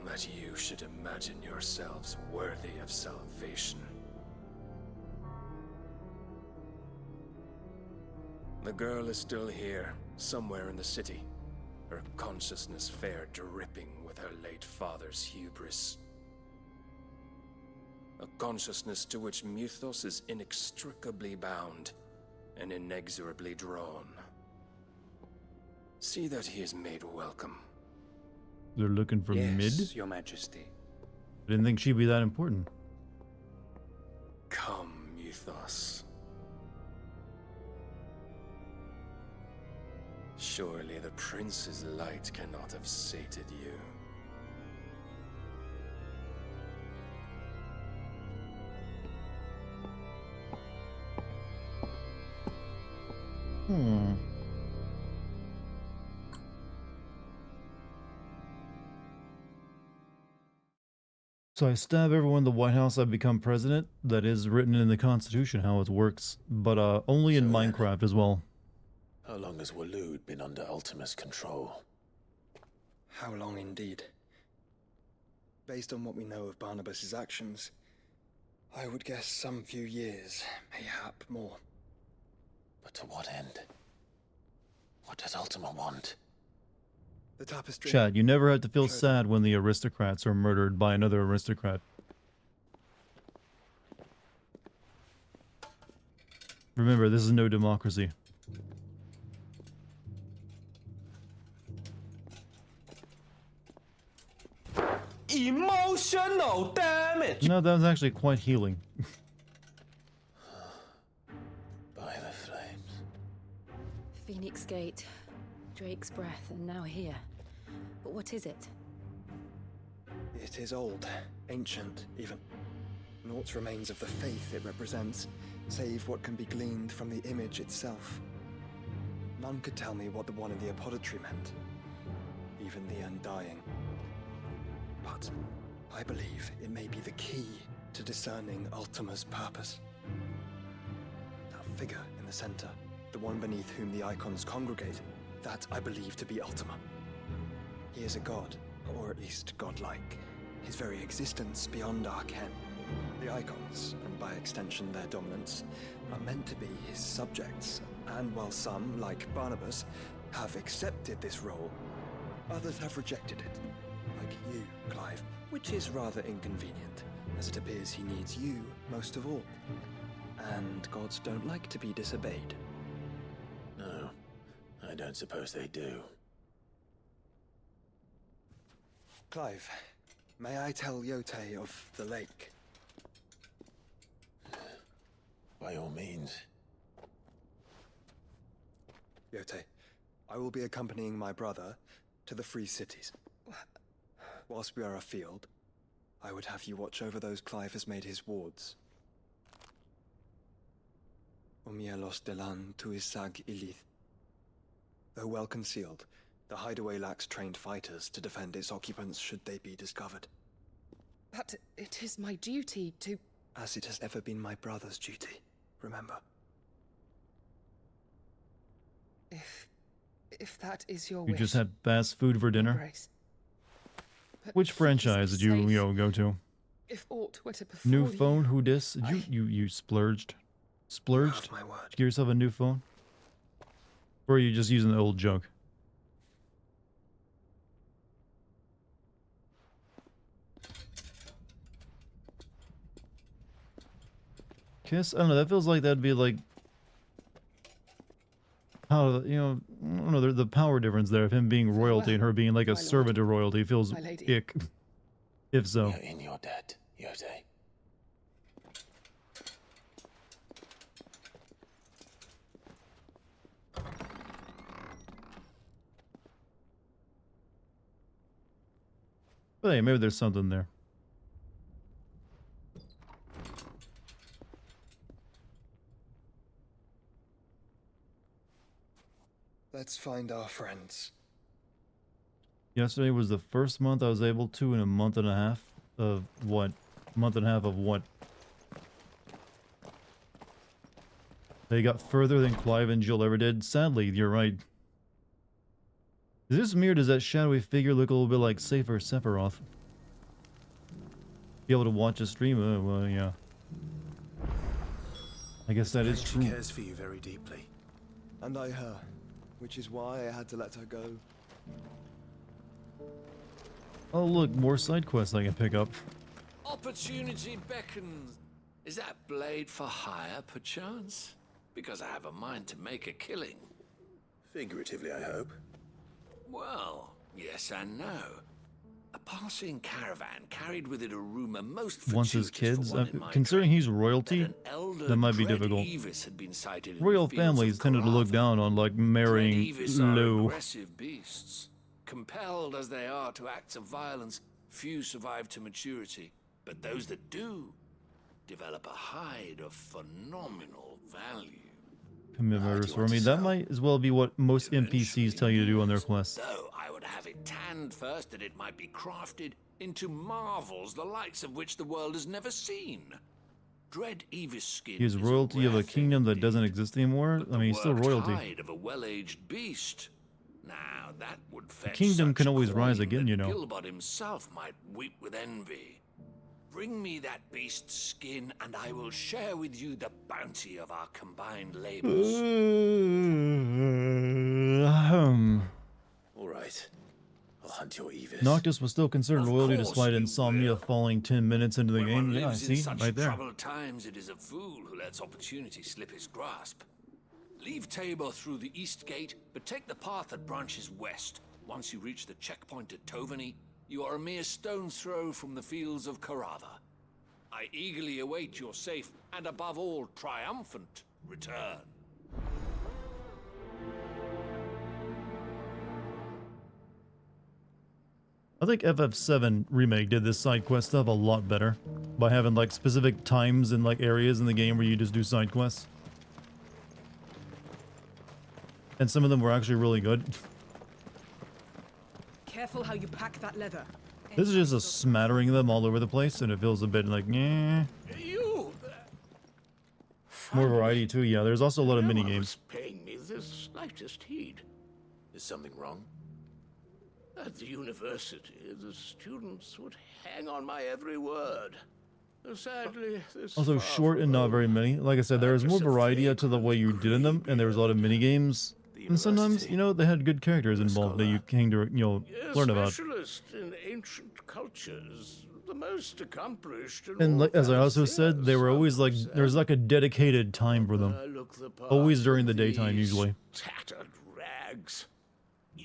That you should imagine yourselves worthy of salvation. The girl is still here, somewhere in the city, her consciousness fair dripping with her late father's hubris. A consciousness to which Mythos is inextricably bound and inexorably drawn. See that he is made welcome. They're looking for Yes, mid? Your Majesty. I didn't think she'd be that important. Come, Mythos. Surely the prince's light cannot have sated you. So I stab everyone in the White House, I become president. That is written in the Constitution how it works, but only in Minecraft as well. How long has Waloed been under Ultima's control? How long indeed? Based on what we know of Barnabas's actions, I would guess some few years, mayhap more. But to what end? What does Ultima want? The tapestry. Chad, you never have to feel sad when the aristocrats are murdered by another aristocrat. Remember, this is no democracy. Emotional damage! No, that was actually quite healing. By the flames. Phoenix Gate, Drake's Breath, and now here. But what is it? It is old, ancient, even. Naught remains of the faith it represents, save what can be gleaned from the image itself. None could tell me what the one in the apothecary meant, even the Undying. But I believe it may be the key to discerning Ultima's purpose. That figure in the center, the one beneath whom the icons congregate, that I believe to be Ultima. He is a god, or at least godlike. His very existence beyond our ken. The icons, and by extension their dominants, are meant to be his subjects, and while some, like Barnabas, have accepted this role, others have rejected it. Like you, Clive, which is rather inconvenient, as it appears he needs you most of all. And gods don't like to be disobeyed. No, I don't suppose they do. Clive, may I tell Yote of the lake? By all means. Yote, I will be accompanying my brother to the Free Cities. Whilst we are afield, I would have you watch over those Clive has made his wards. Umielos delan tuisag ilith. Though well concealed, the hideaway lacks trained fighters to defend its occupants should they be discovered. But it is my duty to... As it has ever been my brother's duty, remember. If that is your You wish... just had fast food for dinner? Grace. But Which franchise did you, go to? If aught were to befall New you, phone? Who dis? Did you splurged? Splurged? My word. Get yourself a new phone? Or are you just using the old joke? Kiss? I don't know, that feels like that'd be like... How, you know, I don't know, the power difference there of him being royalty and her being like a servant to royalty feels ick. If so. You're in your debt, Yode. But hey, maybe there's something there. Let's find our friends. Yesterday was the first month I was able to in a month and a half of what? Month and a half of what? They got further than Clive and Jill ever did. Sadly, you're right. Is this me or does that shadowy figure look a little bit like Safer Sephiroth? Be able to watch a stream? Well, yeah. I guess that is true. She cares for you very deeply. And I her, which is why I had to let her go. Oh look, more side quests I can pick up. Opportunity beckons. Is that blade for hire, perchance? Because I have a mind to make a killing. Figuratively, I hope. Well, yes and no. A passing caravan carried with it a rumor most fortuitous Once his kids, for one in my considering he's royalty, that might be Dread difficult. Evis had been sighted in Royal the fields families of tended to look Carava. down on like Dread marrying Evis are low. aggressive beasts. Compelled as they are to acts of violence, few survive to maturity. But those that do develop a hide of phenomenal value. Commit murders for me. That might as well be what most NPCs tell you to do on their quests. Though I would have it tanned first that it might be crafted into marvels the likes of which the world has never seen. Dread Evis skin He is royalty of a kingdom that doesn't exist anymore. I mean, he's still royalty. hide of a well-aged beast. Now that would The fetch kingdom such can always coin rise again, that you know. Gilbert himself might weep with envy. Bring me that beast's skin, and I will share with you the bounty of our combined labors. All right. I'll hunt your Evis. Noctis was still considered royalty despite insomnia falling 10 minutes into the When game. one Yeah, lives see? in such Right there. troubled times, it is a fool who lets opportunity slip his grasp. Leave Tabor through the east gate, but take the path that branches west. Once you reach the checkpoint at Tovany, you are a mere stone's throw from the fields of Carava. I eagerly await your safe, and above all, triumphant return. I think FF7 Remake did this side quest stuff a lot better by having like specific times and like areas in the game where you just do side quests. And some of them were actually really good. Careful how you pack that leather. This is just a smattering of them all over the place, and it feels a bit like, yeah. More variety too, yeah. There's also a lot of mini games. Paying me the slightest heed. Is something wrong? At the university, the students would hang on my every word. Sadly, this Also far short and not very many. Like I said, there is more variety to the way you did in them, and there was a lot of mini games. And sometimes, you know, they had good characters involved that you came to, you know, learn about. Specialist in ancient cultures, the most accomplished. And like, as I also said, they were always like, there's like a dedicated time for them. Always during the daytime, usually. Tattered rags.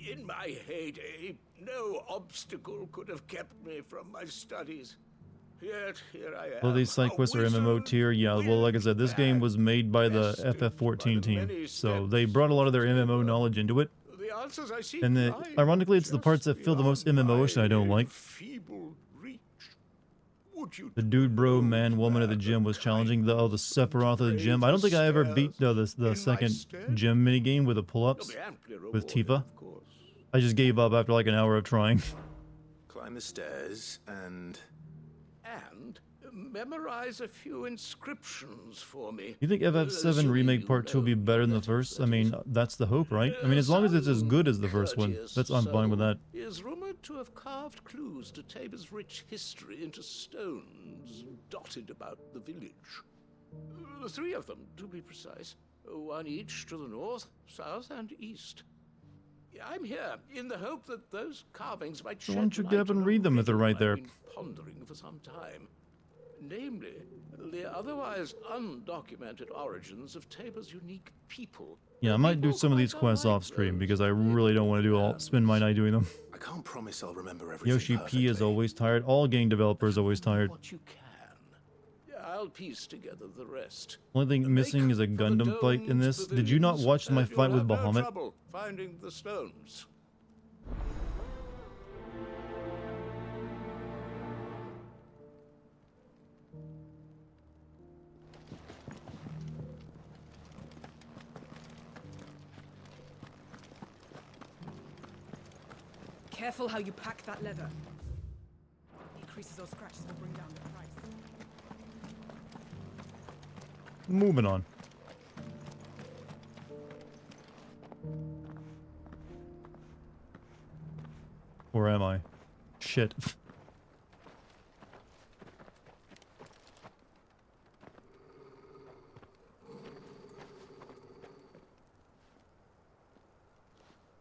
In my heyday, no obstacle could have kept me from my studies. Yet here I am. Well, these side quests are MMO tier, yeah. Well, like I said, this game was made by the FF14 team, so they brought a lot of their MMO knowledge into it. The answers I seek And lie ironically, it's the parts that feel the most MMO-ish that I don't like. feeble reach. Would you The dude, bro, man, woman at the gym was challenging the Sephiroth of the gym. I don't think I ever beat the second gym minigame with the pull-ups with Tifa. I just gave up after like an hour of trying. Climb the stairs and memorize a few inscriptions for me. You think FF7 Remake Part 2 will be better than the first? I mean, that's the hope, right? I mean, as long as it's as good as the first one, I'm fine with that. He is rumored to have carved clues to Tabor's rich history into stones dotted about the village. 3 of them, to be precise. one each to the north, south, and east. I'm here in the hope that those carvings might So shed why don't you light get up and on a read them if they're riddle right there? I've been pondering for some time. Namely, the otherwise undocumented origins of Tabor's unique people. Yeah, I might do some of these quests off stream because I really don't want to spend my night doing them. I can't promise I'll remember everything Yoshi P perfectly. is always tired. All game developers always tired. What you can. I'll piece together the rest. Only thing missing is a Gundam fight in this. Did you not watch my fight with No Bahamut? trouble finding the stones. Careful how you pack that leather. Decreases or scratches will bring down the price. Moving on. Where am I? Shit.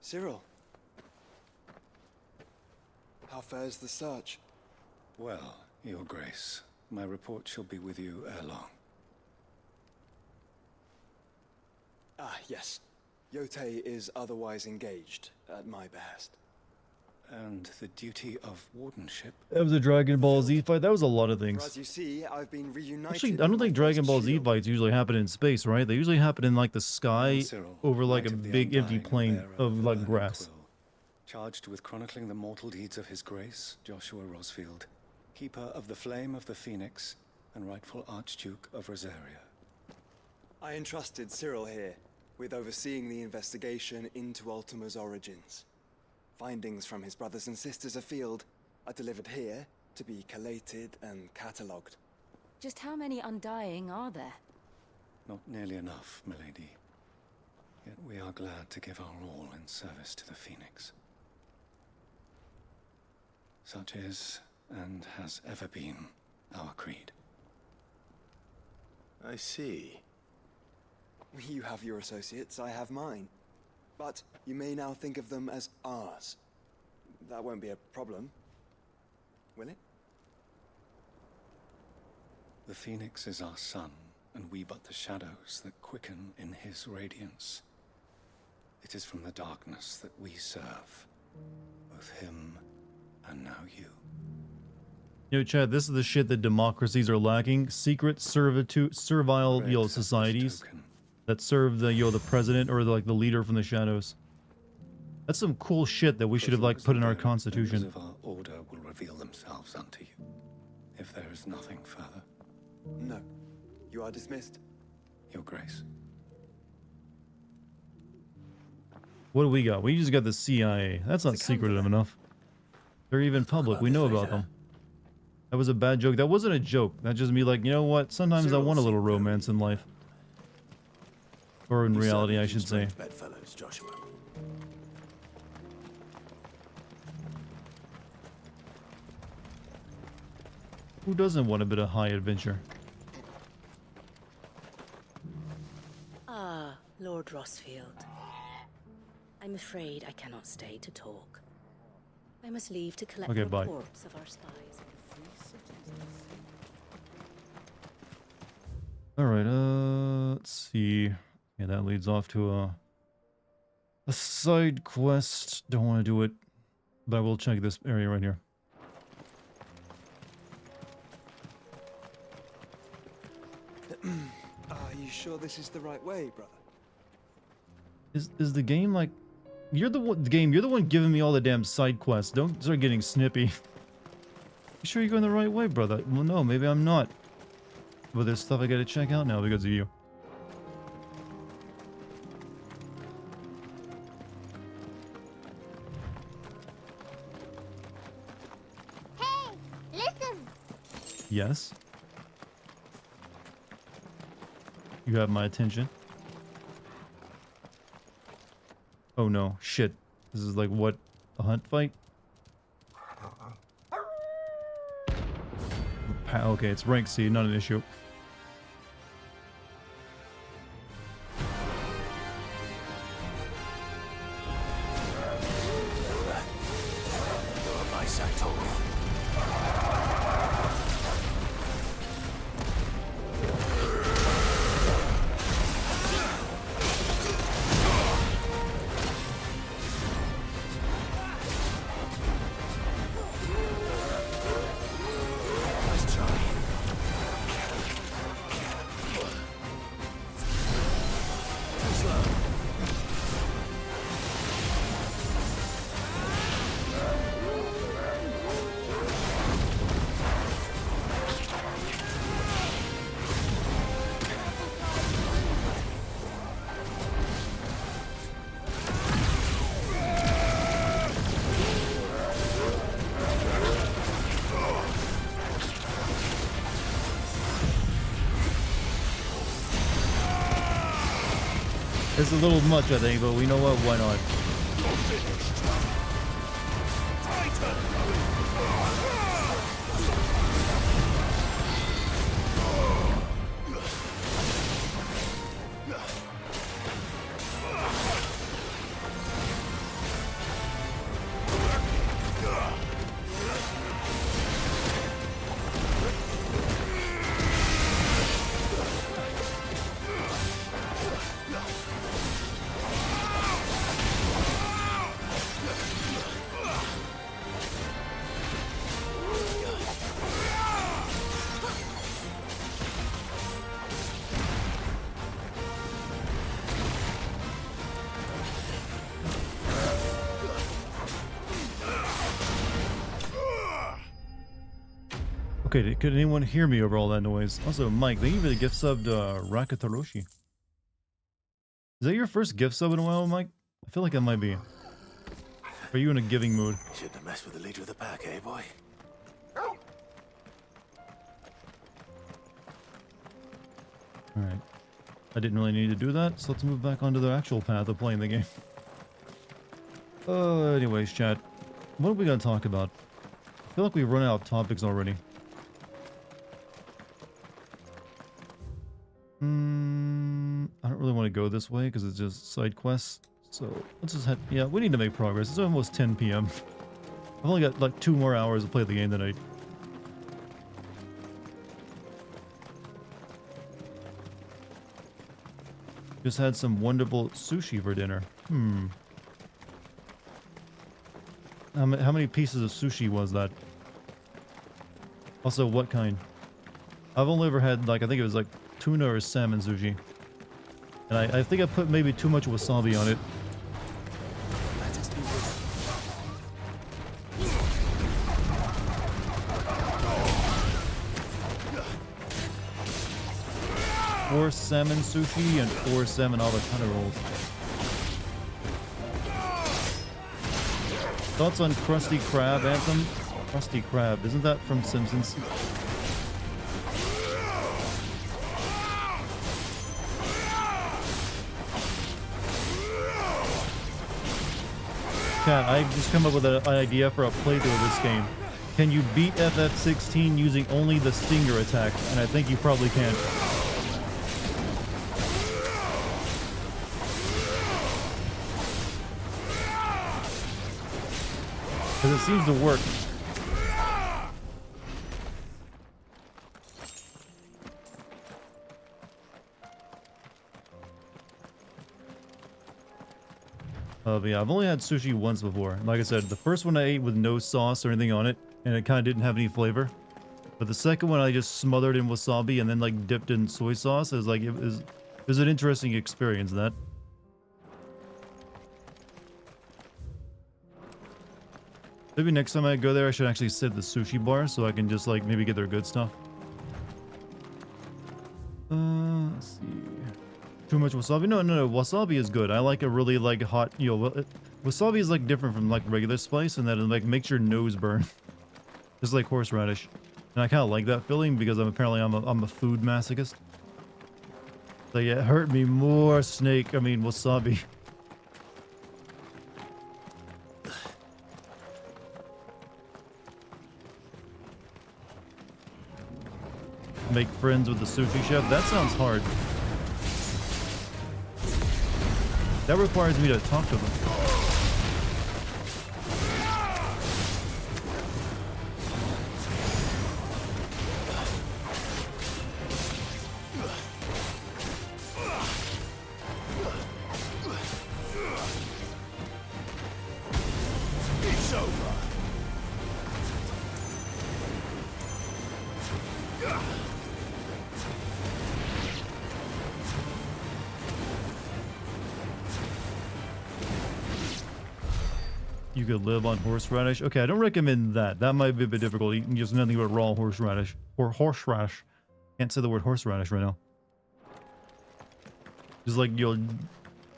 Cyril. How fares the search? Well, Your Grace, my report shall be with you ere long. Ah, yes. Yotei is otherwise engaged, at my behest. And the duty of wardenship? That was a Dragon Ball Z fight. That was a lot of For things. as you see, I've been reunited. Actually, I don't think Dragon Ball Z fights usually happen in space, right? They usually happen in like the sky Cyril, over like a Knight of the big empty Undying, plain bearer of the like Burning grass. Quill, charged with chronicling the mortal deeds of His Grace, Joshua Rosfield, keeper of the Flame of the Phoenix, and rightful Archduke of Rosaria. I entrusted Cyril here with overseeing the investigation into Ultima's origins. Findings from his brothers and sisters afield are delivered here to be collated and catalogued. Just how many Undying are there? Not nearly enough, milady. Yet we are glad to give our all in service to the Phoenix. Such is, and has ever been, our creed. I see. You have your associates, I have mine. But you may now think of them as ours. That won't be a problem, will it? The Phoenix is our sun, and we but the shadows that quicken in his radiance. It is from the darkness that we serve, both him and now you. Yo, Chad, this is the shit that democracies are lacking. Secret servile, societies that serve the, the president or the leader from the shadows. That's some cool shit that we should have, like, put in our constitution. Members of our order will reveal themselves unto you, if there is nothing further. No. You are dismissed. Your Grace. What do we got? We just got the CIA. That's not secretive enough. They're even public. We know about them. That was a bad joke. That wasn't a joke. That's just me like, you know what? Sometimes I want a little romance in life. Or in reality, I should say. Bedfellows, Joshua. Who doesn't want a bit of high adventure? Ah, Lord Rosfield. I'm afraid I cannot stay to talk. I must leave to collect Okay, bye. reports of our spies. Alright, let's see. Yeah, that leads off to a side quest. Don't want to do it, but I will check this area right here. Are you sure this is the right way, brother? Is the game like... You're the one, you're the one giving me all the damn side quests. Don't start getting snippy. You sure you're going the right way, brother? Well, no, maybe I'm not. But there's stuff I gotta check out now because of you. Hey, listen! Yes? You have my attention. Oh no, shit. This is like what? A hunt fight? Okay, it's rank C, not an issue. It's a little much, I think, but we know what? Why not? Okay, could anyone hear me over all that noise? Also, Mike, thank you for the gift sub to Rakataroshi. Is that your first gift sub in a while, Mike? I feel like that might be. Are you in a giving mood? Shouldn't have messed with the leader of the pack, eh, boy? Alright. I didn't really need to do that, so let's move back onto the actual path of playing the game. Anyways, chat. What are we gonna talk about? I feel like we've run out of topics already. I don't really want to go this way because it's just side quests. So let's just head. Yeah, we need to make progress. It's almost 10 p.m. I've only got like 2 more hours to play the game tonight. Just had some wonderful sushi for dinner. How many pieces of sushi was that? Also, what kind? I've only ever had, like, I think it was like tuna or salmon sushi. And I think I put maybe too much wasabi on it. Four salmon sushi and 4 salmon avocado rolls. Thoughts on Krusty Krab, Anthem? Krusty Krab, isn't that from Simpsons? Cat, I just come up with an idea for a playthrough of this game. Can you beat FF16 using only the Stinger attack? And I think you probably can. Because it seems to work. But yeah, I've only had sushi once before. Like I said, the first one I ate with no sauce or anything on it, and it kind of didn't have any flavor. But the second one I just smothered in wasabi and then like dipped in soy sauce. It was an interesting experience, that. Maybe next time I go there, I should actually sit at the sushi bar so I can just like maybe get their good stuff. Let's see. Too much wasabi? No. Wasabi is good. I like a really like hot, you know, wasabi is like different from like regular spice in that it like makes your nose burn. Just like horseradish. And I kind of like that feeling because I'm a food masochist. So yeah, it hurt me more wasabi. Make friends with the sushi chef? That sounds hard. That requires me to talk to them. It's over. You could live on horseradish. Okay, I don't recommend that. That might be a bit difficult. Eating just nothing but raw horseradish. Or horseradish. Can't say the word horseradish right now. Just like you'll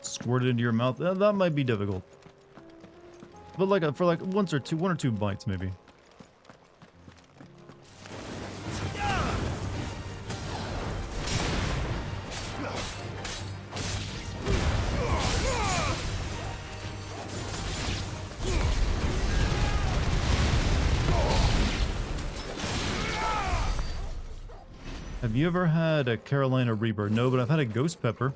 squirt it into your mouth. That might be difficult. But like for like one or two bites maybe. Have you ever had a Carolina Reaper? No, but I've had a Ghost Pepper,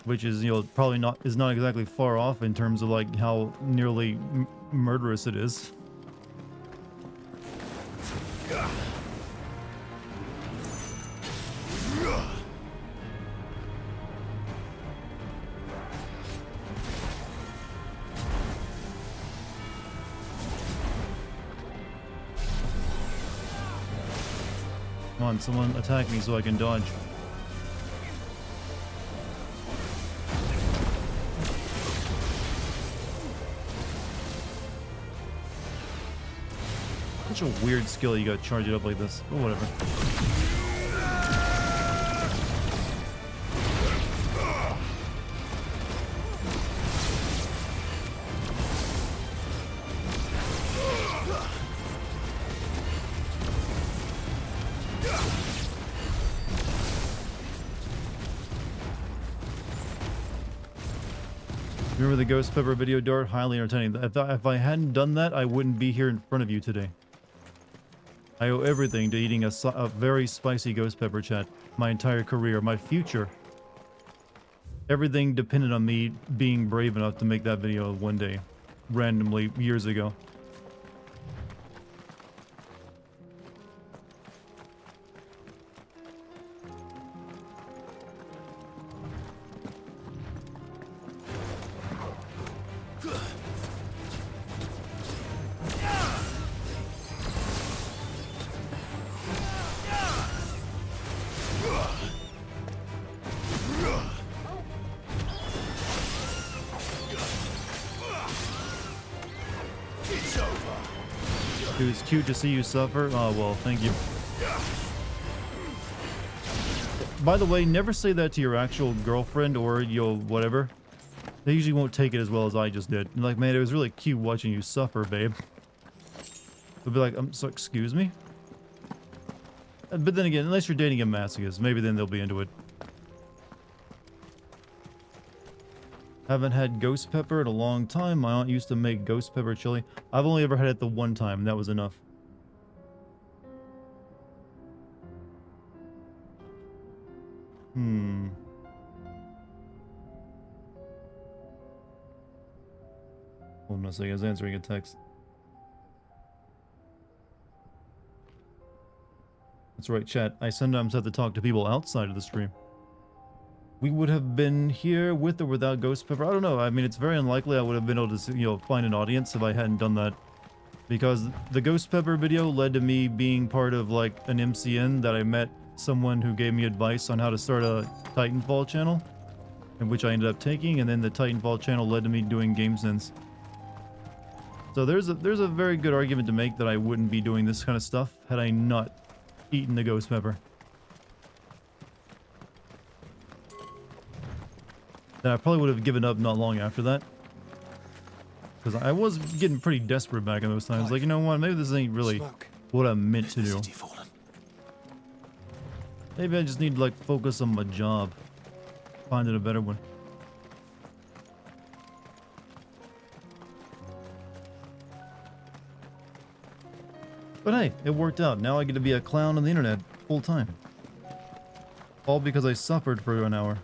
which is, you know, probably not exactly far off in terms of like how nearly murderous it is. Come on, someone attack me so I can dodge. Such a weird skill, you gotta charge it up like this. But whatever. Remember the Ghost Pepper video, Dart? Highly entertaining. If I hadn't done that, I wouldn't be here in front of you today. I owe everything to eating a very spicy Ghost Pepper, chat. My entire career, my future. Everything depended on me being brave enough to make that video one day. Randomly, years ago. It was cute to see you suffer. Oh, well, thank you. By the way, never say that to your actual girlfriend or your whatever. They usually won't take it as well as I just did. Like, man, it was really cute watching you suffer, babe. They'll be like, so excuse me? But then again, unless you're dating a masochist, maybe then they'll be into it. Haven't had ghost pepper in a long time. My aunt used to make ghost pepper chili. I've only ever had it the one time, and that was enough. Hold on a second, I was answering a text. That's right, chat. I sometimes have to talk to people outside of the stream. We would have been here with or without Ghost Pepper. I don't know. I mean, it's very unlikely I would have been able to, you know, find an audience if I hadn't done that. Because the Ghost Pepper video led to me being part of, like, an MCN that I met someone who gave me advice on how to start a Titanfall channel, in which I ended up taking, and then the Titanfall channel led to me doing Game Sense. So there's a very good argument to make that I wouldn't be doing this kind of stuff had I not eaten the Ghost Pepper. Then I probably would have given up not long after that. Because I was getting pretty desperate back in those times. Like, you know what? Maybe this ain't really what I'm meant to do. Maybe I just need to, like, focus on my job. Finding a better one. But hey, it worked out. Now I get to be a clown on the internet full time. All because I suffered for an hour.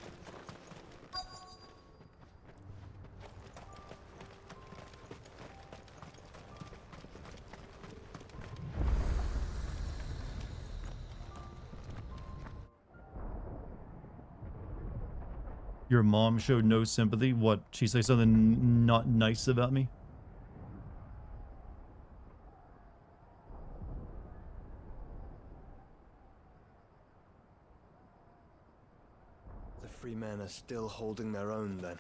Your mom showed no sympathy? What, she say something not nice about me? The free men are still holding their own, then.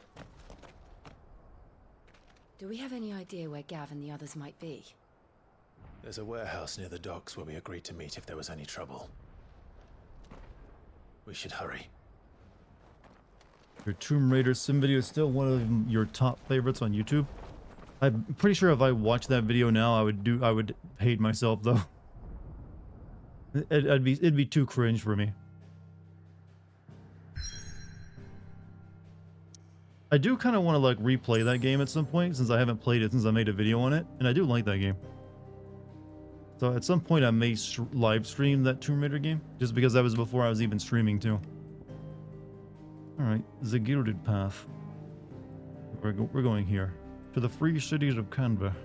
Do we have any idea where Gav and the others might be? There's a warehouse near the docks where we agreed to meet if there was any trouble. We should hurry. Your Tomb Raider sim video is still one of your top favorites on YouTube. I'm pretty sure if I watched that video now, I would hate myself though. It'd be too cringe for me. I do kind of want to like replay that game at some point since I haven't played it since I made a video on it, and I do like that game. So at some point I may live stream that Tomb Raider game, just because that was before I was even streaming too. Alright, the Gilded Path. We're going here. To the free cities of Canva.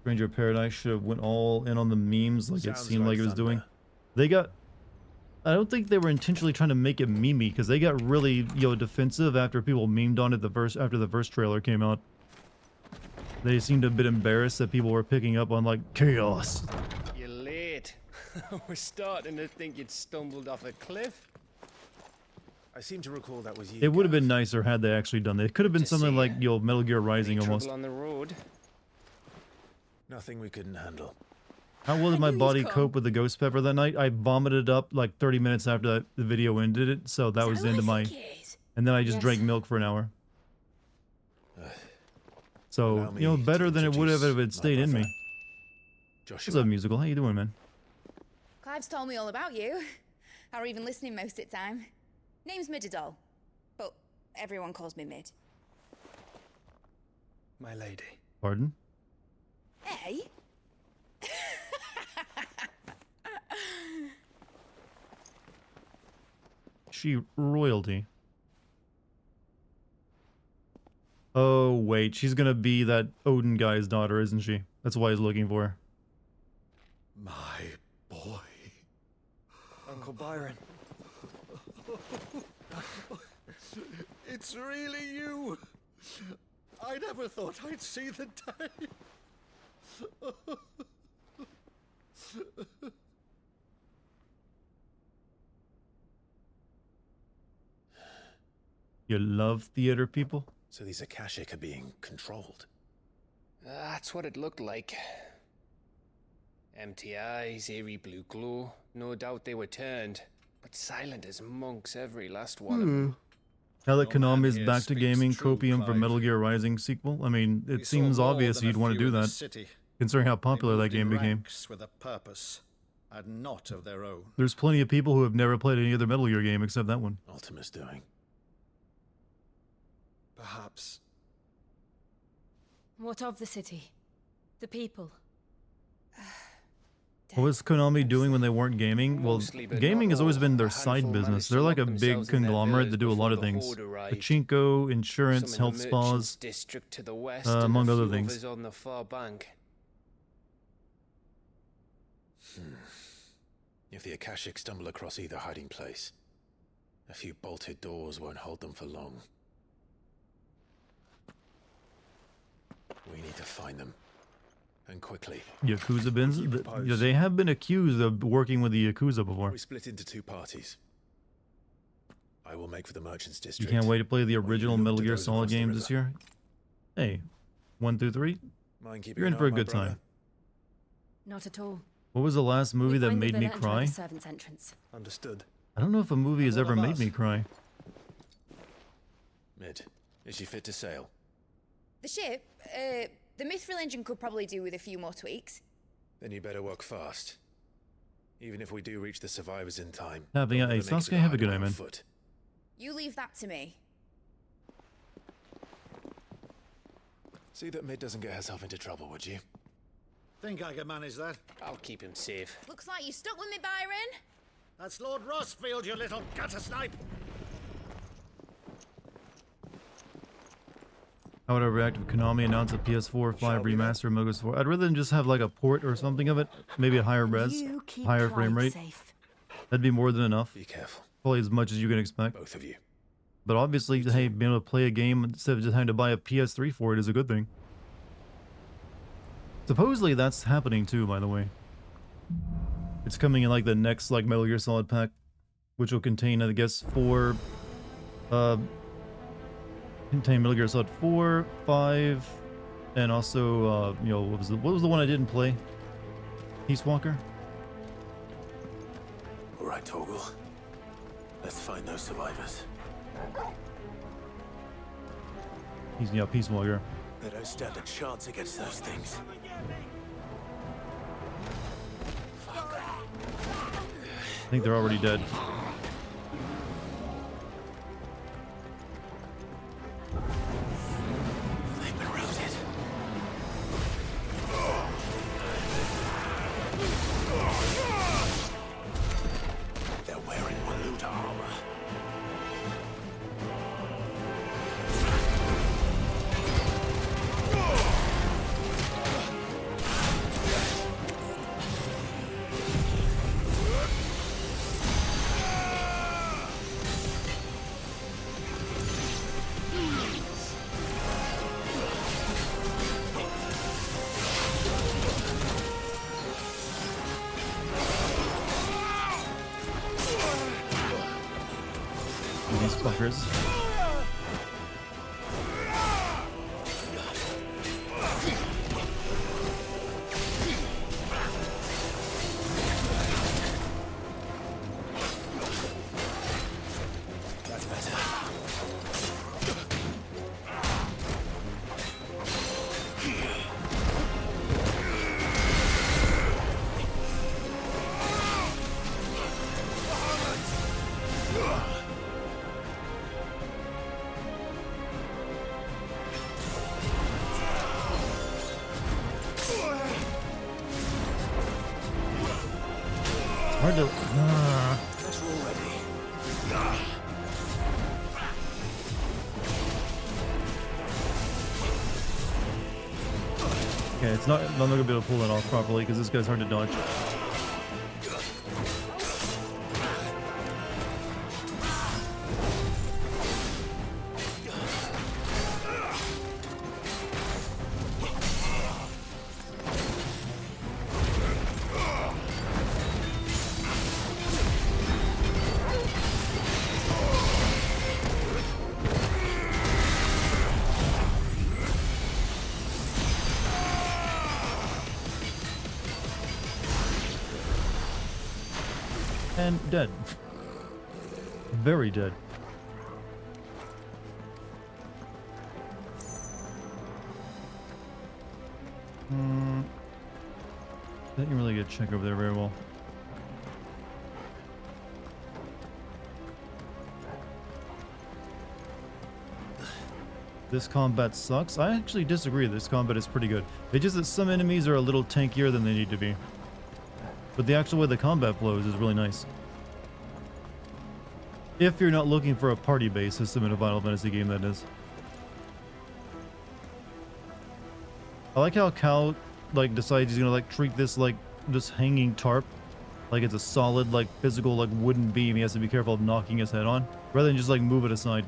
Stranger Paradise should have went all in on the memes like it seemed like it was doing. They got... I don't think they were intentionally trying to make it memey, because they got really, defensive after people memed on it after the first trailer came out. They seemed a bit embarrassed that people were picking up on, like, chaos. You're late. We're starting to think you'd stumbled off a cliff. I seem to recall that was you. It would have been nicer had they actually done that. It could have been something like, Metal Gear Rising almost. On the road. Nothing we couldn't handle. How well did my body cope with the ghost pepper that night? I vomited up like 30 minutes after the video ended it, so that was the end of my... And then I just drank milk for an hour. So, better than it would have if it stayed in me. What's up, Musical? How you doing, man? Clive's told me all about you. Or even listening most of the time. Name's Mididol, but everyone calls me Mid. My lady. Pardon? Hey? She royalty. Oh, wait. She's gonna be that Odin guy's daughter, isn't she? That's why he's looking for her. My boy. Uncle Byron. It's really you. I never thought I'd see the day. You love theater people? So these Akashic are being controlled. That's what it looked like. Empty eyes, eerie blue glow. No doubt they were turned, but silent as monks, every last one of them. Now that Konami is back to gaming copium for Metal Gear Rising sequel, I mean, it seems obvious you'd want to do that, considering how popular that game became. With a purpose, and not of their own. There's plenty of people who have never played any other Metal Gear game except that one. Ultima's doing. Perhaps. What of the city? The people? What was Konami doing when they weren't gaming? Well, gaming has always been their side business. They're like a big conglomerate that do a lot of things. Pachinko, insurance, health spas, among other things. On the far bank. If the Akashic stumble across either hiding place, a few bolted doors won't hold them for long. We need to find them. And quickly. Yakuza bins? They have been accused of working with the Yakuza before. We split into two parties. I will make for the Merchants You District. can't wait to play the original Metal Gear Solid games this year? Hey, 1 through 3? You're in for a good time. Not at all. What was the last movie that made me cry? Servant's entrance. Understood. I don't know if a movie has ever made me cry. Mid, is she fit to sail? The ship, the Mithril engine could probably do with a few more tweaks. Then you better work fast. Even if we do reach the survivors in time. Hey, Sasuke, have a good night, man. You leave that to me. See that Mid doesn't get herself into trouble, would you? Think I can manage that? I'll keep him safe. Looks like you stuck with me, Byron. That's Lord Rossfield, you little gutter snipe. How would I react if Konami announced a PS4 5 remaster of Metal Gear 4? I'd rather than just have like a port or something of it. Maybe a higher res, higher frame rate. That'd be more than enough. Be careful. Probably as much as you can expect. Both of you. But obviously, hey, being able to play a game instead of just having to buy a PS3 for it is a good thing. Supposedly that's happening too, by the way. It's coming in like the next like Metal Gear Solid pack, which will contain, I guess, contain Metal Gear Solid 4, 5, and also, what was the one I didn't play? Peace Walker? Alright, Torgal. Let's find those survivors. Yeah, Peace Walker. They don't stand a chance against those things. I think they're already dead. They've been routed. They're wearing Maluta armor. These fuckers. That's better. Hard to. That's all ready. Okay, it's not. I'm not gonna be able to pull that off properly because this guy's hard to dodge. And dead. Very dead. Didn't really get a check over there very well. This combat sucks. I actually disagree. This combat is pretty good. It's just that some enemies are a little tankier than they need to be. But the actual way the combat flows is really nice. If you're not looking for a party-based system in a Final Fantasy game, that is. I like how Cal, like, decides he's gonna, like, treat this, like, this hanging tarp like it's a solid, like, physical, like, wooden beam he has to be careful of knocking his head on, rather than just, like, move it aside.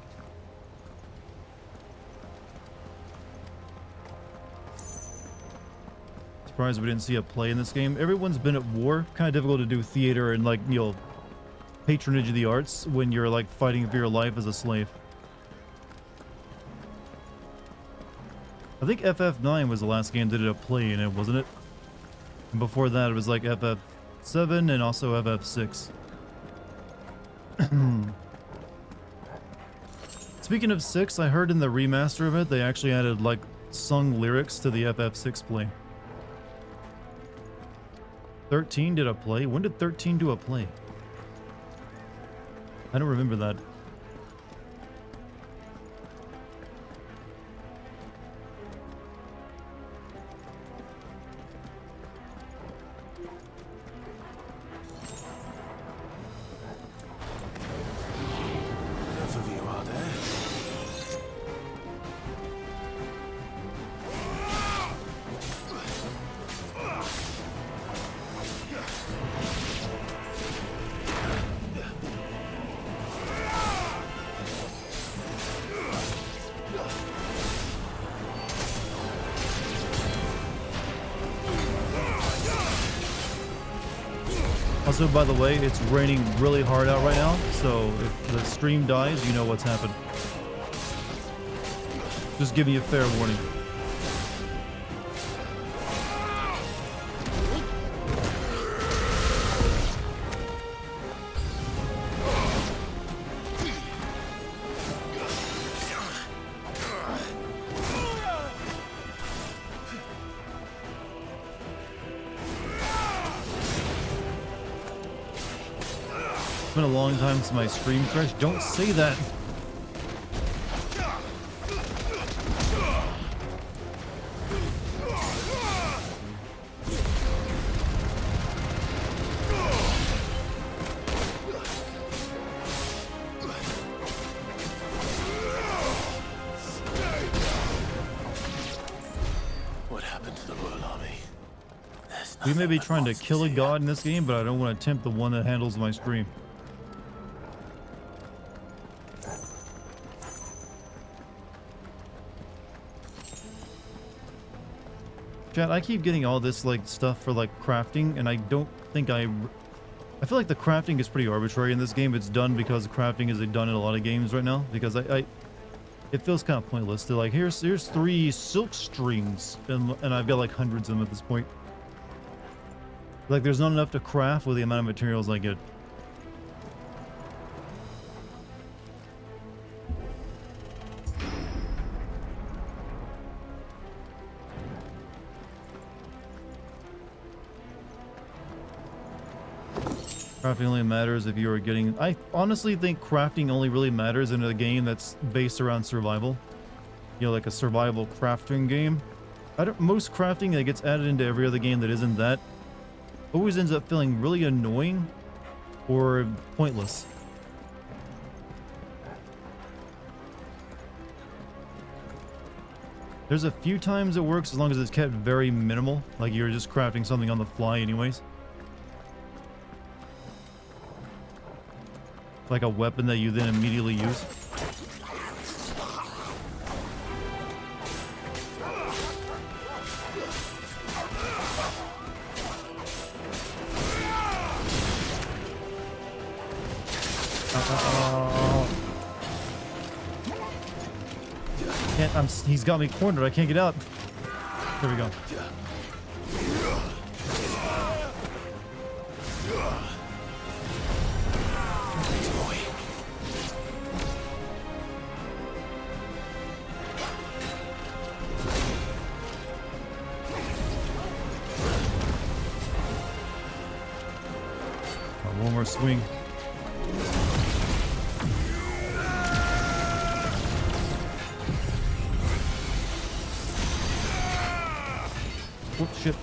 Surprised we didn't see a play in this game. Everyone's been at war. Kind of difficult to do theater and, like, you know, patronage of the arts when you're, like, fighting for your life as a slave. I think FF9 was the last game that did a play in it, wasn't it? And before that, it was like FF7 and also FF6. Speaking of 6, I heard in the remaster of it, they actually added, like, sung lyrics to the FF6 play. 13 did a play? When did 13 do a play? I don't remember that. Enough of you, are there? Also, by the way, it's raining really hard out right now, so if the stream dies, you know what's happened. Just give me a fair warning. It's been a long time since my stream crashed. Don't say that. What happened to the Royal Army? We may be trying to kill a god in this game, but I don't want to tempt the one that handles my stream. Chat, I keep getting all this like stuff for like crafting, and I don't think I feel like the crafting is pretty arbitrary in this game. It's done because crafting is done in a lot of games right now, because it feels kind of pointless to like, here's 3 silk strings, and I've got like hundreds of them at this point. Like, there's not enough to craft with the amount of materials I get. Crafting only matters if you are getting... I honestly think crafting only really matters in a game that's based around survival. You know, like a survival crafting game. Most crafting that gets added into every other game that isn't that always ends up feeling really annoying or pointless. There's a few times it works as long as it's kept very minimal, like you're just crafting something on the fly anyways. Like a weapon that you then immediately use. He's got me cornered. I can't get out. There we go. One more swing. Oh, shit.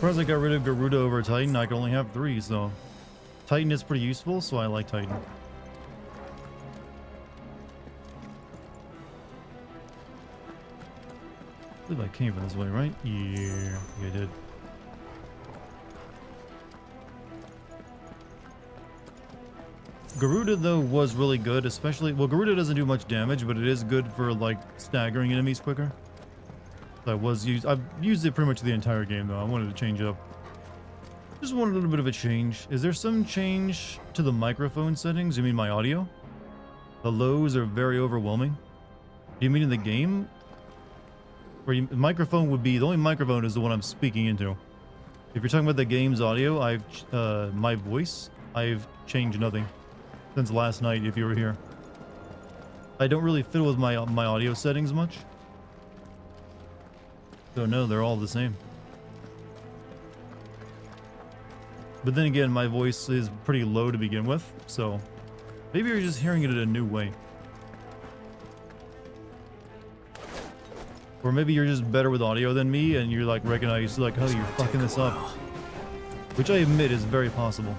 As I got rid of Garuda over Titan, I can only have 3, so Titan is pretty useful, so I like Titan. I believe I came from this way, right? Yeah, I did. Garuda though was really good, especially, well, Garuda doesn't do much damage, but it is good for like staggering enemies quicker. I've used it pretty much the entire game though. I wanted to change it up. Just wanted a little bit of a change. Is there some change to the microphone settings? You mean my audio? The lows are very overwhelming. Do you mean in the game? Or microphone would be, the only microphone is the one I'm speaking into. If you're talking about the game's audio, my voice, I've changed nothing since last night if you were here. I don't really fiddle with my audio settings much. So no, they're all the same. But then again, my voice is pretty low to begin with, so maybe you're just hearing it in a new way. Or maybe you're just better with audio than me and you're like recognize like, oh, you're fucking this up. which I admit is very possible.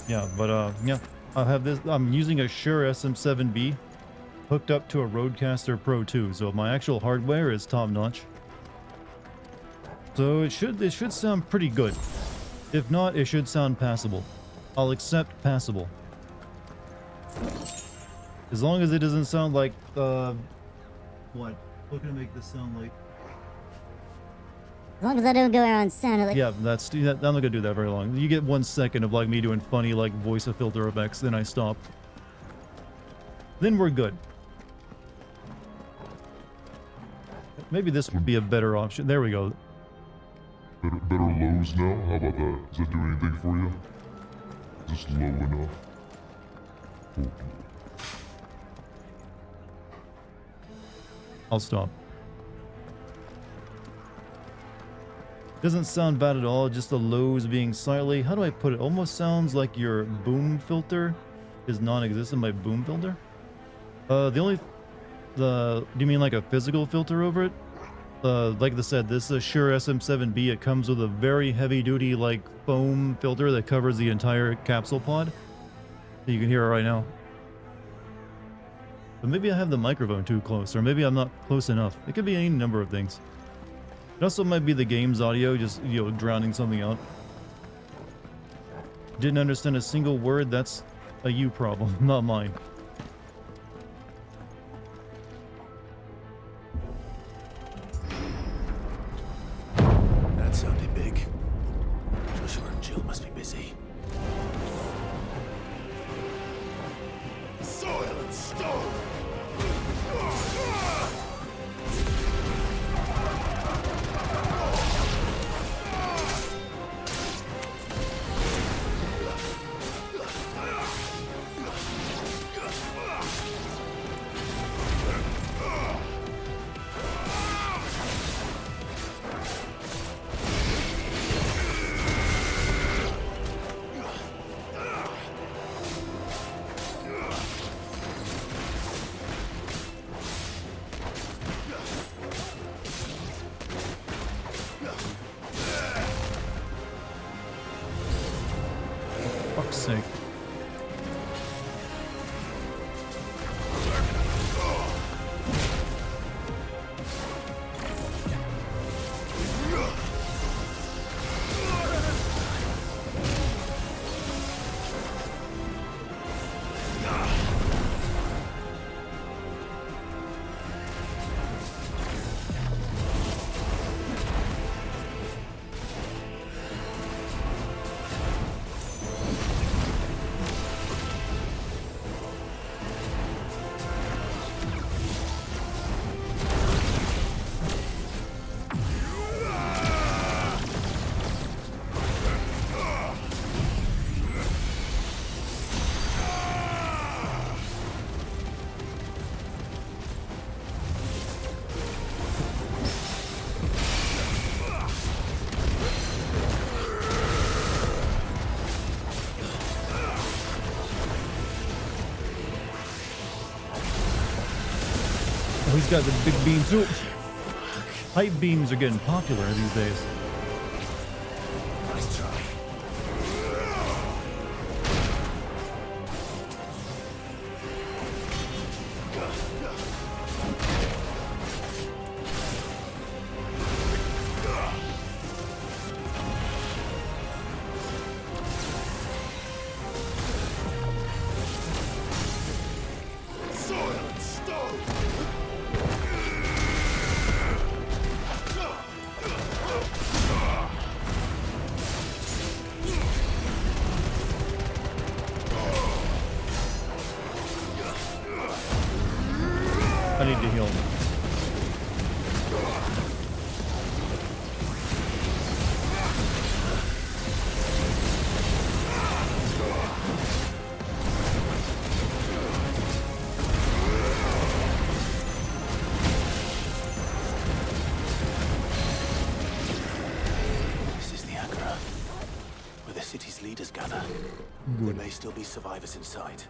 Yeah, but yeah, I have this. I'm using a Shure SM7B hooked up to a Rodecaster Pro 2, so my actual hardware is top notch. So it should sound pretty good. If not, it should sound passable. I'll accept passable. As long as it doesn't sound like what? What can I make this sound like? As long as I don't go around sounding like... Yeah, I'm not gonna do that very long. You get 1 second of like me doing funny like voice filter effects, then I stop. Then we're good. Maybe this would be a better option. There we go. Better lows now? How about that? Does that do anything for you? Is this low enough? Oh. I'll stop. Doesn't sound bad at all, just the lows being slightly, how do I put it? Almost sounds like your boom filter is non-existent by boom filter. Do you mean like a physical filter over it? Like I said, this is a Shure SM7B. It comes with a very heavy-duty like foam filter that covers the entire capsule pod. You can hear it right now. But maybe I have the microphone too close, or maybe I'm not close enough. It could be any number of things. It also might be the game's audio, just, you know, drowning something out. Didn't understand a single word, that's a you problem, not mine. That sounded big. Joshua and Jill must be busy. Soil and stone! Fuck's sake. Oh, he's got the big beam too. Hype beams are getting popular these days. Nice try. Soil and stone! I need to heal. This is the Agora, where the city's leaders gather. There may still be survivors inside.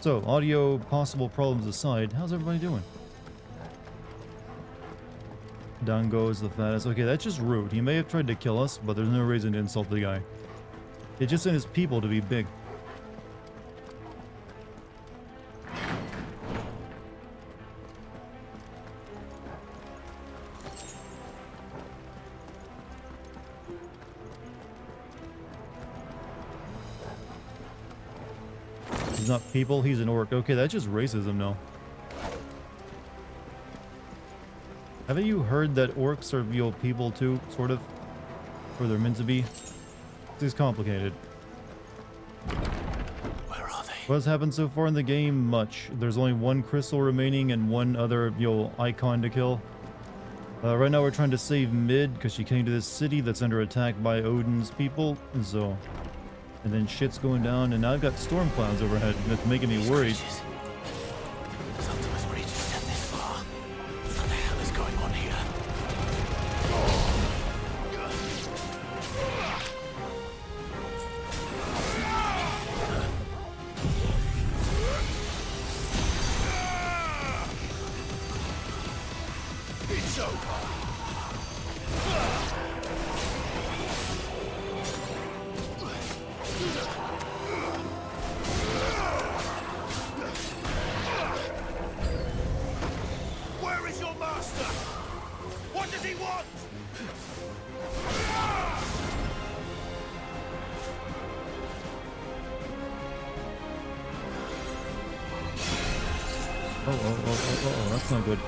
So, audio possible problems aside, how's everybody doing? Dango is the fattest. Okay, that's just rude. He may have tried to kill us, but there's no reason to insult the guy. It's just in his people to be big. He's not people, he's an orc. Okay, that's just racism now. Haven't you heard that orcs are real people too, sort of? Or they're meant to be? This is complicated. Where are they? What's happened so far in the game? Much. There's only one crystal remaining and one other, icon to kill. Right now we're trying to save Mid, because she came to this city that's under attack by Odin's people, and so... And then shit's going down, and now I've got storm clouds overhead, and that's making me worried. Sometimes reach extend this far. What the hell is going on here? It's over. Where is your master? What does he want? Oh, that's not good.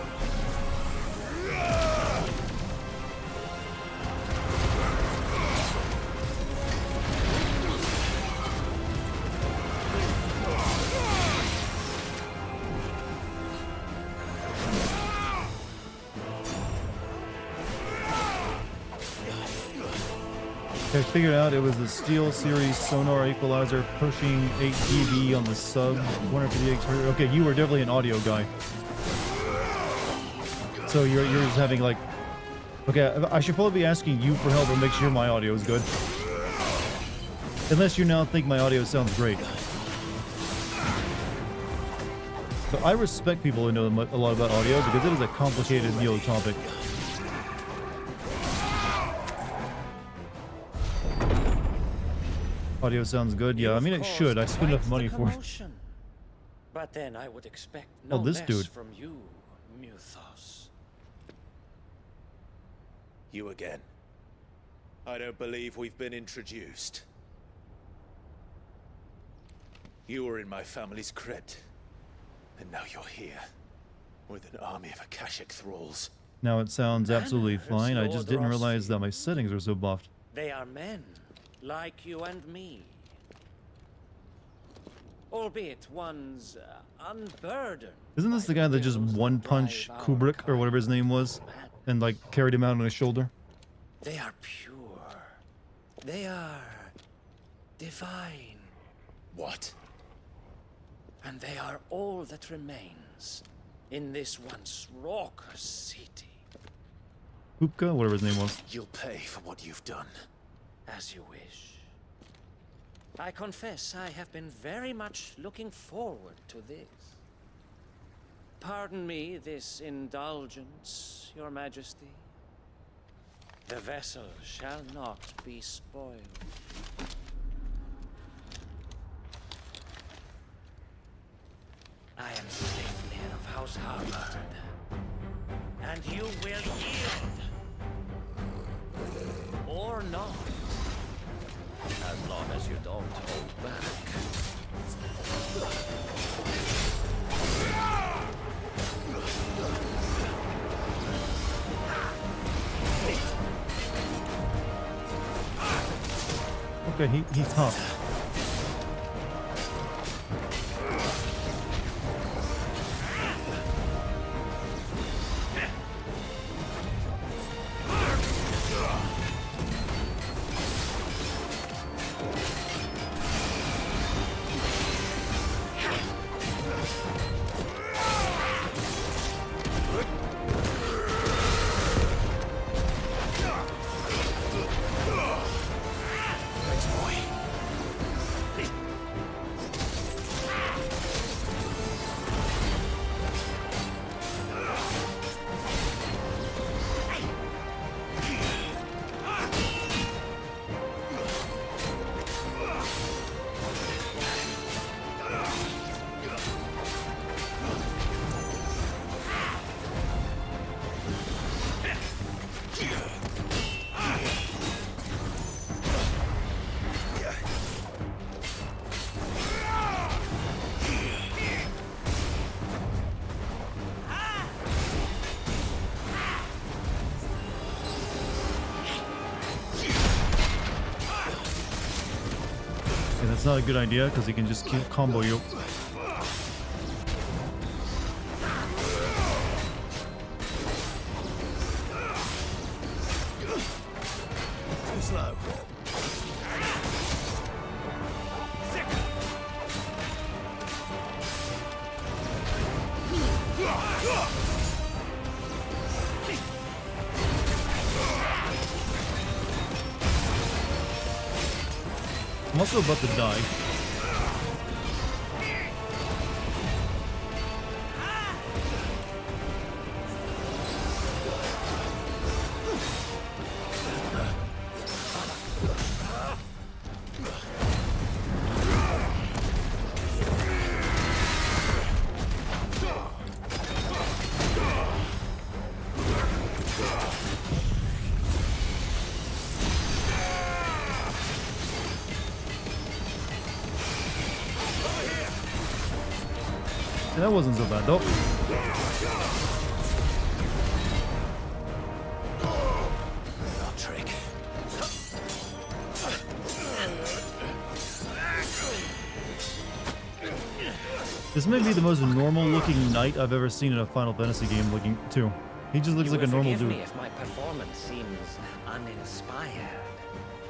I figured out it was the Steel Series sonar equalizer pushing 8 dB on the sub 158 hertz. Okay, you were definitely an audio guy. So you're just having like... Okay, I should probably be asking you for help to make sure my audio is good. Unless you now think my audio sounds great. But I respect people who know a lot about audio because it is a complicated topic. Audio sounds good. Yeah, I mean it should. I spent enough money for it. But then I would expect no this less dude. from you, Muthos. You again. I don't believe we've been introduced. You were in my family's crypt. And now you're here. With an army of Akashic thralls. Now it sounds absolutely fine. I just Lord didn't realize Rossi. that my settings were so buffed. They are men, like you and me. Albeit one's unburdened. Isn't this the guy that just one-punch Kubrick, or whatever his name was, and like carried him out on his shoulder? They are pure. They are divine. What? And they are all that remains in this once raucous city. Hoopka, whatever his name was. You'll pay for what you've done. As you wish. I confess I have been very much looking forward to this. Pardon me this indulgence, Your Majesty. The vessel shall not be spoiled. I am Sleipnir of House Harvard, and you will yield. Or not. As long as you don't hold back. Okay, he's tough. Okay, that's not a good idea because he can just keep combo you. Too slow. I'm also about to die. That wasn't so bad though. Trick. This may be the most normal looking knight I've ever seen in a Final Fantasy game looking too. He just looks You like a will normal forgive dude. me if my performance seems uninspired.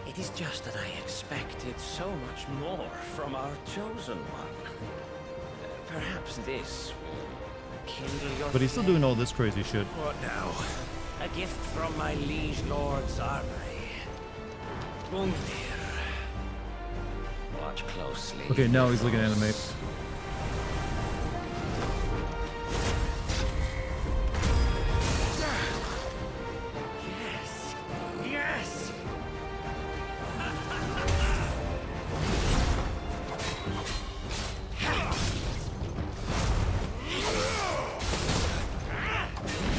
It is just that I expected so much more from our chosen one. Perhaps this will kindle your But he's still doing all this crazy shit. What now? A gift from my liege lord Zarnai. Gungnir. Watch closely. Okay, now he's looking at anime. Yes! Yes!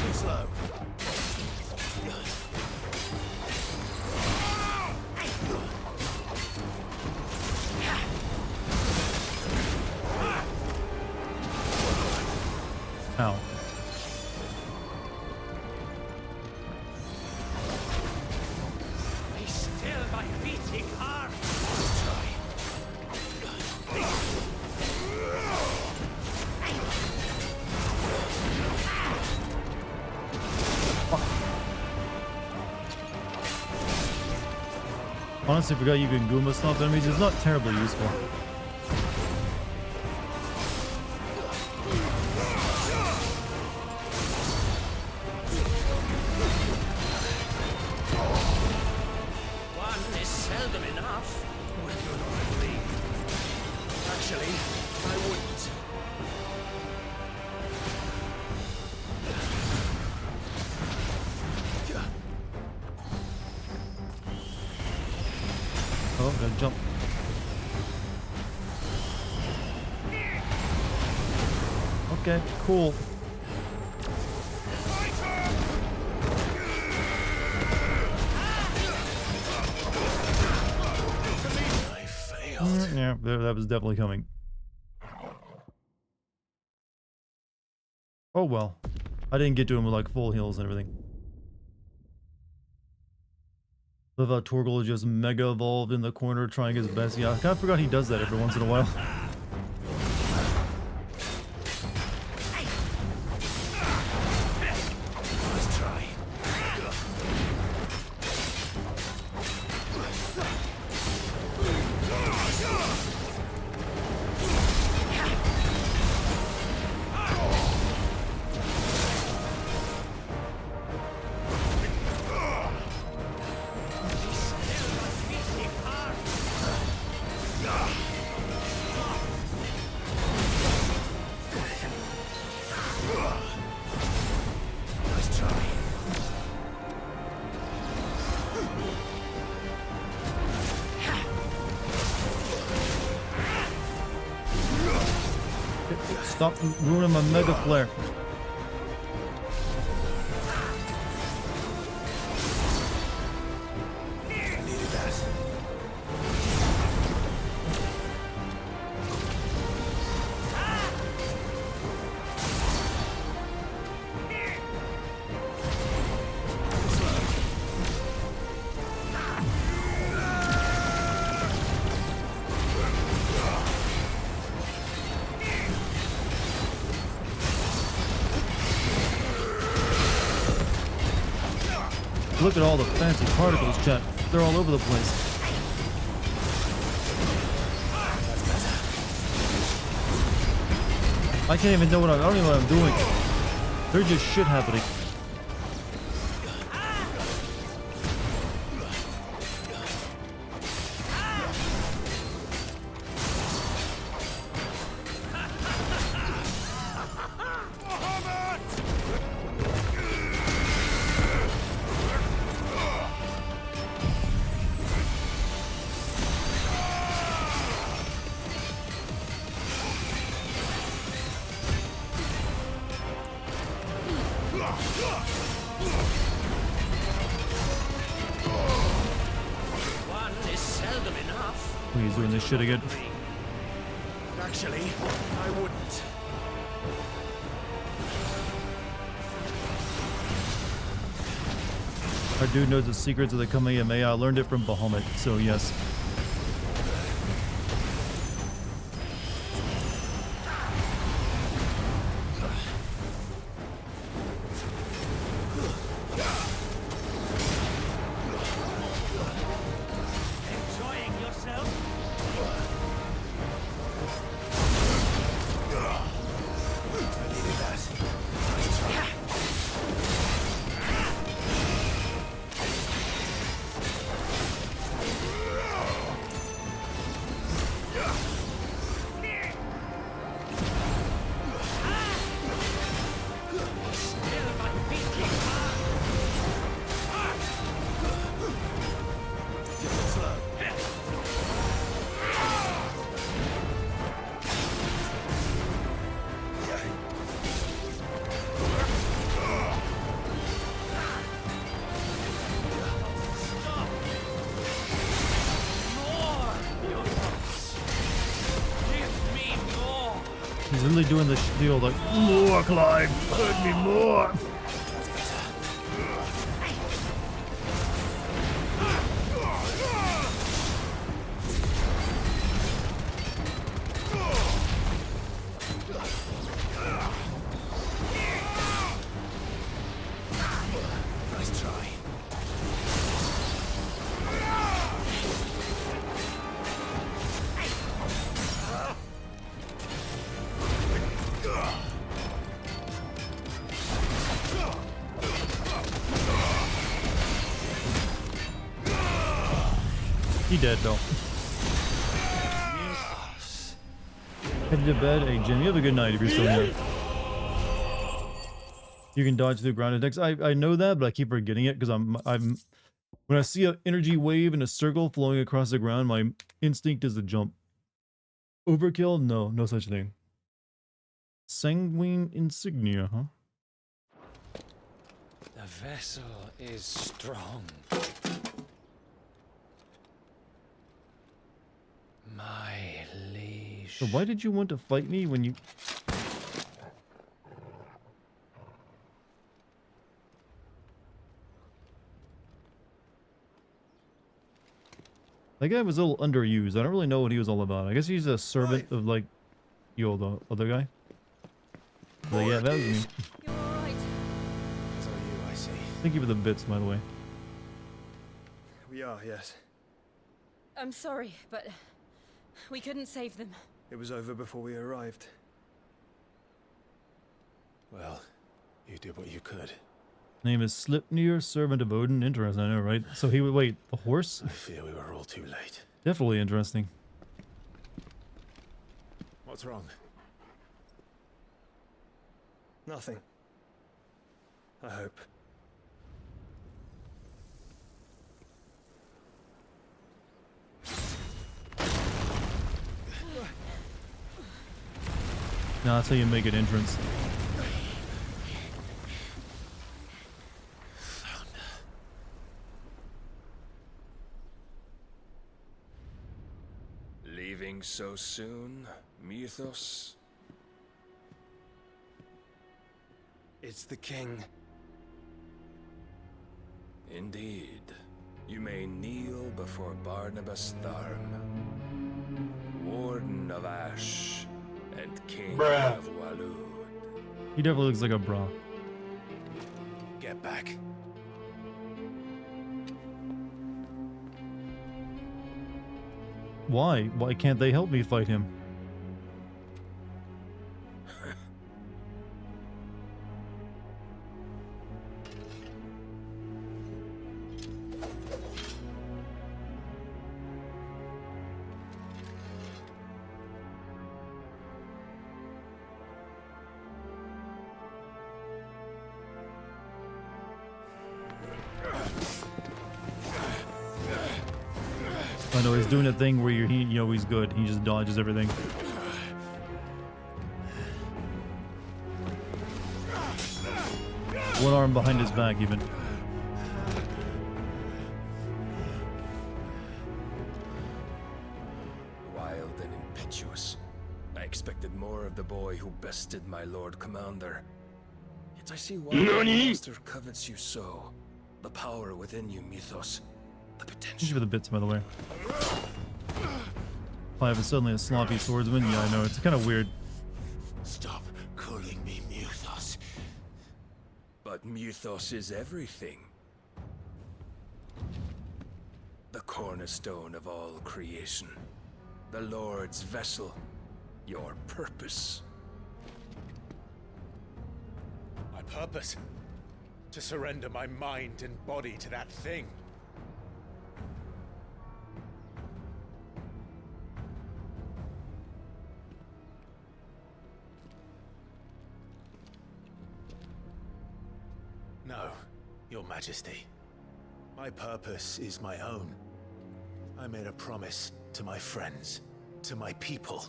Too slow. Ow. Be still, my beating heart! Honestly, forgot you can Goomba stomp enemies. It's not terribly useful. One is seldom enough. Would you not agree? Actually, I wouldn't. Oh, gotta jump. Okay, cool. I failed. Yeah, that was definitely coming. Oh well. I didn't get to him with like full heals and everything. Love how Torgal just mega evolved in the corner trying his best. Yeah, I kind of forgot he does that every once in a while. Let's try. Let's try. Stop ruining my mega flare. Needed that. Look at all the fancy particles, chat. They're all over the place. I can't even know what I don't even know what I'm doing. There's just shit happening. He's doing this shit again. Actually, I wouldn't. Our dude knows the secrets of the Kamehameha. I learned it from Bahamut, so yes. He's really doing the deal like, more, Clive, hurt me more. Nice try. He dead though. Headed to bed. Hey Jim, you have a good night if you're still here. You can dodge through ground attacks. I know that, but I keep forgetting it because I'm when I see an energy wave in a circle flowing across the ground, my instinct is to jump. Overkill? No, no such thing. Sanguine insignia, huh? The vessel is strong. My liege. So why did you want to fight me when you... That guy was a little underused. I don't really know what he was all about. I guess he's a servant of, like, the other guy. But yeah, that was me. You're alright. So you, I see. Thank you for the bits, by the way. We are, yes. I'm sorry, but we couldn't save them. It was over before we arrived. Well, you did what you could. Name is Slipnir, servant of Odin. Interesting, I know, right? So he would wait, the horse? I fear we were all too late. Definitely interesting. What's wrong? Nothing. I hope. No, that's how you make an entrance. Leaving so soon, Mythos? It's the king. Indeed. You may kneel before Barnabas Tharm, Warden of Ash and King of Walud. He definitely looks like a bra. Get back. Why? Why can't they help me fight him? I know he's doing a thing where he's good. He just dodges everything. One arm behind his back, even. Wild and impetuous. I expected more of the boy who bested my Lord Commander. Yet I see why the master covets you so. The power within you, Mythos. The potential. Thank you for the bits, by the way. Clive is suddenly a sloppy swordsman. Yeah, I know. It's kind of weird. Stop calling me Mythos. But Mythos is everything. The cornerstone of all creation. The Lord's vessel. Your purpose. My purpose? To surrender my mind and body to that thing. No, Your Majesty. My purpose is my own. I made a promise to my friends, to my people.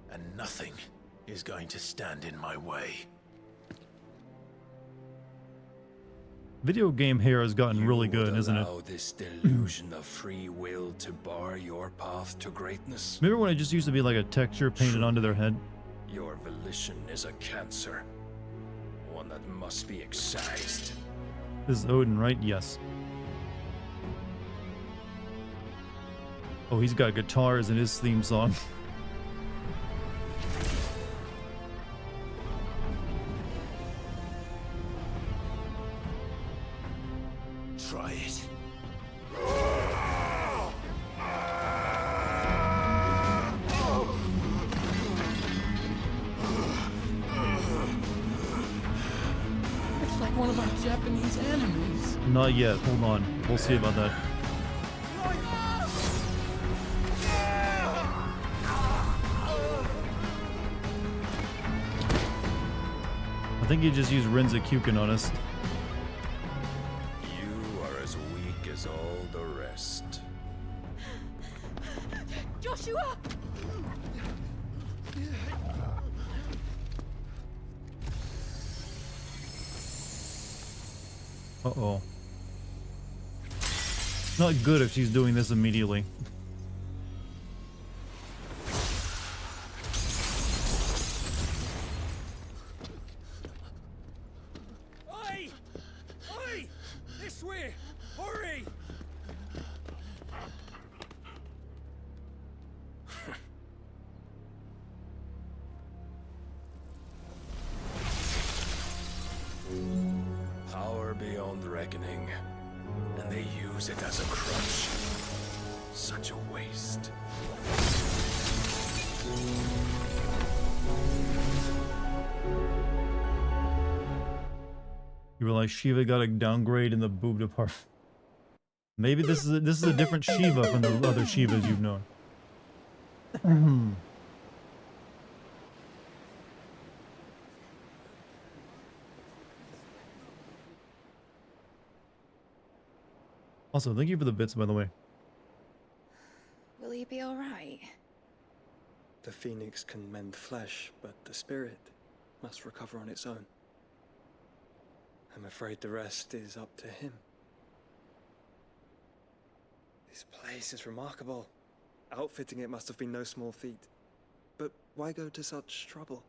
And nothing is going to stand in my way. Video game hair has gotten really good, isn't it? Allow this delusion of free will to bar your path to greatness. Remember when it just used to be like a texture painted onto their head? Your volition is a cancer. One that must be excised. This is Odin, right? Yes. Oh, he's got guitars in his theme song. Try it. It's like one of our Japanese enemies. Not yet. Hold on. We'll see about that. I think he just used Renzakuken on us. You are as weak as all the rest. Joshua! Uh-oh. Not good if she's doing this immediately. Oi! Oi! This way! Hurry! Power beyond reckoning. And they use it as a crutch. Such a waste. You realize Shiva got a downgrade in the boob department. Maybe this is a different Shiva from the other Shivas you've known. Also, thank you for the bits, by the way. Will you be alright? The phoenix can mend flesh, but the spirit must recover on its own. I'm afraid the rest is up to him. This place is remarkable. Outfitting it must have been no small feat. But why go to such trouble?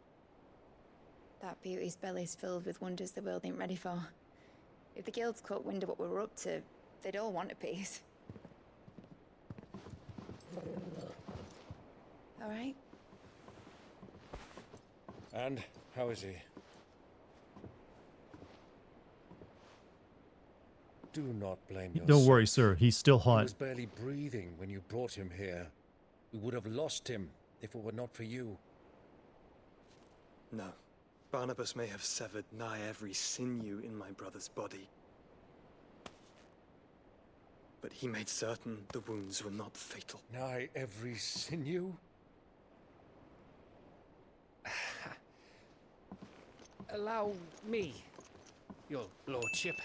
That beauty's belly's filled with wonders the world ain't ready for. If the guilds caught wind of what we're up to, they'd all want a piece. All right? And how is he? Do not blame yourself. Don't worry, sir. He's still He hot. was barely breathing when you brought him here. We would have lost him if it were not for you. No. Barnabas may have severed nigh every sinew in my brother's body. But he made certain the wounds were not fatal. Nigh every sinew? Allow me, your lordship.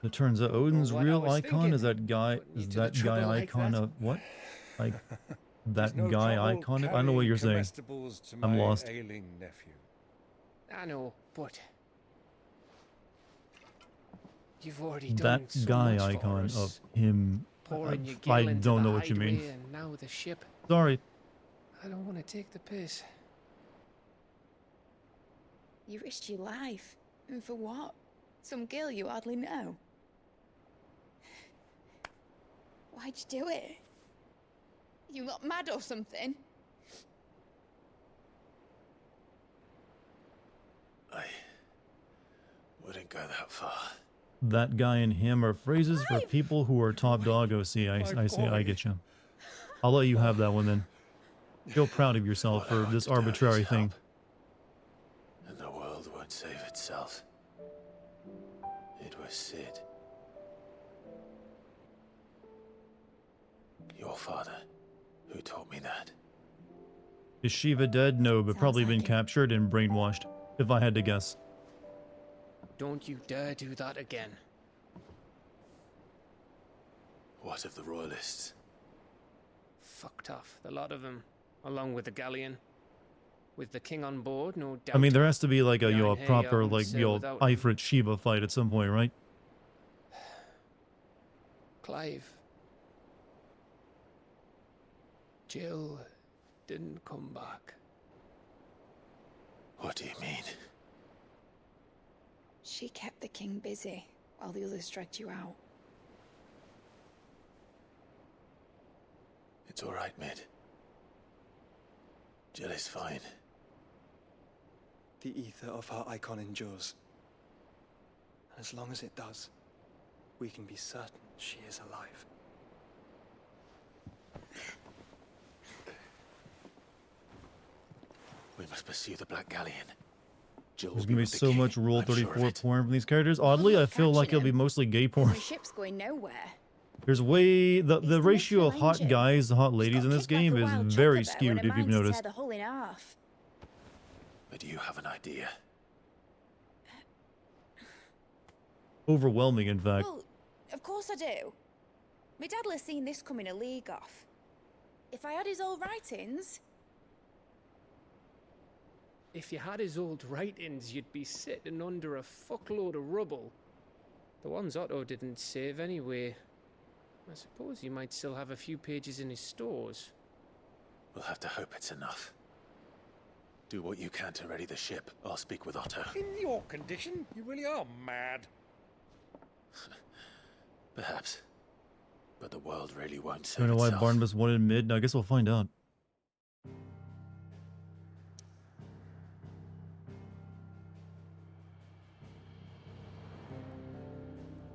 It turns out Odin's what I real was icon thinking. is that guy. Is to the that guy trouble like icon that. of what? Like that No guy trouble icon? I don't know what you're saying. carrying comestibles to I'm my lost. ailing nephew. I know, but you've already done That so guy much icon for of us. him. Pouring your I gill into don't the know what you mean. hideaway And now the ship. Sorry. I don't want to take the piss. You risked your life. And for what? Some girl you hardly know. Why'd you do it? You not mad or something? I wouldn't go that far. That guy and him are phrases for people who are top dog OC. I see. I get you. I'll let you have that one then. Feel proud of yourself for this arbitrary thing. And the world won't save itself. It was Sid. Your father, who taught me that. Is Shiva dead? No, but probably been captured and brainwashed, if I had to guess. Don't you dare do that again. What of the royalists? Fucked off, the lot of them, along with the galleon. With the king on board, no doubt. I mean, there has to be like a Behind hay, I proper won't like sail without him. Ifrit Shiva fight at some point, right? Clive. Jill didn't come back. What do you mean? She kept the king busy while the others dragged you out. It's all right, Mid. Jill is fine. The ether of her icon endures. And as long as it does, we can be certain she is alive. We must pursue the Black Galleon. Jill There's will gonna be with the so king, much Rule I'm sure 34 of it. porn from these characters. Oddly, I feel like it'll be mostly gay porn. The ship's going nowhere. There's way the ratio of hot guys to hot ladies in this game is very skewed, if you've noticed. The hole in half. But you have an idea. Overwhelming, in fact. Well, of course I do. My dad has seen this coming a league off. If I had his old writings, If you had his old writings, you'd be sitting under a fuckload of rubble. The ones Otto didn't save anyway. I suppose he might still have a few pages in his stores. We'll have to hope it's enough. Do what you can to ready the ship. I'll speak with Otto. In your condition, you really are mad. Perhaps. But the world really won't I save don't know why itself. Barnabas wanted mid. I guess we'll find out.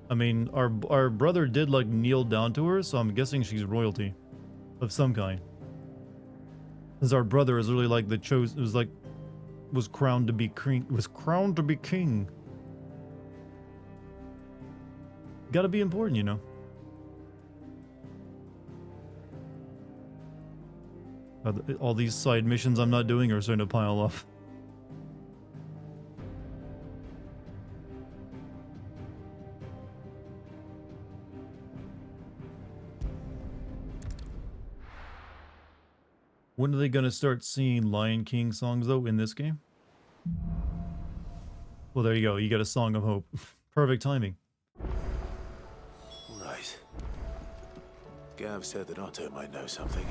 I mean, our brother did like kneel down to her, so I'm guessing she's royalty of some kind. Because our brother is really like was crowned to be king. Gotta be important, you know. All these side missions I'm not doing are starting to pile up. When are they gonna start seeing Lion King songs though in this game? Well, there you go. You got a Song of Hope. Perfect timing. Right. Gav said that Otto might know something.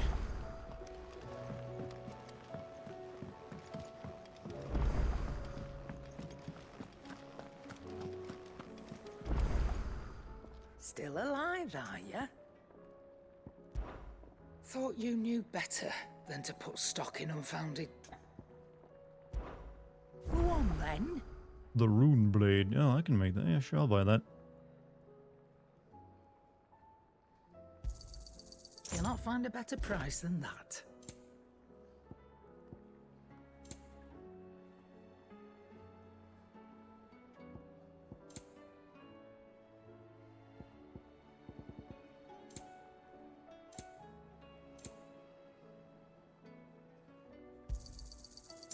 Still alive, are you? Thought you knew better than to put stock in unfounded. Go on then. The Rune Blade. Oh, I can make that. Yeah, sure, I'll buy that. You'll not find a better price than that.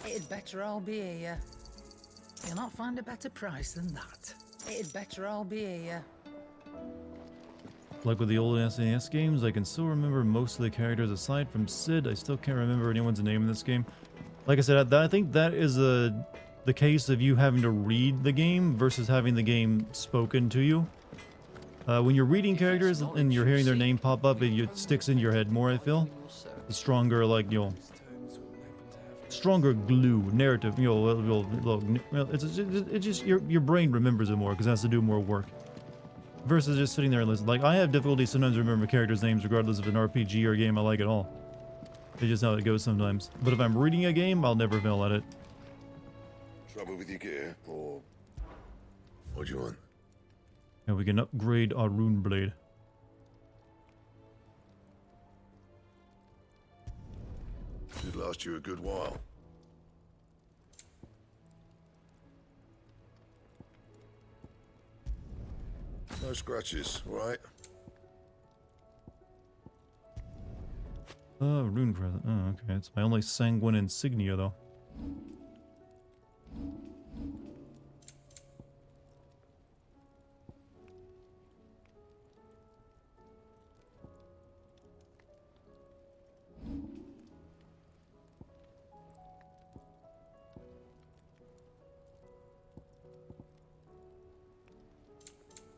It'd better all be here. You'll not find a better price than that. It'd better all be here. Like with the old SNES games, I can still remember most of the characters aside from Sid. I still can't remember anyone's name in this game. Like I said, I think that is the case of you having to read the game versus having the game spoken to you. When you're reading characters and you're hearing their name pop up, it sticks in your head more, I feel. The stronger, like, you know, stronger glue, narrative, you know, it's just your brain remembers it more because it has to do more work. Versus just sitting there and listening. Like, I have difficulty sometimes remembering characters' names regardless if it's an RPG or a game I like at all. It's just how it goes sometimes. But if I'm reading a game, I'll never fail at it. Trouble with your gear, or what do you want? And we can upgrade our rune blade. Should last you a good while. No scratches, right? Rune present. Oh, okay. It's my only sanguine insignia, though.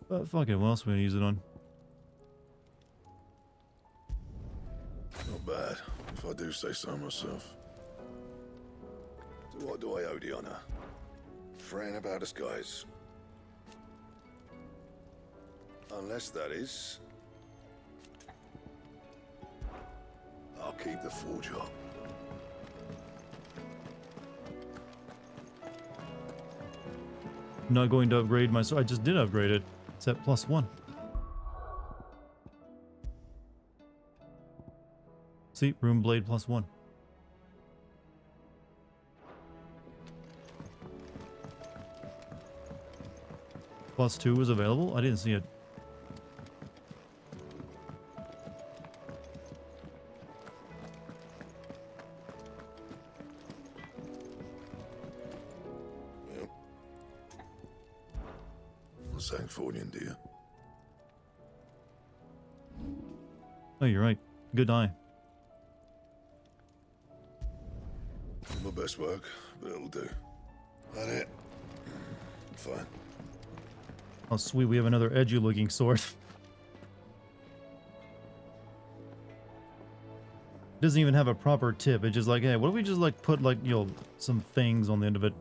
But fuck it, what else are we gonna use it on? Not bad, if I do say so myself. To what do I owe the honor? Fretting about us guys. Unless that is... I'll keep the forge up. I'm not going to upgrade my sword. I just did upgrade it. It's at +1. See, rune blade +1. +2 is available? I didn't see it. Sancfordian, do you? Oh, you're right. Good eye. My best work, but it'll do. That it? Fine. Oh, sweet. We have another edgy looking sword. Doesn't even have a proper tip. It's just like, hey, what if we just like put like, you know, some fangs on the end of it?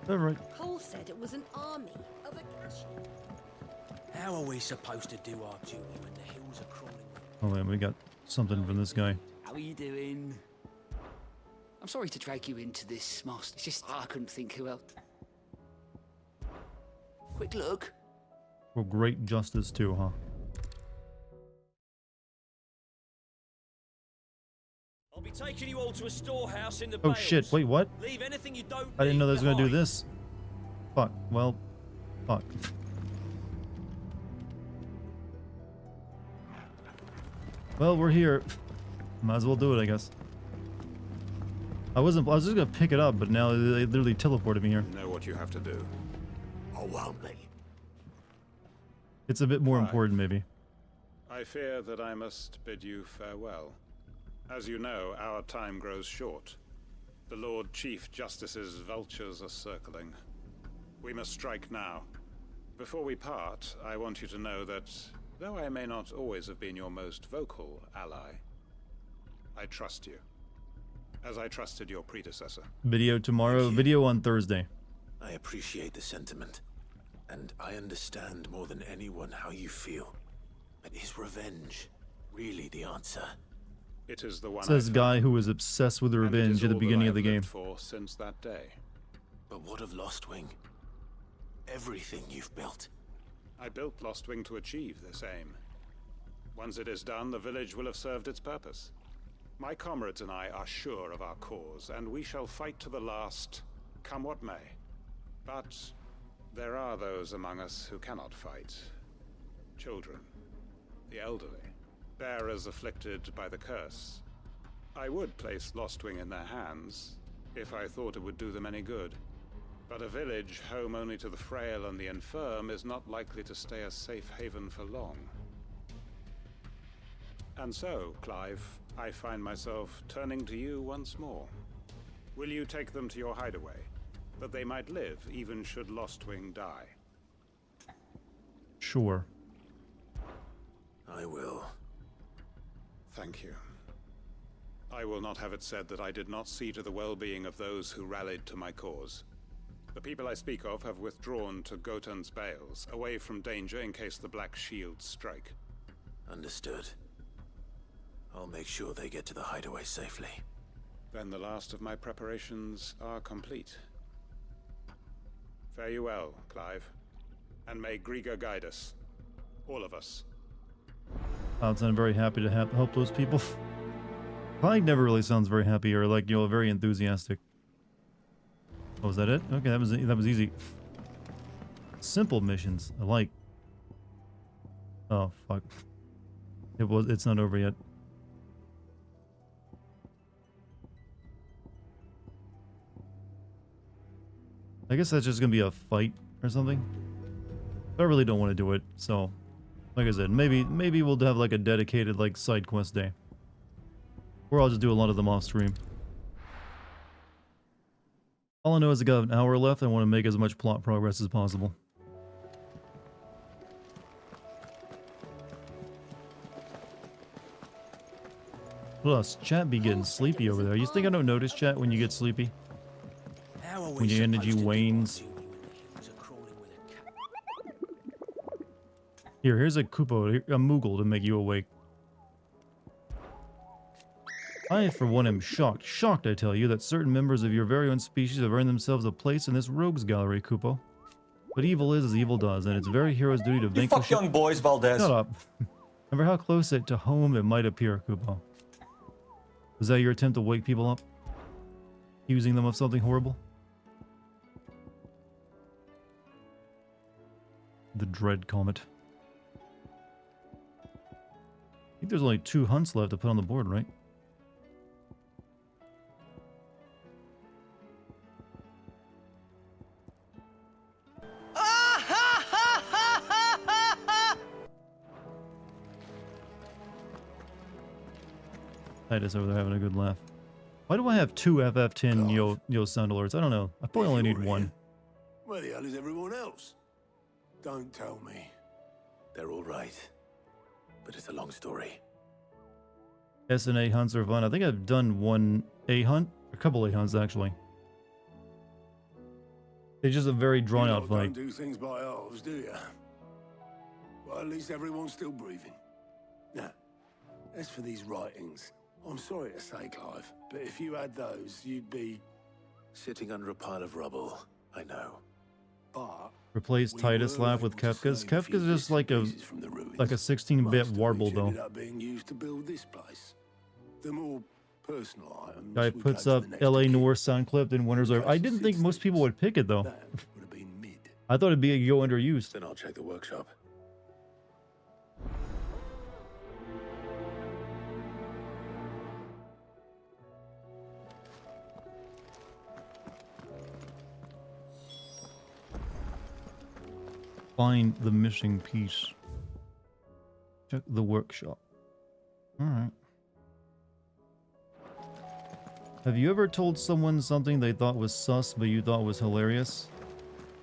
Alright. Cole said it was an army of Akashi. How are we supposed to do our duty when the hills are crawling? Oh man, we got something from this guy. How are you doing? I'm sorry to drag you into this, Master. It's just I couldn't think who else. Quick look. For great justice too, huh? I'll be taking you all to a storehouse in the Oh Bales. shit, wait, what? Leave anything you don't I didn't know they was gonna do behind. this. Fuck, well, fuck. Well, we're here. Might as well do it, I guess. I was just gonna pick it up, but now they literally teleported me here. You know what you have to do. Or won't they? It's a bit more important, maybe. I fear that I must bid you farewell. As you know, our time grows short. The Lord Chief Justice's vultures are circling. We must strike now. Before we part, I want you to know that, though I may not always have been your most vocal ally, I trust you. As I trusted your predecessor. Video tomorrow, video on Thursday. I appreciate the sentiment, and I understand more than anyone how you feel. But is revenge really the answer? It is the one Says I guy found, who was obsessed with and it revenge is at the all that beginning I of the have game. lived for since that day. But what of Lostwing? Everything you've built. I built Lostwing to achieve this aim. Once it is done, the village will have served its purpose. My comrades and I are sure of our cause, and we shall fight to the last, come what may. But there are those among us who cannot fight. Children, the elderly, bearers afflicted by the curse. I would place Lostwing in their hands, if I thought it would do them any good. But a village home only to the frail and the infirm is not likely to stay a safe haven for long. And so, Clive, I find myself turning to you once more. Will you take them to your hideaway, that they might live even should Lostwing die? Sure. I will. Thank you. I will not have it said that I did not see to the well-being of those who rallied to my cause. The people I speak of have withdrawn to Gotan's Bales, away from danger in case the Black Shields strike. Understood. I'll make sure they get to the hideaway safely. Then the last of my preparations are complete. Fare you well, Clive. And may Griga guide us. All of us. I'm very happy to help those people. Clyde never really sounds very happy or like, you know, very enthusiastic. Oh, was that it? Okay, that was easy. Simple missions. I like. Oh, fuck. It's not over yet. I guess that's just gonna be a fight or something. But I really don't want to do it, so like I said, maybe we'll have like a dedicated like side quest day. Or I'll just do a lot of them off stream. All I know is I got an hour left. I want to make as much plot progress as possible. Plus, chat be getting sleepy over there. You think I don't notice chat when you get sleepy? When your energy wanes? Here's a Kupo, a Moogle to make you awake. I, for one, am shocked, I tell you, that certain members of your very own species have earned themselves a place in this rogues gallery, Kupo. But evil is as evil does, and it's very hero's duty to vanquish fuck young boys, Valdez. Shut up. Remember how close to home it might appear, Kupo. Was that your attempt to wake people up? Accusing them of something horrible? The Dread Comet. I think there's only 2 hunts left to put on the board, right? Titus over there having a good laugh. Why do I have 2 FF10 yo sound alerts? I don't know. I probably only need 1. Where the hell is everyone else? Don't tell me. They're all right. But it's a long story. S and A hunts are fun. I think I've done 1 A hunt. A couple A hunts, actually. It's just a very drawn out fight. Don't do things by halves, do you? Well, at least everyone's still breathing. Now, as for these writings, I'm sorry to say, Clive, but if you had those, you'd be... Sitting under a pile of rubble, I know. But... Replace Titus laugh with Kefka's. Kefka's just like a 16-bit warble though. Ended up being used to build this place. The more personal items... Guy puts up LA Noir sound clip in Winter's Over. I didn't think most people would pick it though. I thought it'd be a go underused. Then I'll check the workshop. Find the missing piece. Check the workshop. Alright. Have you ever told someone something they thought was sus but you thought was hilarious?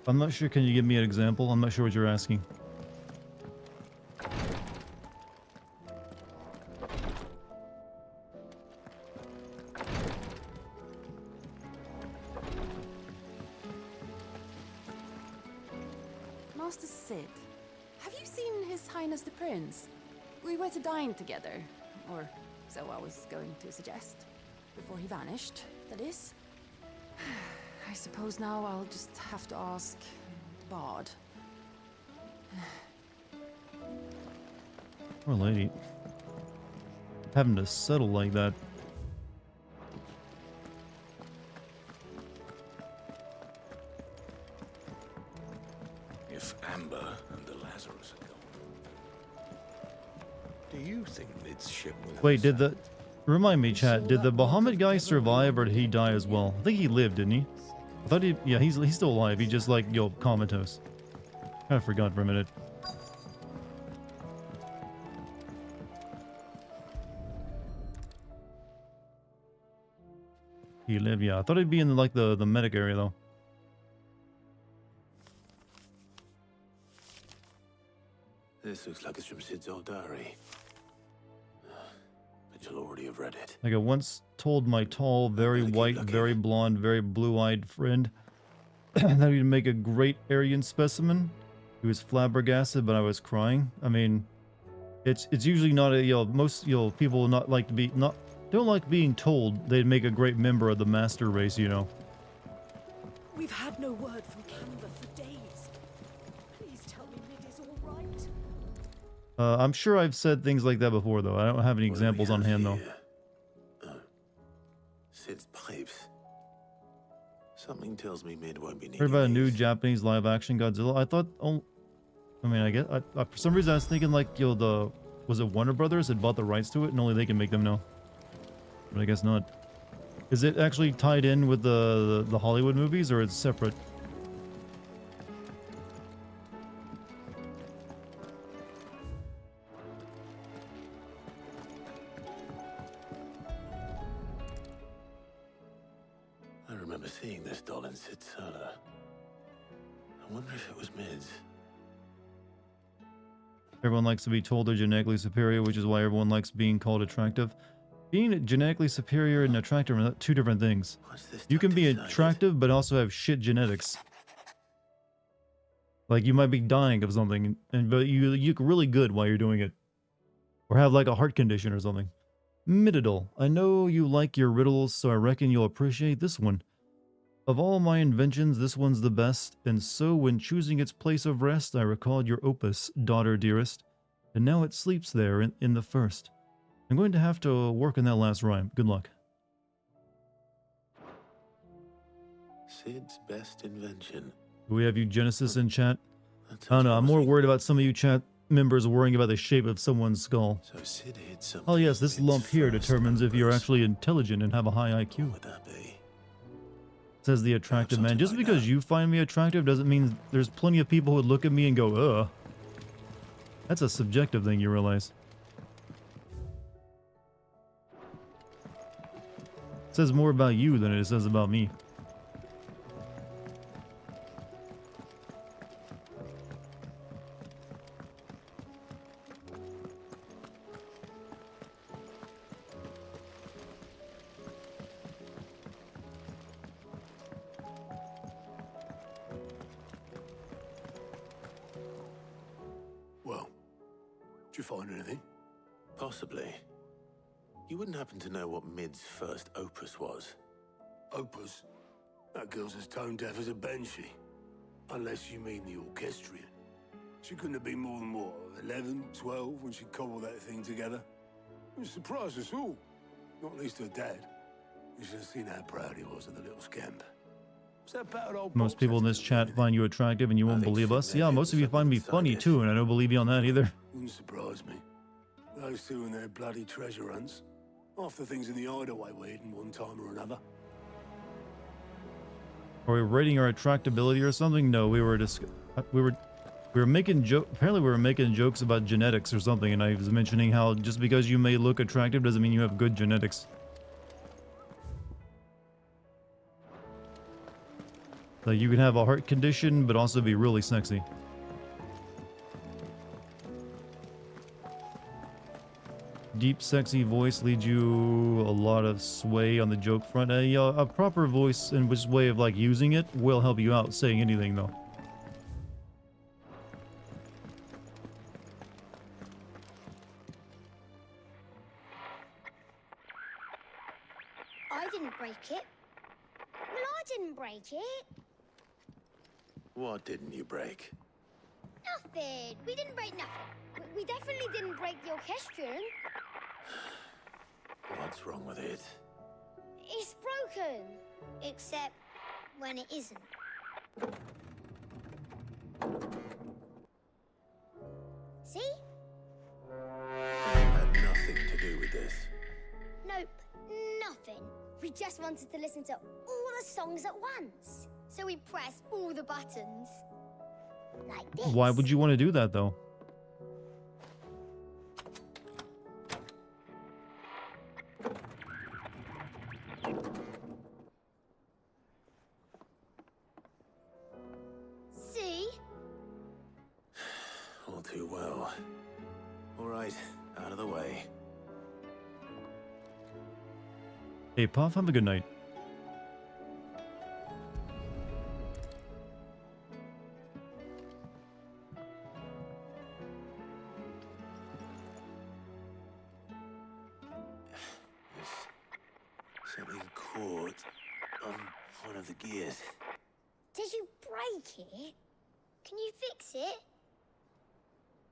I'm not sure. Can you give me an example? I'm not sure what you're asking. Master Sid, have you seen His Highness the Prince? We were to dine together, or So I was going to suggest, before he vanished, that is. I suppose now I'll just have to ask the Bard. Poor lady. Having to settle like that. If Amber and the Lazarus are gone, do you think Mid's ship will have Wait, did the... Remind me, chat, did the Bahamut guy survive or did he die as well? I think he lived, didn't he? I thought he... Yeah, he's still alive. He just, like, yo, comatose. I forgot for a minute. He lived, yeah. I thought he'd be in, like, the medic area, though. This looks like it's from Sid's old diary. But you'll already have read it. Like I once told my tall, very white, very blonde, very blue-eyed friend that he'd make a great Aryan specimen. He was flabbergasted, but I was crying. I mean, it's usually not a, most, people not like to be, don't like being told they'd make a great member of the master race, We've had no word from Canva for days. Please tell me Mid is all right. I'm sure I've said things like that before, though. I don't have any examples on hand, though. Sid's pipes. Something tells me Mid won't be needing Heard about a new these. Japanese live-action Godzilla. I thought, I mean, I guess, for some reason I was thinking like, was it Warner Brothers had bought the rights to it and only they can make them now? But I guess not. Is it actually tied in with the Hollywood movies, or it's separate? I remember seeing this doll in Sid's cellar. I wonder if it was Mid's. Everyone likes to be told they're genetically superior, which is why everyone likes being called attractive. Being genetically superior and attractive are two different things. You can be attractive, but also have shit genetics. Like, you might be dying of something, but you look really good while you're doing it. Or have, like, a heart condition or something. Mididal, I know you like your riddles, so I reckon you'll appreciate this one. Of all my inventions, this one's the best, and so when choosing its place of rest, I recalled your opus, daughter dearest, and now it sleeps there in the first. I'm going to have to work on that last rhyme. Good luck. Sid's best invention. Do we have you Genesis in chat? I don't know, I'm more worried about some of you chat members worrying about the shape of someone's skull. So Sid hid something. Oh yes, this lump here determines if you're actually intelligent and have a high IQ. What would that be? Says the attractive man. Just because you find me attractive doesn't mean there's plenty of people who look at me and go, ugh. That's a subjective thing, you realize. It says more about you than it says about me. Well, did you find anything? Possibly. You wouldn't happen to know what Mid's first opus was? Opus? That girl's as tone deaf as a banshee. Unless you mean the orchestrion. She couldn't have been more than, what, 11, 12 when she cobbled that thing together? It surprised us all. Not least her dad. You should have seen how proud he was of the little scamp. What's that battered old Most people in this chat find you attractive and you won't believe us. Yeah, most of you find me funny too, and I don't believe you on that either. Wouldn't surprise me. Those two and their bloody treasure hunts. Half the things in the hideaway were hidden one time or another. Are we rating our attractability or something? No, we were making apparently we were making jokes about genetics or something, and I was mentioning how just because you may look attractive doesn't mean you have good genetics. Like, you can have a heart condition but also be really sexy. Deep, sexy voice leads you a lot of sway on the joke front. A proper voice and which way of like using it will help you out saying anything though. Well, I didn't break it. What didn't you break? Nothing. We didn't break nothing. We definitely didn't break the orchestrion. What's wrong with it? It's broken. Except when it isn't. See? Had nothing to do with this. Nope, nothing. We just wanted to listen to all the songs at once. So we pressed all the buttons. Like this. Why would you want to do that, though? See? All too well. All right, out of the way. Hey, Puff, have a good night. Something caught on one of the gears. Did you break it? Can you fix it?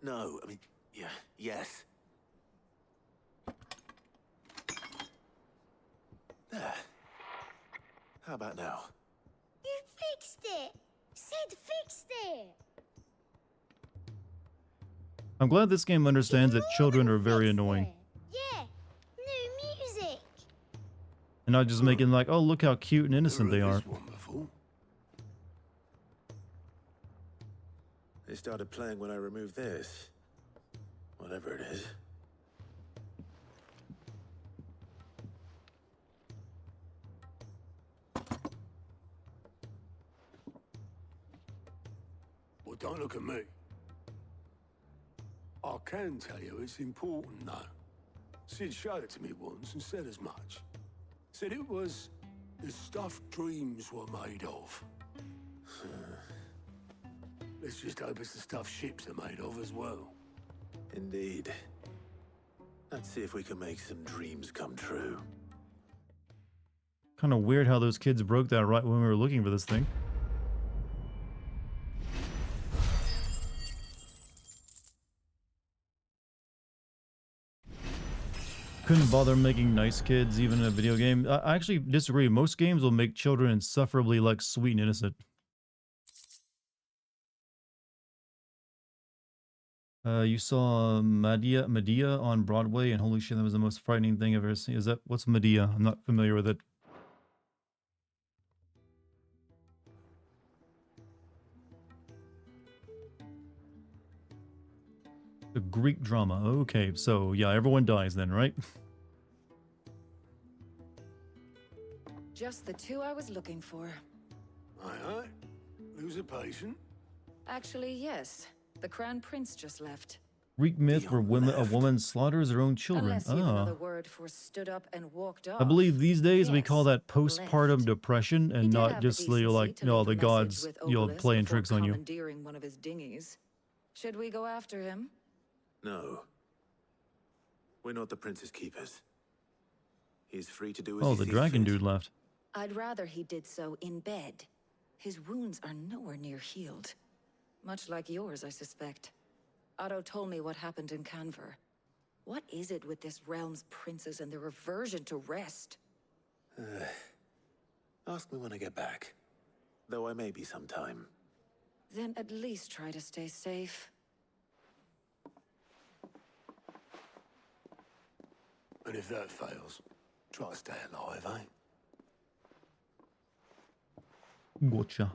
No, I mean, yeah, yes. There. How about now? You fixed it! Sid fixed it! I'm glad this game understands that children are very annoying. Yeah, new music. And not just making like, oh, look how cute and innocent they are. They started playing when I removed this. Whatever it is. Well, don't look at me. I can tell you it's important, though. Sid showed it to me once and said as much. Said it was the stuff dreams were made of. Let's just hope it's the stuff ships are made of as well. Indeed. Let's see if we can make some dreams come true. Kind of weird how those kids broke that right when we were looking for this thing. Couldn't bother making nice kids even in a video game. I actually disagree. Most games will make children insufferably like sweet and innocent. You saw Medea on Broadway, and holy shit, that was the most frightening thing I've ever seen. Is that what's Medea? I'm not familiar with it. The Greek drama. Okay, so yeah, everyone dies then, right? Just the two I was looking for. Aye, aye. Lose a patient? Actually, yes. The Crown Prince just left. Greek myth where a woman slaughters her own children. Unless you have another word for stood up and walked off. I believe these days we call that postpartum depression, and not just like, no, the gods, playing tricks on you. Commandeering one of his dinghies. Should we go after him? No. We're not the prince's keepers. He's free to do as Oh, he the sees dragon fit. dude left. I'd rather he did so in bed. His wounds are nowhere near healed. Much like yours, I suspect. Otto told me what happened in Canver. What is it with this realm's princes and their aversion to rest? Ask me when I get back. Though I may be sometime. Then at least try to stay safe. And if that fails, try to stay alive, eh? Gotcha.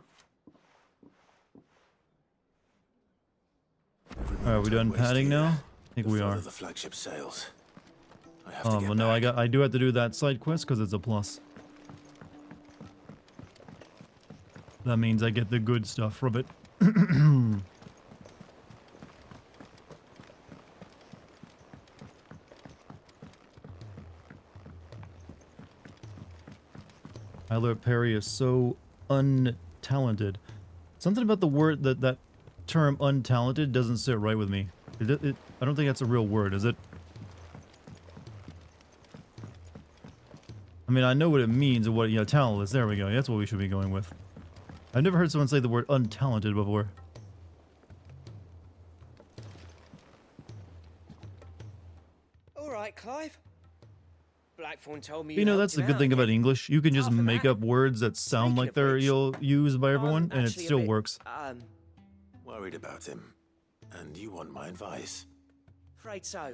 Alright, we done padding now? I think we are. The flagship sails. I have to get Well, no, back. I do have to do that side quest because it's a plus. That means I get the good stuff from it. Tyler Perry is so untalented. Something about the word that term untalented doesn't sit right with me. I don't think that's a real word, is it? I I mean, I know what it means and what, you know, talentless. There we go. That's what we should be going with. I've never heard someone say the word untalented before. All right, Clive. Blackthorn told me You know, helped that's the him good out thing about again. English. You can just Half of make that. up words that sound Speaking like of they're which, used by I'm everyone, and it actually a still bit, works. Worried about him. And you want my advice? Afraid so.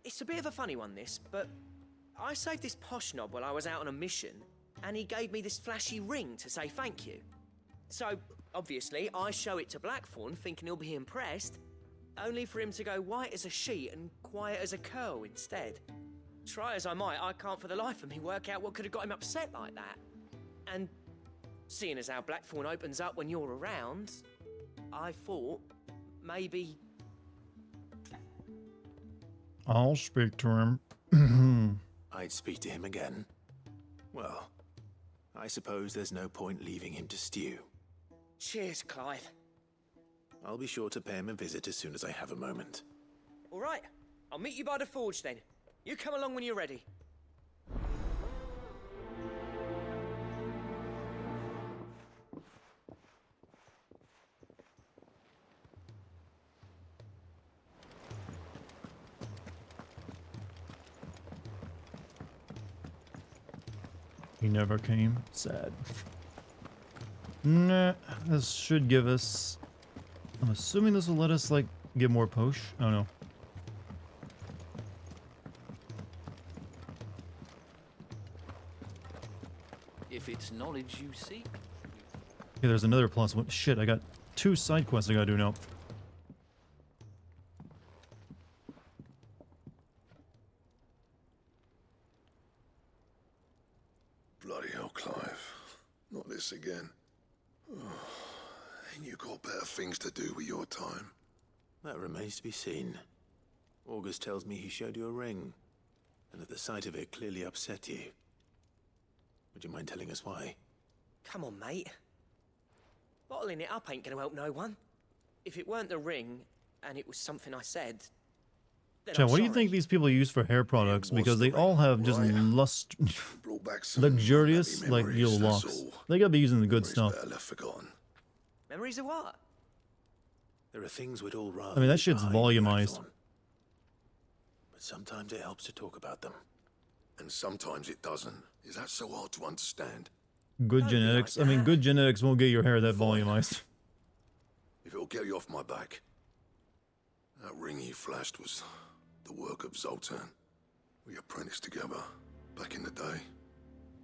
It's a bit of a funny one, this, but I saved this posh knob while I was out on a mission, and he gave me this flashy ring to say thank you. So, obviously, I show it to Blackthorn, thinking he'll be impressed, only for him to go white as a sheet and quiet as a curl instead. Try as I might, I can't for the life of me work out what could have got him upset like that. And seeing as how Blackthorn opens up when you're around, I thought maybe... I'll speak to him. I'd speak to him again. Well, I suppose there's no point leaving him to stew. Cheers, Clive. I'll be sure to pay him a visit as soon as I have a moment. All right, I'll meet you by the forge then. You come along when you're ready. He never came. Sad. Nah, this should give us... I'm assuming this will let us, like, get more posh. Oh, no. If it's knowledge you seek. Okay, there's another plus one. Shit, I got 2 side quests I gotta do now. Bloody hell, Clive. Not this again. Ain't you got better things to do with your time? That remains to be seen. August tells me he showed you a ring, and that the sight of it clearly upset you. Would you mind telling us why? Come on, mate. Bottling it up ain't gonna help no one. If it weren't the ring, and it was something I said, then Chad, I'm what do you sorry. think these people use for hair products? Because they all have just luxurious, like, real locks. They gotta be using the good stuff. Memories of what? There are things we'd all rather I mean, that leave shit's behind, volumized. Blackthorn. But sometimes it helps to talk about them. And sometimes it doesn't. Is that so hard to understand? Good genetics. I mean, good genetics won't get your hair that volumized. If it'll get you off my back. That ring you flashed was the work of Zoltan. We apprenticed together back in the day.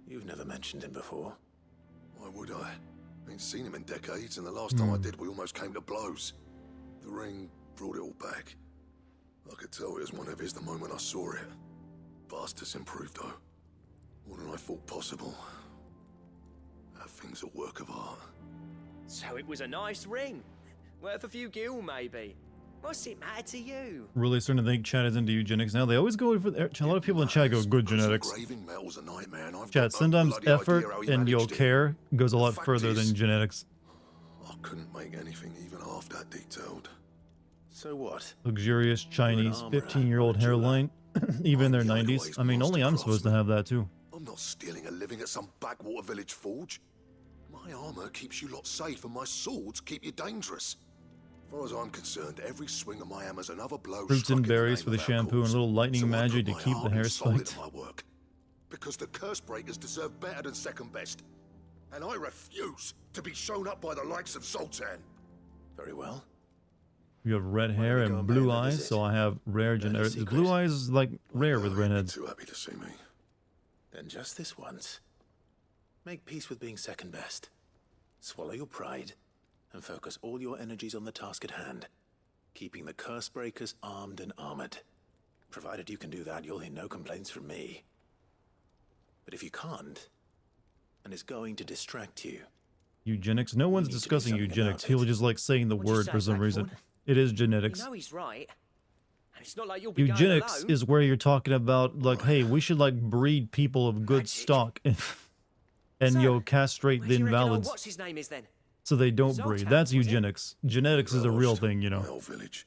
You've never mentioned him before. Why would I? Ain't seen him in decades, and the last time I did, we almost came to blows. The ring brought it all back. I could tell it was one of his the moment I saw it. Vast improved, though. More than I thought possible. That thing's a work of art. So it was a nice ring. Worth a few gil, maybe. What's it matter to you? Really starting to think Chad is into eugenics now. They always go for a lot of people in chat go good genetics. Metal's a nightmare, and I've Chat, got no sometimes bloody idea effort how he and your managed it. care goes a lot fact further is, than genetics. I couldn't make anything even half that detailed. So what? Luxurious Chinese 15-year-old hairline, even in their 90s. I mean, only I'm supposed to have that too. I'm not stealing a living at some backwater village forge. My armor keeps you lot safe, and my swords keep you dangerous. As far as I'm concerned, every swing of my hammer's another blow. Fruits and struck in the berries name for the of our shampoo and cause. a little lightning So I magic put to my keep the heart hair and soul spiked. into my work. Because the curse breakers deserve better than second best. And I refuse to be shown up by the likes of Sultan. Very well. You have red hair and blue eyes, so I have rare genetics. Blue eyes is like rare with redheads. Too happy to see me. Then just this once. Make peace with being second best. Swallow your pride and focus all your energies on the task at hand. Keeping the curse breakers armed and armored. Provided you can do that, you'll hear no complaints from me. But if you can't, and it's going to distract you, Eugenics? No one's discussing eugenics. People just like saying the What'd you word say, for some reason. Blackthorn? It is genetics. You know he's right. And it's not like you'll be going Eugenics alone. is where you're talking about, like, hey, we should, like, breed people of good stock and you'll castrate the Where do you reckon old invalids what's his name is then? so they don't Zoltan, breed. That's was it? eugenics. Genetics is a real thing, you My know. old village.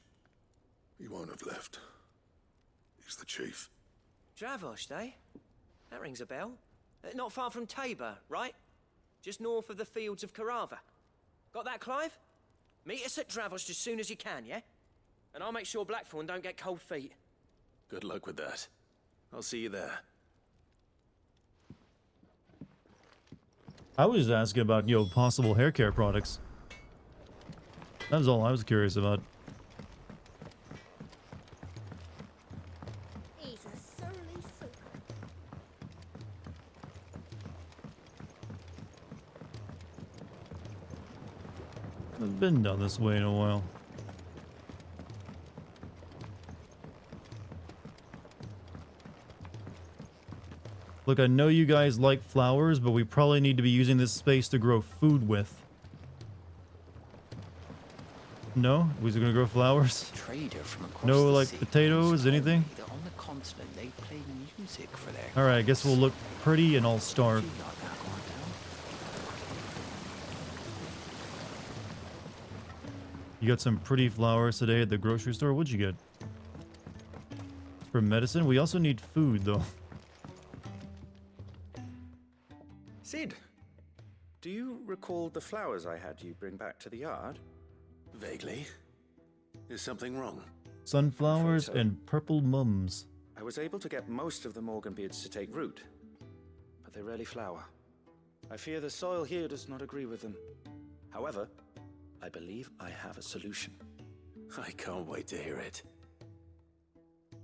He won't have left. He's the chief. Dravosh, eh? That rings a bell. Not far from Tabor, right? Just north of the fields of Carava. Got that, Clive? Meet us at Dravos as soon as you can, yeah? And I'll make sure Blackthorn don't get cold feet. Good luck with that. I'll see you there. I was just asking about, you know, possible hair care products. That was all I was curious about. He's a surly sook. I've been down this way in a while. Look, I know you guys like flowers, but we probably need to be using this space to grow food with. No? We're gonna grow flowers? Trader from across No, the like sea potatoes, anything? that on the continent they play music for their Alright, I guess we'll look pretty and I'll starve. You got some pretty flowers today at the grocery store? What'd you get? For medicine? We also need food, though. Sid, do you recall the flowers I had you bring back to the yard? Vaguely. Is something wrong? Sunflowers and purple mums. I was able to get most of the Morganbeards to take root, but they rarely flower. I fear the soil here does not agree with them. However, I believe I have a solution. I can't wait to hear it.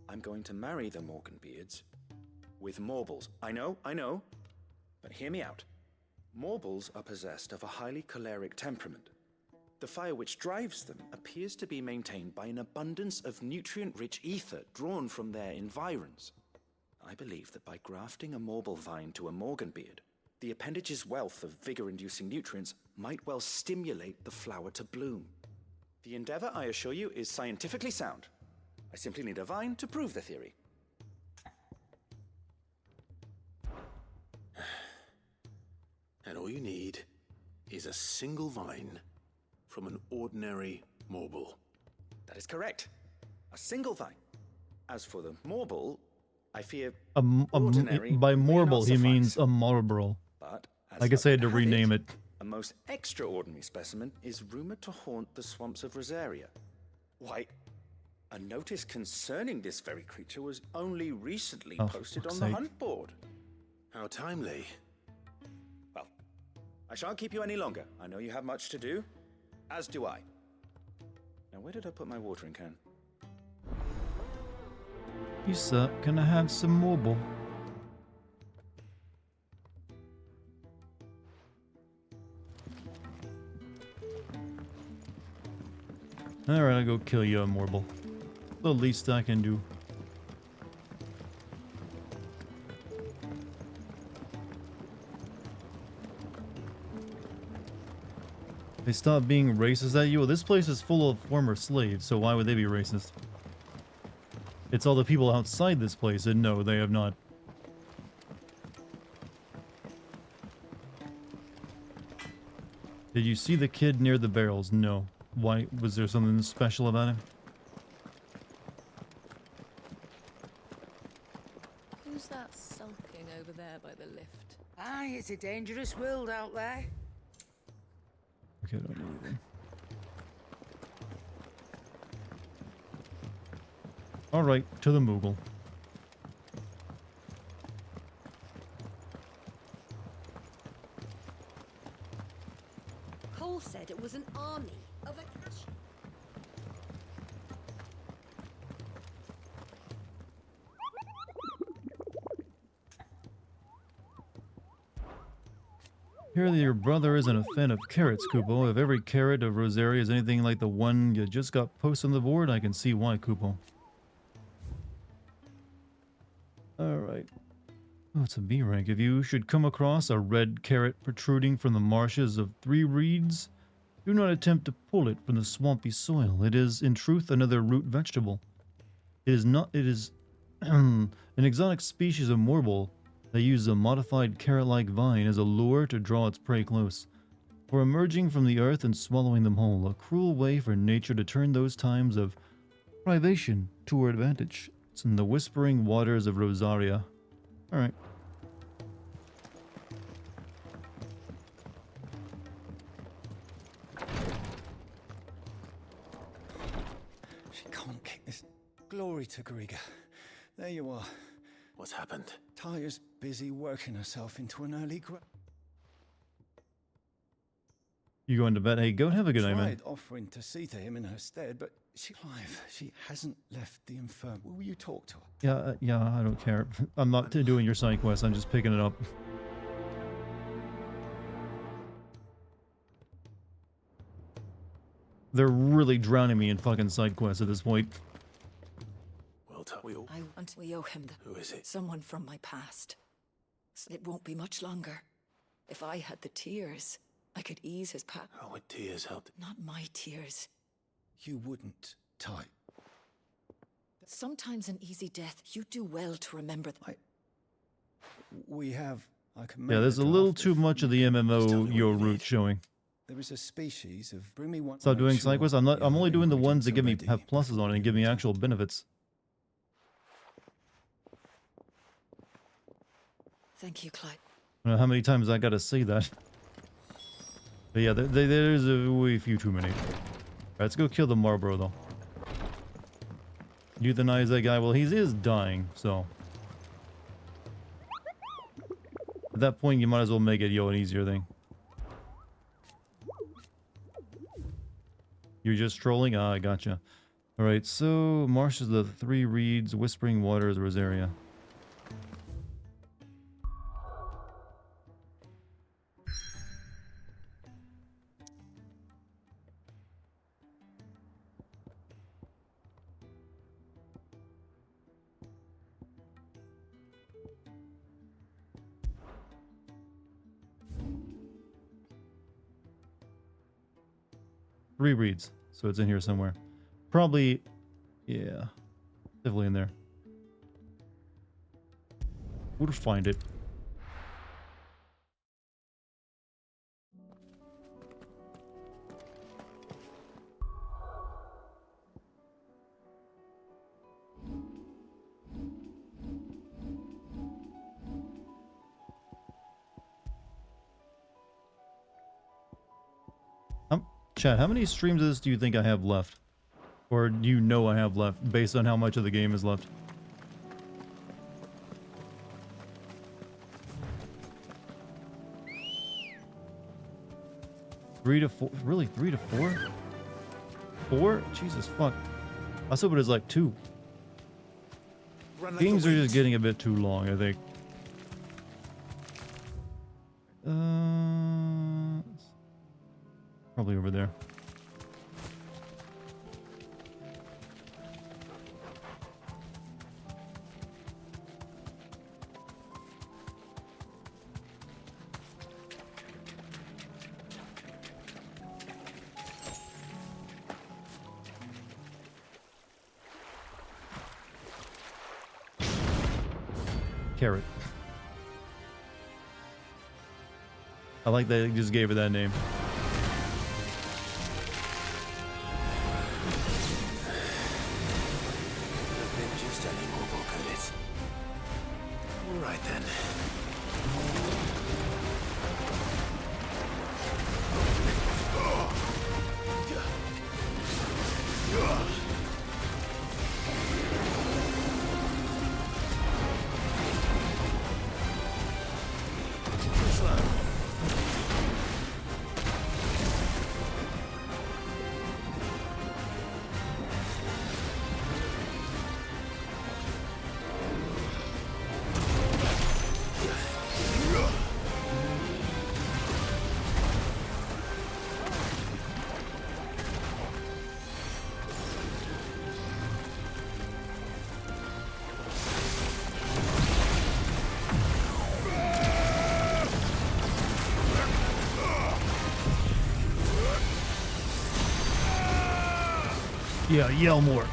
I'm going to marry the Morganbeards with Morbles. I know, but hear me out. Morbles are possessed of a highly choleric temperament. The fire which drives them appears to be maintained by an abundance of nutrient-rich ether drawn from their environs. I believe that by grafting a Morble vine to a Morganbeard, the appendage's wealth of vigor-inducing nutrients might well stimulate the flower to bloom. The endeavor, I assure you, is scientifically sound. I simply need a vine to prove the theory. And all you need is a single vine from an ordinary Morble. That is correct. A single vine. As for the Morble, I fear By ordinary may not Morble, he suffice. means a Marlboro. But as I guess I had to luck would have rename it. A most extraordinary specimen is rumored to haunt the swamps of Rosaria. Why, a notice concerning this very creature was only recently posted on fuck's the sake. hunt board. How timely. Well, I shan't keep you any longer. I know you have much to do, as do I. Now, where did I put my watering can? You sir, can I have some Morble? Alright, I'll go kill you, Morble. The least I can do. They stopped being racist at you? Well, this place is full of former slaves, so why would they be racist? It's all the people outside this place, and no, they have not. Did you see the kid near the barrels? No. Why? Was there something special about him? Who's that sulking over there by the lift? Aye, it's a dangerous world out there. Okay, don't need anything. Alright, to the Moogle. Cole said it was an army of Akashi. Hear that your brother isn't a fan of carrots, Kupo. If every carrot of Rosaria is anything like the one you just got posted on the board, I can see why, Kupo. Alright. Oh, it's a B rank. If you should come across a red carrot protruding from the marshes of 3 reeds, do not attempt to pull it from the swampy soil. It is, in truth, another root vegetable. It is an exotic species of Morble that uses a modified carrot-like vine as a lure to draw its prey close. For emerging from the earth and swallowing them whole, a cruel way for nature to turn those times of privation to her advantage. It's in the whispering waters of Rosaria. Alright. Glory to Griga. There you are. What's happened? Taya's busy working herself into an early grave. You going to bed? Hey, go have a good night, man. Tried offering to see to him in her stead, but she alive. She hasn't left the infirmary. Will you talk to her? Yeah, I don't care. I'm not doing your side quest. I'm just picking it up. They're really drowning me in fucking side quests at this point. I want we owe him Who is it? someone from my past. It won't be much longer. If I had the tears, I could ease his path. How would tears help? Not my tears. You wouldn't, Ty. Sometimes an easy death, you do well to remember them. We have... I can Yeah, there's a little too much of the MMO your route showing. There is a species of... Bring me one... Stop doing side quests. I'm only doing the ones that give me have pluses on it and give me actual benefits. Thank you, Clyde. I don't know how many times I gotta say that. But yeah, there's a way few too many. Alright, let's go kill the Marlboro though. Euthanize that guy. Well, he is dying, so. At that point, you might as well make it, an easier thing. You're just trolling? Ah, I gotcha. Alright, so Marsh is the 3 reeds, Whispering Waters, Rosaria. Three reads, so it's in here somewhere. Probably, yeah, definitely in there. We'll find it. Chat, how many streams of this do you think I have left? Or do you know I have left, based on how much of the game is left? Three to four? Really? 3 to 4? 4? Jesus fuck. I was hoping it was like 2. Games are just getting a bit too long, I think. Probably over there. Carrot. I like that they just gave her that name. Yeah, yell more.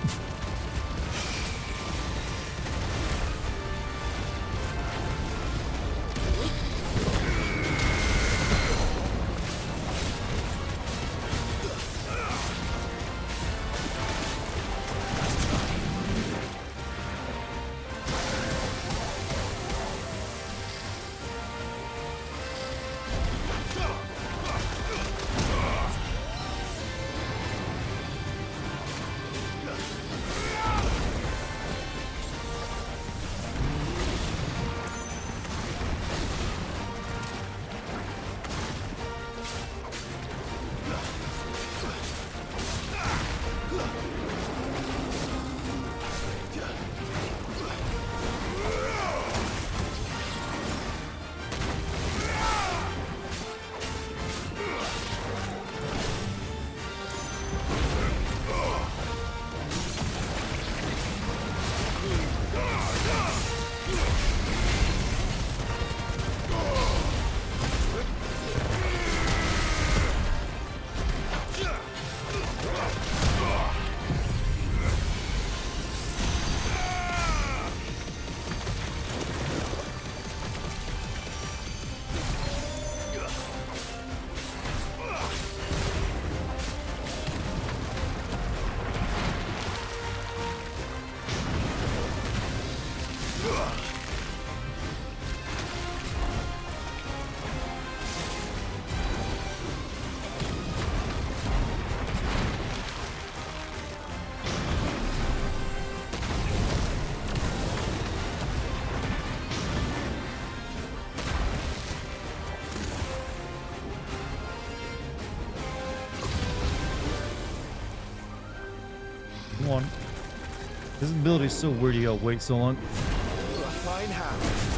This ability is so weird. You gotta wait so long. A fine hand.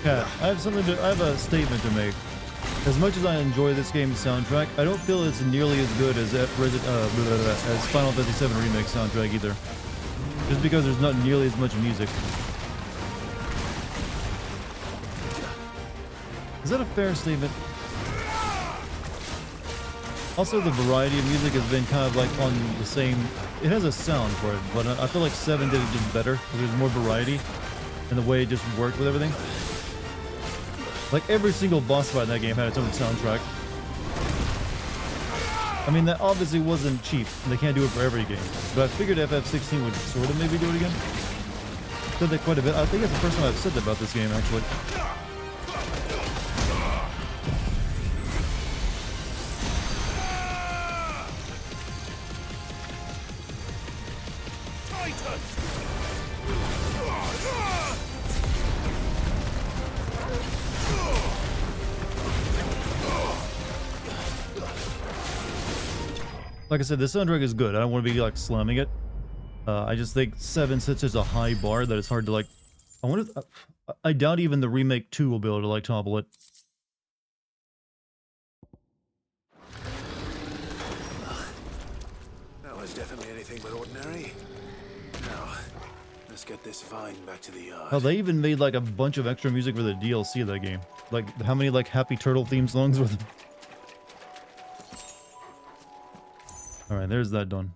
Yeah, I have a statement to make. As much as I enjoy this game's soundtrack, I don't feel it's nearly as good as as Final Fantasy VII Remake soundtrack either. Just because there's not nearly as much music. Is that a fair statement? Also, the variety of music has been kind of like on the same... It has a sound for it, but I feel like 7 did it just better. There's more variety in the way it just worked with everything. Like, every single boss fight in that game had its own soundtrack. I mean, that obviously wasn't cheap, and they can't do it for every game. But I figured FF16 would sort of maybe do it again. Said that quite a bit. I think it's the first time I've said that about this game, actually. Like I said, the soundtrack is good. I don't want to be like slamming it. I just think 7 sets such a high bar that it's hard to like... I wonder if, I doubt even the remake 2 will be able to like topple it. That was definitely anything but ordinary. Now, let's get this vine back to the yard. Oh, they even made like a bunch of extra music for the DLC of that game. Like, how many like Happy Turtle theme songs were there? Alright, there's that done.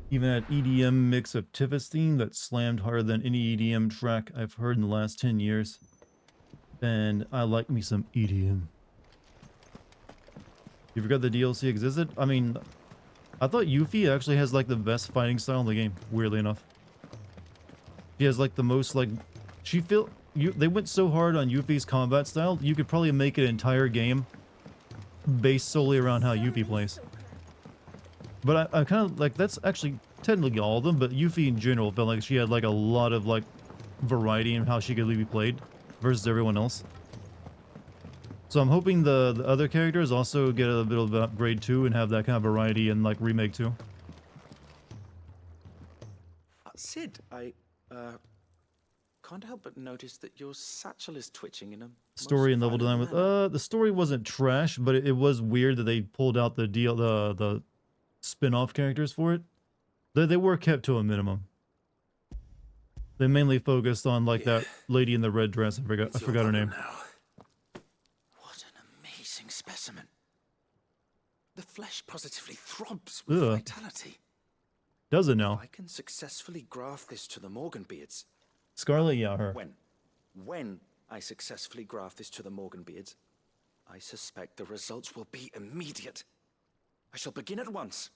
Even that EDM mix of Tifa's theme that slammed harder than any EDM track I've heard in the last 10 years. And I like me some EDM. You forgot the DLC existed? I mean, I thought Yuffie actually has like the best fighting style in the game, weirdly enough. She has like the most like... They went so hard on Yuffie's combat style, you could probably make an entire game based solely around how Yuffie plays. But I kind of like, that's actually technically all of them, but Yuffie in general felt like she had like a lot of like variety in how she could be played versus everyone else. So I'm hoping the other characters also get a bit of an upgrade too and have that kind of variety in like Remake 2. Sid, I can't help but notice that your satchel is twitching in a Story and level design with the story wasn't trash, but it was weird that they pulled out the spin-off characters for it. They were kept to a minimum. They mainly focused on like that lady in the red dress. I forgot her name. What an amazing specimen. The flesh positively throbs with vitality. Does it now? If I can successfully graft this to the Morganbeards. Scarlet, yeah, her. When I successfully graft this to the Morganbeards, I suspect the results will be immediate. I shall begin at once.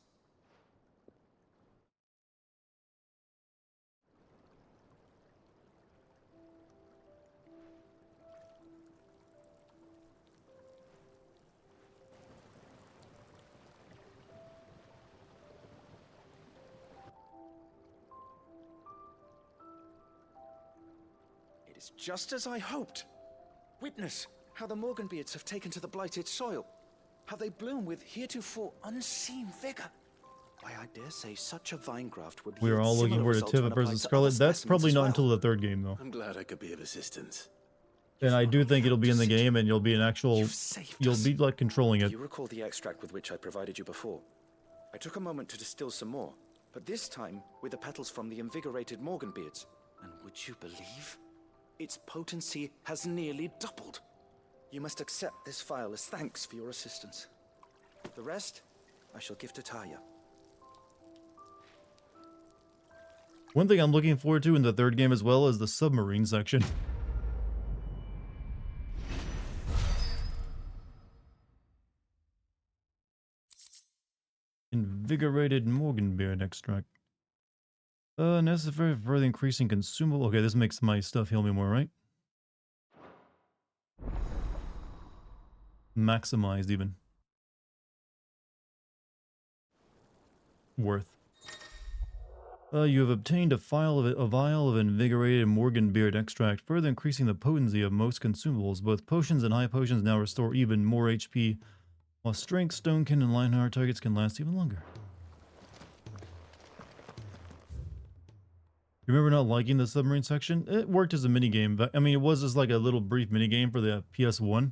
It is just as I hoped. Witness how the Morganbeards have taken to the blighted soil. How they bloom with heretofore unseen vigor. Why, I dare say such a vine graft would. We were all looking for a Tifa versus Scarlet. That's probably not until the third game, though. I'm glad I could be of assistance. And I do think it'll be in the game, and you'll be an actual. You'll be like controlling it. You recall the extract with which I provided you before? I took a moment to distill some more, but this time with the petals from the invigorated Morganbeards. And would you believe? Its potency has nearly doubled. You must accept this vial as thanks for your assistance. The rest, I shall give to Taya. One thing I'm looking forward to in the third game as well is the submarine section. Invigorated Morganbeard extract. Necessary for further increasing consumable. Okay, this makes my stuff heal me more, right? Maximized even. Worth. You have obtained a vial of invigorated Morganbeard extract, further increasing the potency of most consumables. Both potions and high potions now restore even more HP, while strength, stonekin, and Lionheart targets can last even longer. You remember not liking the submarine section? It worked as a minigame, but I mean, it was just like a little brief minigame for the PS1.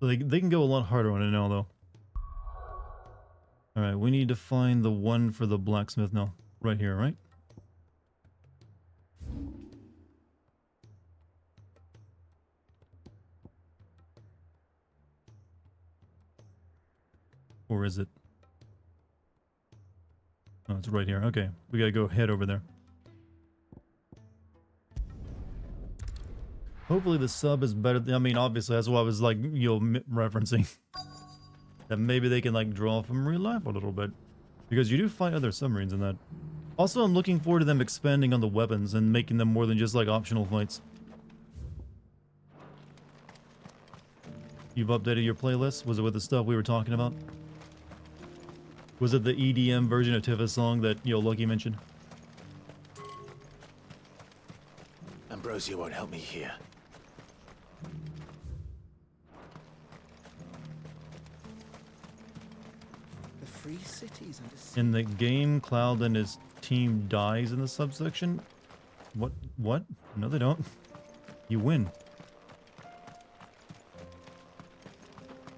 So they can go a lot harder on it now, though. Alright, we need to find the one for the blacksmith now. Right here, right? Or is it? Oh, it's right here. Okay, we gotta go head over there. Hopefully the sub is better. I mean, obviously, that's what I was like, referencing. That maybe they can like draw from real life a little bit. Because you do fight other submarines in that. Also, I'm looking forward to them expanding on the weapons and making them more than just like optional fights. You've updated your playlist? Was it with the stuff we were talking about? Was it the EDM version of Tifa's song that, Lucky mentioned? Ambrosia won't help me here. The free cities under sea. In the game, Cloud and his team dies in the subsection? What? No, they don't. You win.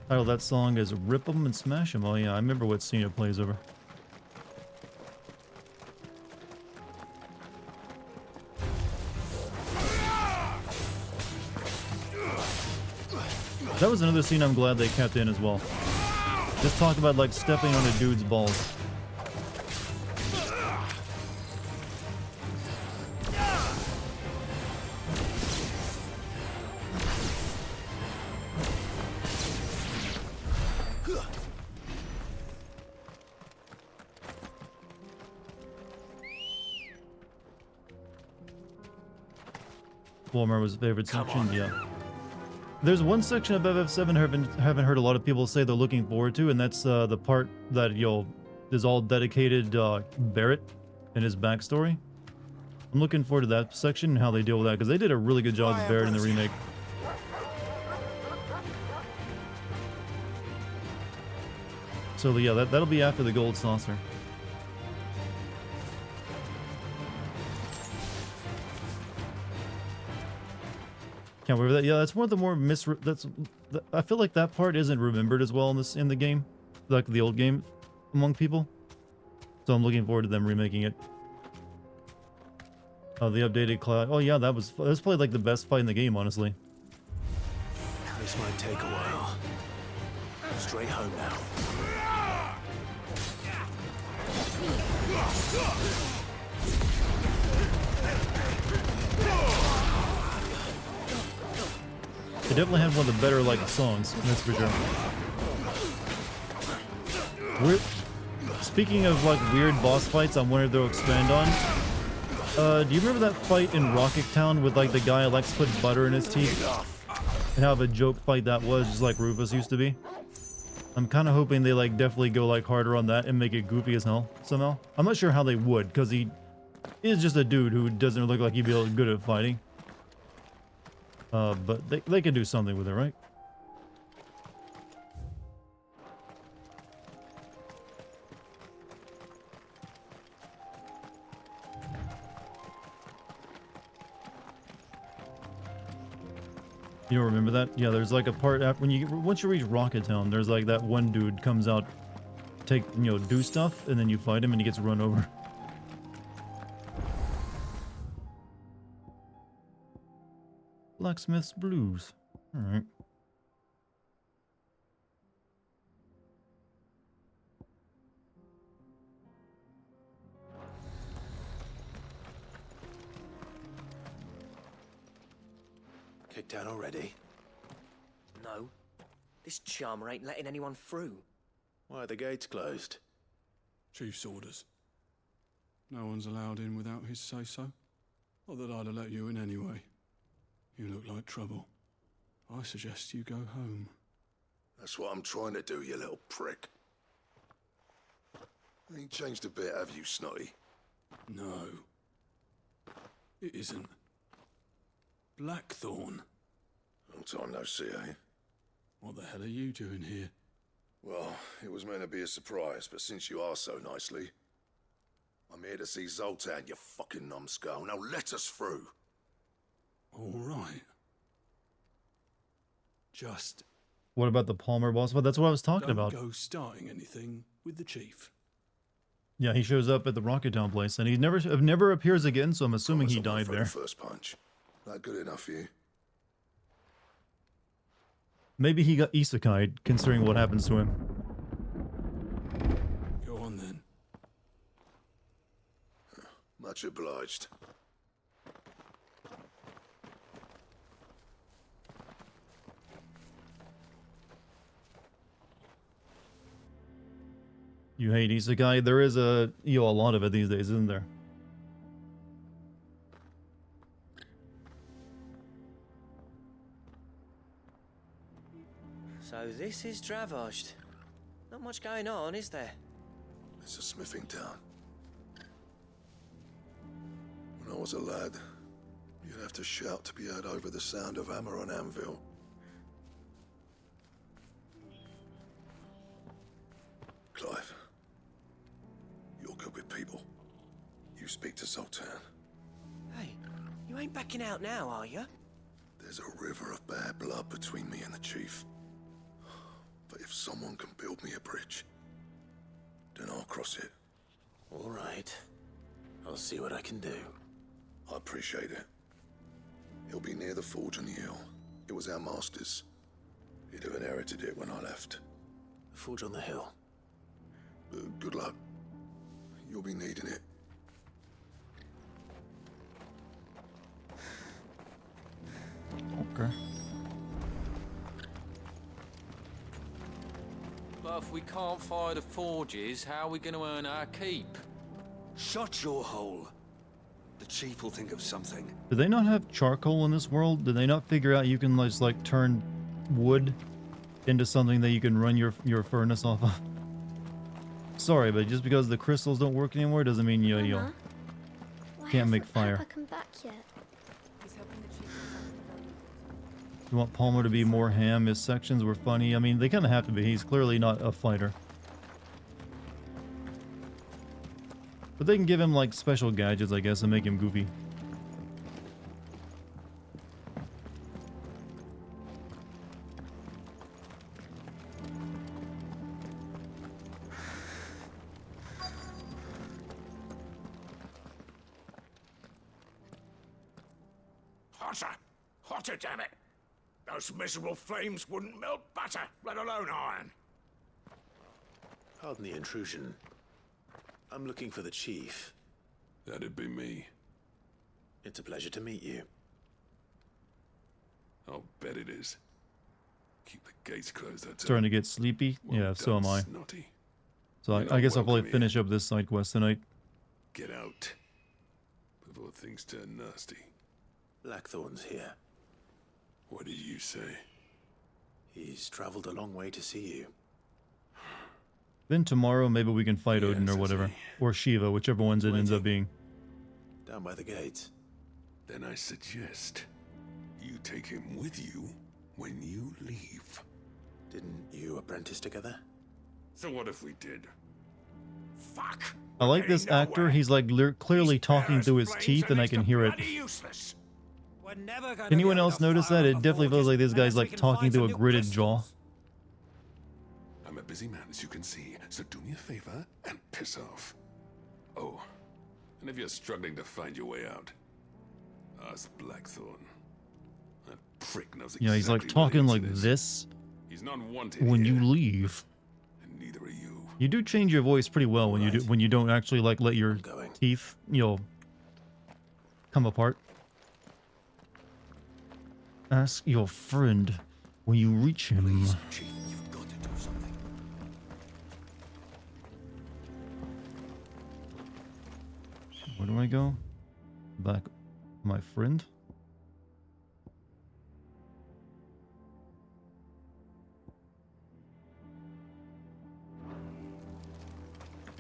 Title of that song is Rip 'em and Smash 'em. Oh yeah, I remember what scene it plays over. That was another scene I'm glad they kept in as well. Just talk about like stepping on a dude's balls. Walmart was favorite section, yeah. There's one section of FF7 I haven't heard a lot of people say they're looking forward to, and that's the part that is all dedicated Barrett and his backstory. I'm looking forward to that section and how they deal with that, because they did a really good job with Barrett in the remake. So yeah, that'll be after the Gold Saucer. Can't wait for that. Yeah, that's one of the more I feel like that part isn't remembered as well in the game, like the old game, among people. So I'm looking forward to them remaking it. The updated Cloud. Oh yeah, that was probably like the best fight in the game, honestly. This might take a while. Straight home now. It definitely had one of the better like songs, that's for sure. Speaking of like weird boss fights, I wonder if they'll expand on. Do you remember that fight in Rocket Town with like the guy who likes to put butter in his teeth? And how of a joke fight that was, just like Rufus used to be? I'm kind of hoping they like definitely go like harder on that and make it goofy as hell somehow. I'm not sure how they would, because he is just a dude who doesn't look like he'd be good at fighting. But they could do something with it, right? You don't remember that? Yeah, there's like a part after once you reach Rocket Town, there's like that one dude comes out, do stuff, and then you fight him and he gets run over. Blacksmith's Blues. Alright. Kicked out already? No. This charmer ain't letting anyone through. Why are the gates closed? Chief's orders. No one's allowed in without his say-so. Not that I'd have let you in anyway. You look like trouble. I suggest you go home. That's what I'm trying to do, you little prick. Ain't changed a bit, have you, Snotty? No. It isn't. Blackthorn. Long time no see, eh? What the hell are you doing here? Well, it was meant to be a surprise, but since you are so nicely, I'm here to see Zoltan, you fucking numbskull. Now let us through. All right. Just What about the Palmer boss? Well, that's what I was talking don't about. go starting anything with the chief. Yeah, he shows up at the Rocket Town place, and he never appears again. So I'm assuming he died there. First punch. That good enough for you? Maybe he got isekai'd, considering what happens to him. Go on then. Much obliged. You hate isekai? There is a lot of it these days, isn't there? So this is Dravosht. Not much going on, is there? It's a smithing town. When I was a lad, you'd have to shout to be heard over the sound of hammer on anvil. Clive, you're good with people. You speak to Zoltan. Hey, you ain't backing out now, are you? There's a river of bad blood between me and the chief. But if someone can build me a bridge, then I'll cross it. All right. I'll see what I can do. I appreciate it. It'll be near the forge on the hill. It was our master's. He'd have inherited it when I left. The forge on the hill. Good luck. You'll be needing it. Okay. But if we can't fire the forges, how are we going to earn our keep? Shut your hole. The chief will think of something. Do they not have charcoal in this world? Did they not figure out you can just like turn wood into something that you can run your furnace off of? Sorry, but just because the crystals don't work anymore doesn't mean you can't make fire. Papa come back yet? You want Palmer to be more ham? His sections were funny. I mean, they kind of have to be. He's clearly not a fighter. But they can give him like special gadgets, I guess, and make him goofy. Hotter! Hotter, damn it! Those miserable flames wouldn't melt butter, let alone iron. Pardon the intrusion. I'm looking for the chief. That'd be me. It's a pleasure to meet you. I'll bet it is. Keep the gates closed, I tell Starting to get sleepy. Well Yeah, so am I. Snotty. So I guess I'll probably finish up this side quest tonight. Get out before things turn nasty. Blackthorn's here. What did you say? He's traveled a long way to see you. Then tomorrow maybe we can fight Odin or whatever. Or Shiva, whichever ones it ends up being. Down by the gates. Then I suggest you take him with you when you leave. Didn't you apprentice together? So what if we did? Fuck! I like this actor. He's like clearly talking through his teeth and I can hear it. Useless. We're never gonna Anyone else notice that? It definitely feels like this guy's like talking through a gritted jaw. I'm a busy man, as you can see, so do me a favor and piss off. Oh, and if you're struggling to find your way out, ask Blackthorn. That prick knows exactly. Yeah, he's like talking like this He's not wanted when here, you leave. and neither are you. You do change your voice pretty well when you don't actually like let your teeth, come apart. Ask your friend when you reach him. Please, Chief, you've got to do something. Where do I go? Back, my friend?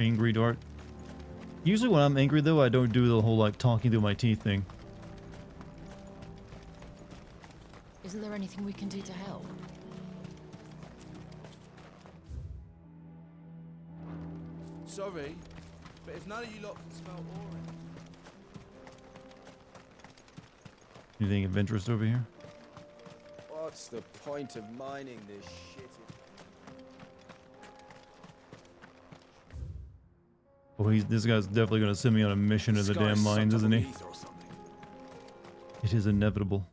Angry Dart. Usually when I'm angry though, I don't do the whole like talking through my teeth thing. Isn't there anything we can do to help? Sorry, but if none of you lot can smell orange... Anything of interest over here? What's the point of mining this shit? Oh, this guy's definitely gonna send me on a mission to the damn mines, isn't he? It is inevitable.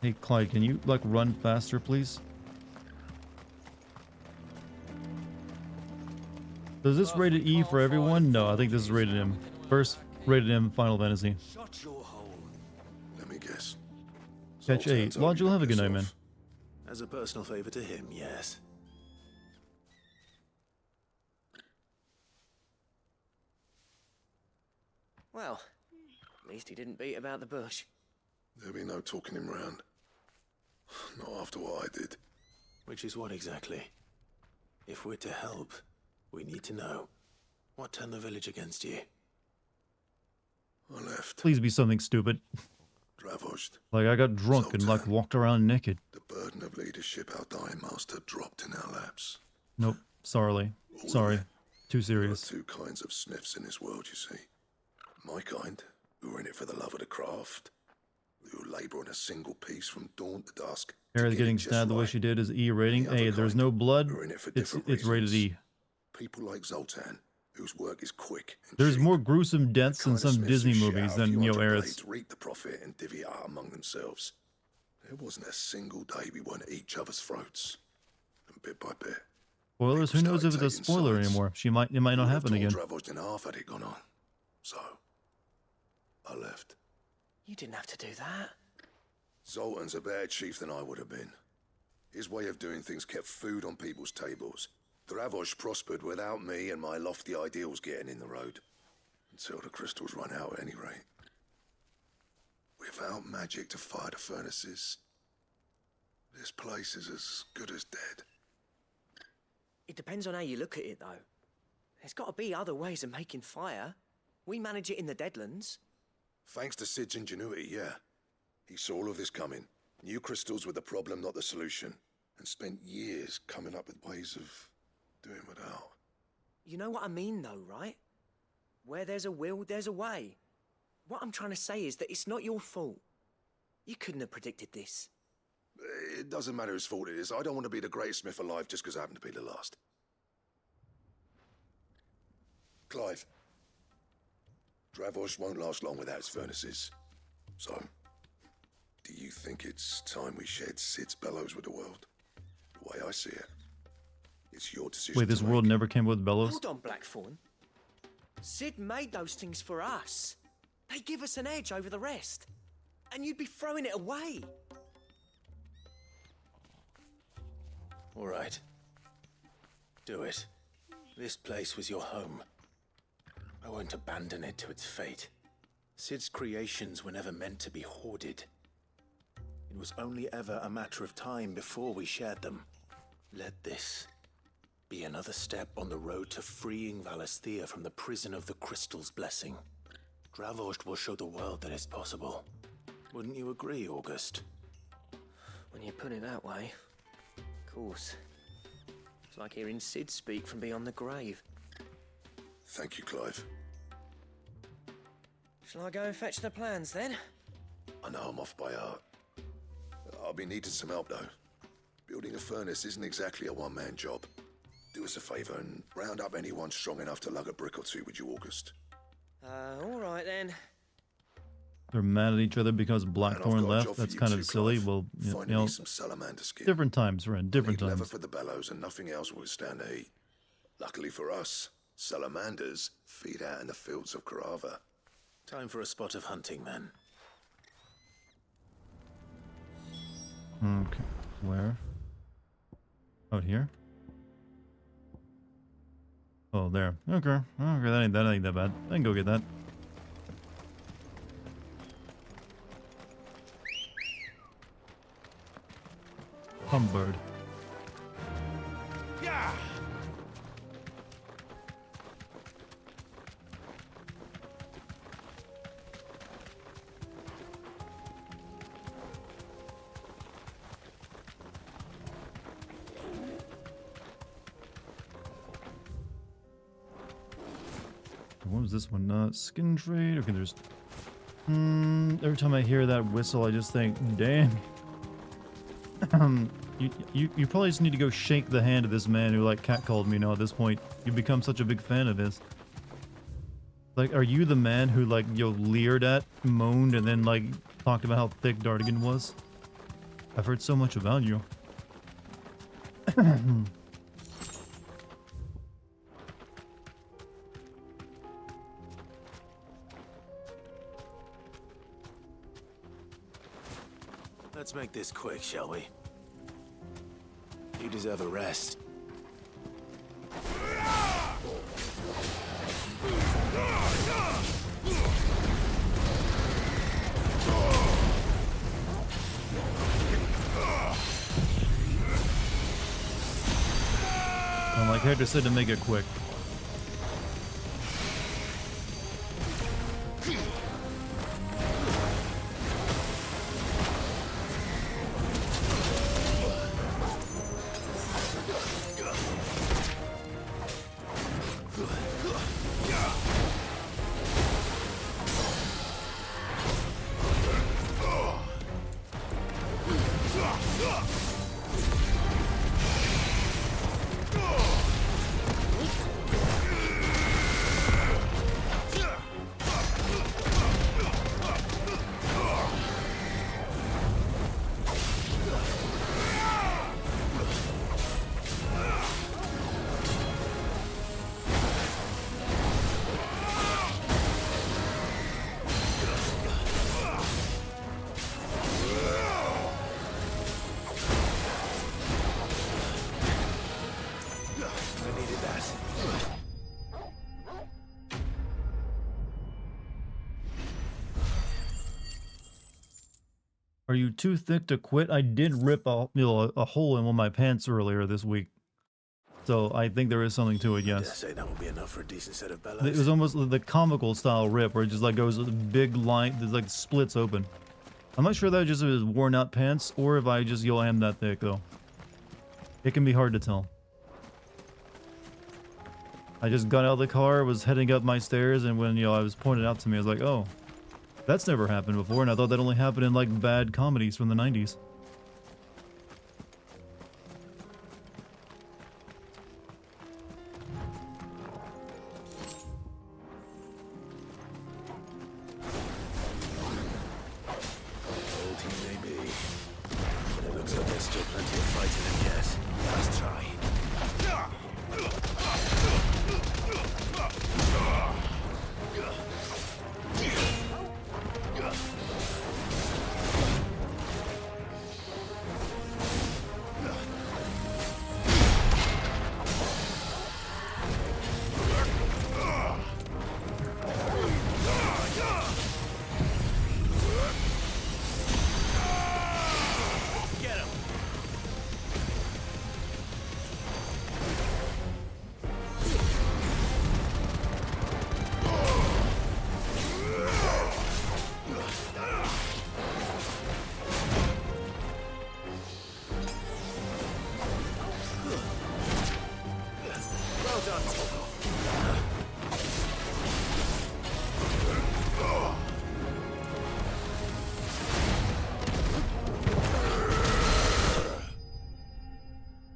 Hey Clyde, can you like run faster, please? Is this rated E for everyone? No, I think this is rated M. First rated M Final Fantasy. Shut your hole. Let me guess. Catch 8. Logical, have a good night, man. As a personal favor to him, yes. Well, at least he didn't beat about the bush. There'll be no talking him round. Not after what I did. Which is what exactly? If we're to help, we need to know. What turned the village against you? I left. Please be something stupid. Dravoshed. Like I got drunk and like walked around naked. The burden of leadership our dying master dropped in our laps. Nope. Sorry. Sorry. Too There are serious. two kinds of smiths in this world, you see. My kind, who are in it for the love of the craft, who labour on a single piece from dawn to dusk. Harry getting stabbed the way she did is E rating. Hey, there's no blood. It's rated E. People like Zoltan, whose work is quick. There's more gruesome deaths in some Disney movies than, you know, Eris. Reap the profit and divvy it out among themselves. There wasn't a single day we weren't at each other's throats. And bit by bit. Spoilers? Who knows if it's a spoiler anymore? It might not happen again. Dravoshed in half had it gone on. So, I left. You didn't have to do that. Zoltan's a better chief than I would have been. His way of doing things kept food on people's tables. Dravoshed prospered without me and my lofty ideals getting in the road. Until the crystals run out at any rate. Without magic to fire the furnaces, this place is as good as dead. It depends on how you look at it, though. There's got to be other ways of making fire. We manage it in the Deadlands. Thanks to Sid's ingenuity, yeah. He saw all of this coming. Knew crystals were the problem, not the solution. And spent years coming up with ways of doing without. You know what I mean, though, right? Where there's a will, there's a way. What I'm trying to say is that it's not your fault. You couldn't have predicted this. It doesn't matter whose fault it is. I don't want to be the greatest smith alive just because I happen to be the last. Clive. Dravoshed won't last long without his furnaces. So, do you think it's time we shared Sid's bellows with the world? The way I see it, it's your decision. Wait, this world never came with bellows? Hold on, Blackthorn. Sid made those things for us. They give us an edge over the rest. And you'd be throwing it away. All right. Do it. This place was your home. I won't abandon it to its fate. Sid's creations were never meant to be hoarded. It was only ever a matter of time before we shared them. Let this be another step on the road to freeing Valisthea from the prison of the Crystal's blessing. Dravoshed will show the world that it's possible. Wouldn't you agree, August? When you put it that way, of course. It's like hearing Sid speak from beyond the grave. Thank you, Clive. Shall I go and fetch the plans, then? I know I'm off by heart. I'll be needing some help, though. Building a furnace isn't exactly a one-man job. Do us a favour and round up anyone strong enough to lug a brick or two with you, August. All right, then. they're mad at each other because Blackthorn left. That's kind of silly. Well, Find me some salamander skin. different times, friend. Different Leather times. for the bellows and nothing else will withstand the heat. Luckily for us, salamanders feed out in the fields of Carava. Time for a spot of hunting, then. Okay, where? Out here? Oh, there. Okay. Okay, that ain't that bad. I can go get that. Humbird. Yeah. What was this one? Skin trade? Okay, there's... every time I hear that whistle, I just think, damn. You probably just need to go shake the hand of this man who, like, catcalled me, at this point. You've become such a big fan of his. Like, are you the man who, like, leered at, moaned, and then, like, talked about how thick Dartigan was? I've heard so much about you. Let's make this quick, shall we? You deserve a rest. Well, my character said to make it quick. Are you too thick to quit? I did rip a hole in one of my pants earlier this week. So I think there is something to it, I dare yes. say that will be enough for a decent set of bellows. It was almost the comical style rip where it just like goes with a big line, there's like splits open. I'm not sure that just is worn out pants or if I just am that thick though. It can be hard to tell. I just got out of the car, was heading up my stairs, and when I was pointed out to me, I was like, oh. That's never happened before, and I thought that only happened in, like, bad comedies from the 90s. Old he may be, but it looks like there's still plenty of fighting in yet. Let's try.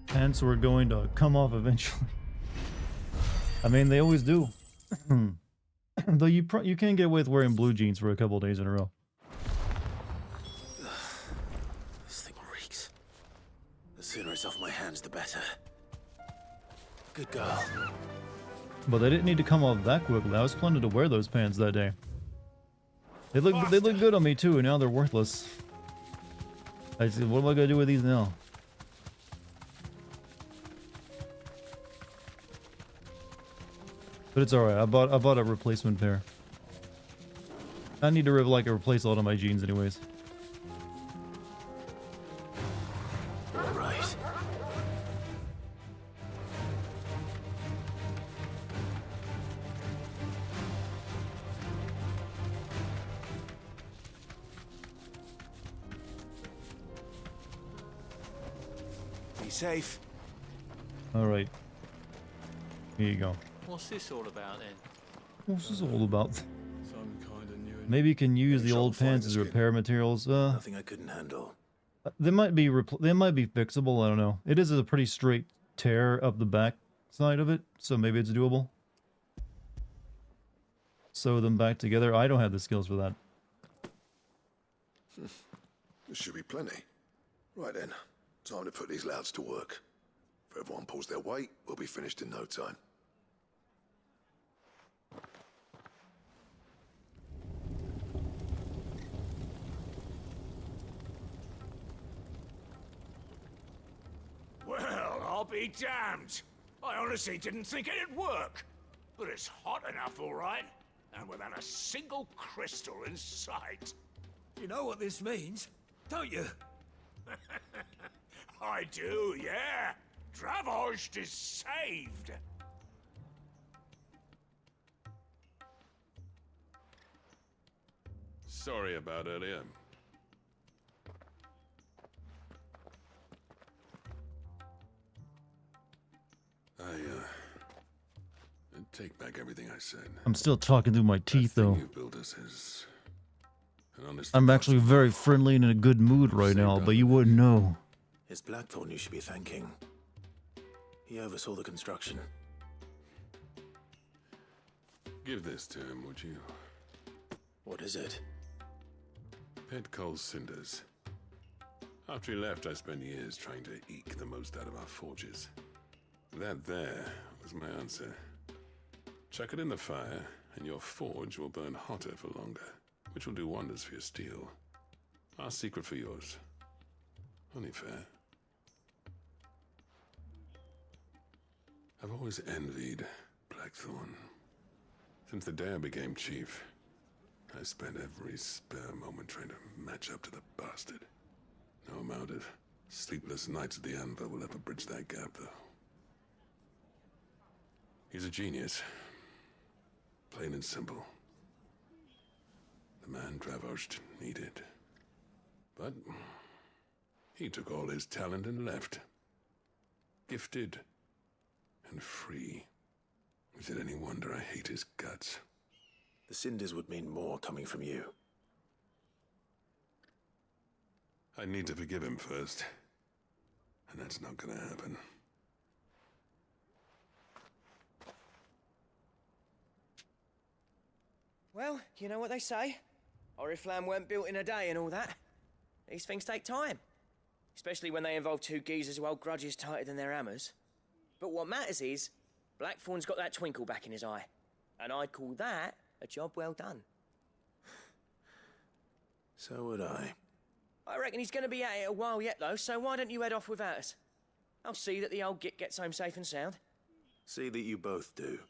Pants were going to come off eventually. I mean, they always do. Though you can't get away with wearing blue jeans for a couple days in a row. sooner it's off my hands, the better. Good girl. But they didn't need to come off that quickly. I was planning to wear those pants that day. They look good on me too, and now they're worthless. I said, what am I gonna do with these now? But it's alright. I bought a replacement pair. I need to replace a lot of my jeans anyways. Right. Be safe. Alright. Here you go. What's this all about then? What's this all about? Some kind of new. Maybe you can use the old pants as repair materials. Nothing I couldn't handle. They might be fixable. I don't know. It is a pretty straight tear up the back side of it, so maybe it's doable. Sew them back together. I don't have the skills for that. There should be plenty. Right then, time to put these louds to work. If everyone pulls their weight, we'll be finished in no time. Well, I'll be damned. I honestly didn't think it'd work. But it's hot enough, all right. And without a single crystal in sight. You know what this means, don't you? I do, yeah. Dravost is saved. Sorry about earlier. I take back everything I said. I'm still talking through my teeth though. You built us is an honest. I'm actually very friendly and in a good mood right now, but you wouldn't know. It's Blackthorn you should be thanking. He oversaw the construction. Give this to him, would you? What is it? Pet Cole's cinders. After he left, I spent years trying to eke the most out of our forges. That there was my answer. Chuck it in the fire, and your forge will burn hotter for longer, which will do wonders for your steel. Our secret for yours. Only fair. I've always envied Blackthorn. Since the day I became chief, I spent every spare moment trying to match up to the bastard. No amount of sleepless nights at the Anvil will ever bridge that gap, though. He's a genius. Plain and simple. The man Dravost needed. But he took all his talent and left. Gifted and free. Is it any wonder I hate his guts? The cinders would mean more coming from you. I need to forgive him first. And that's not gonna happen. Well, you know what they say. Oriflamme weren't built in a day and all that. These things take time. Especially when they involve two geezers who hold grudges tighter than their hammers. But what matters is, Blackthorn's got that twinkle back in his eye. And I'd call that a job well done. So would I. I reckon he's going to be at it a while yet, though, so why don't you head off without us? I'll see that the old git gets home safe and sound. See that you both do.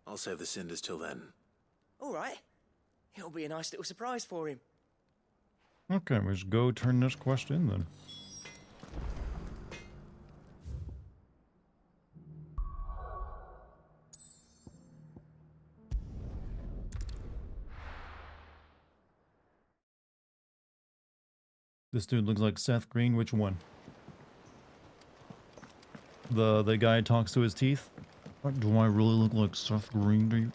I'll save the cinders till then. All right. It'll be a nice little surprise for him. Okay, let's go turn this quest in then. This dude looks like Seth Green. Which one? The guy talks to his teeth? Do I really look like Seth Green to you?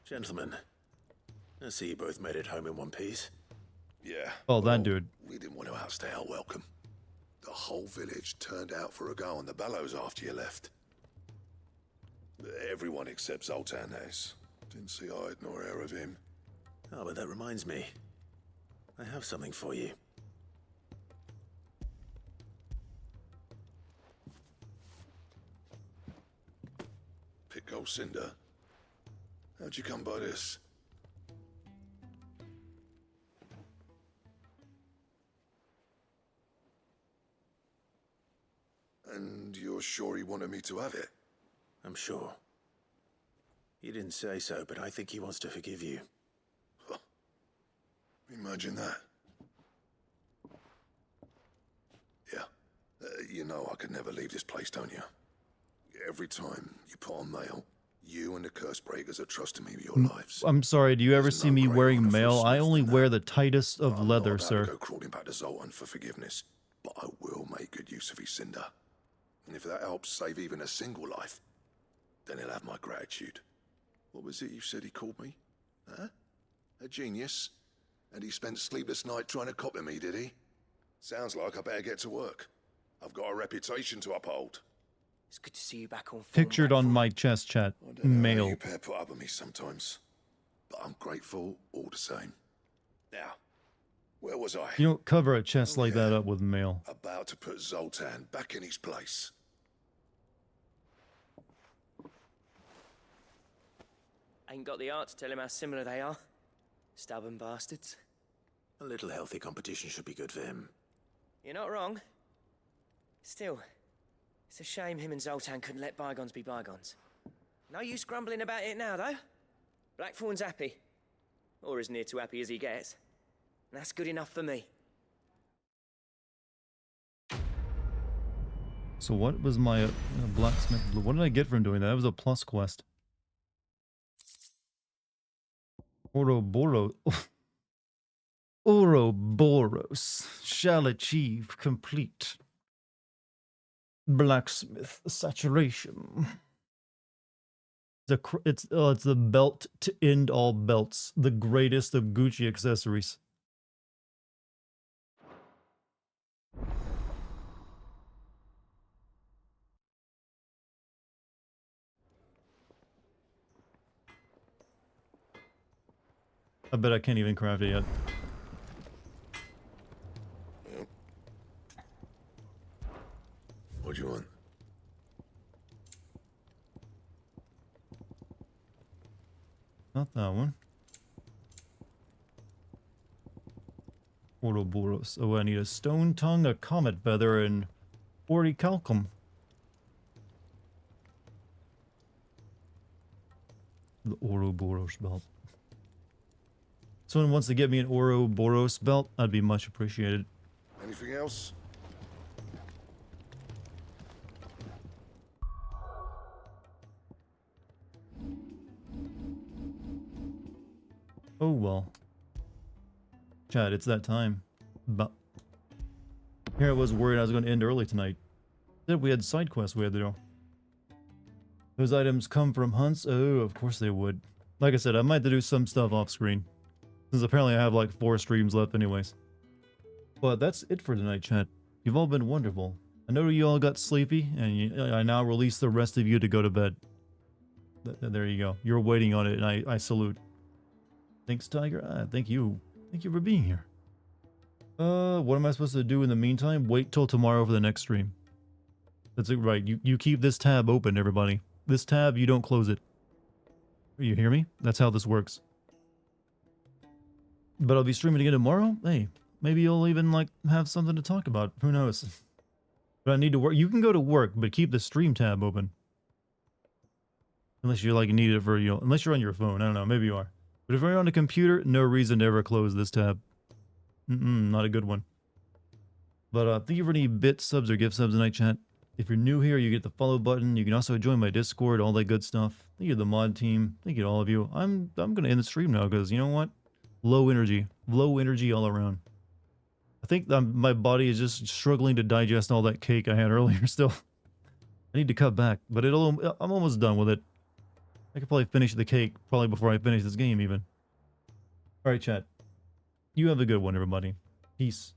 Gentlemen, I see you both made it home in one piece. Yeah. Oh, that dude. We didn't want to outstay our welcome. The whole village turned out for a go on the bellows after you left. Everyone except Zoltan has. Didn't see hide nor hair of him. Oh, but that reminds me. I have something for you. Pick old Cinder. How'd you come by this? And you're sure he wanted me to have it? I'm sure. You didn't say so, but I think he wants to forgive you. Huh. Imagine that. Yeah. You know I could never leave this place, don't you? Every time you put on mail, you and the curse breakers are trusting me with your lives. I'm sorry, do you ever see me wearing mail? I only wear the tightest of leather, sir. I'm go crawling back to Zoltan for forgiveness, but I will make good use of his cinder. And if that helps save even a single life, then he'll have my gratitude. What was it you said he called me? Huh? A genius? And he spent sleepless night trying to copy me, did he? Sounds like I better get to work. I've got a reputation to uphold. It's good to see you back on form. Pictured on my chest, chat. Mail. You pair put up with me sometimes, but I'm grateful all the same. Now, where was I? You don't cover a chest like that up with mail. About to put Zoltan back in his place. Ain't got the art to tell him how similar they are. Stubborn bastards. A little healthy competition should be good for him. You're not wrong. Still, it's a shame him and Zoltan couldn't let bygones be bygones. No use grumbling about it now, though. Blackthorn's happy. Or as near to happy as he gets. And that's good enough for me. So what was my blacksmith? What did I get from doing that? That was a plus quest. Ouroboros shall achieve complete blacksmith saturation. It's the belt to end all belts, the greatest of Gucci accessories. I bet I can't even craft it yet. Yep. What do you want? Not that one. Ouroboros. Oh, I need a stone tongue, a comet feather, and orichalcum. The Ouroboros belt. Someone wants to get me an Ouroboros belt, I'd be much appreciated. Anything else? Oh well. Chad, it's that time. But here I was worried I was going to end early tonight. Said we had side quests we had to do. Those items come from hunts? Oh, of course they would. Like I said, I might have to do some stuff off screen. Since apparently I have like 4 streams left anyways. But that's it for tonight, chat. You've all been wonderful. I know you all got sleepy, and I now release the rest of you to go to bed. There you go. You're waiting on it, and I salute. Thanks, Tiger. Thank you. Thank you for being here. What am I supposed to do in the meantime? Wait till tomorrow for the next stream. That's it, right. You keep this tab open, everybody. This tab, you don't close it. You hear me? That's how this works. But I'll be streaming again tomorrow. Hey, maybe you'll even like have something to talk about. Who knows? But I need to work. You can go to work, but keep the stream tab open. Unless you like need it for you. Unless you're on your phone. I don't know. Maybe you are. But if you're on a computer, no reason to ever close this tab. Not a good one. But thank you for any bit subs or gift subs tonight, chat. If you're new here, you get the follow button. You can also join my Discord, all that good stuff. Thank you to the mod team. Thank you to all of you. I'm gonna end the stream now because you know what? Low energy all around. I think my body is just struggling to digest all that cake I had earlier. Still, I need to cut back, but I'm almost done with it. I could probably finish the cake probably before I finish this game even. All right, chat. You have a good one, everybody. Peace.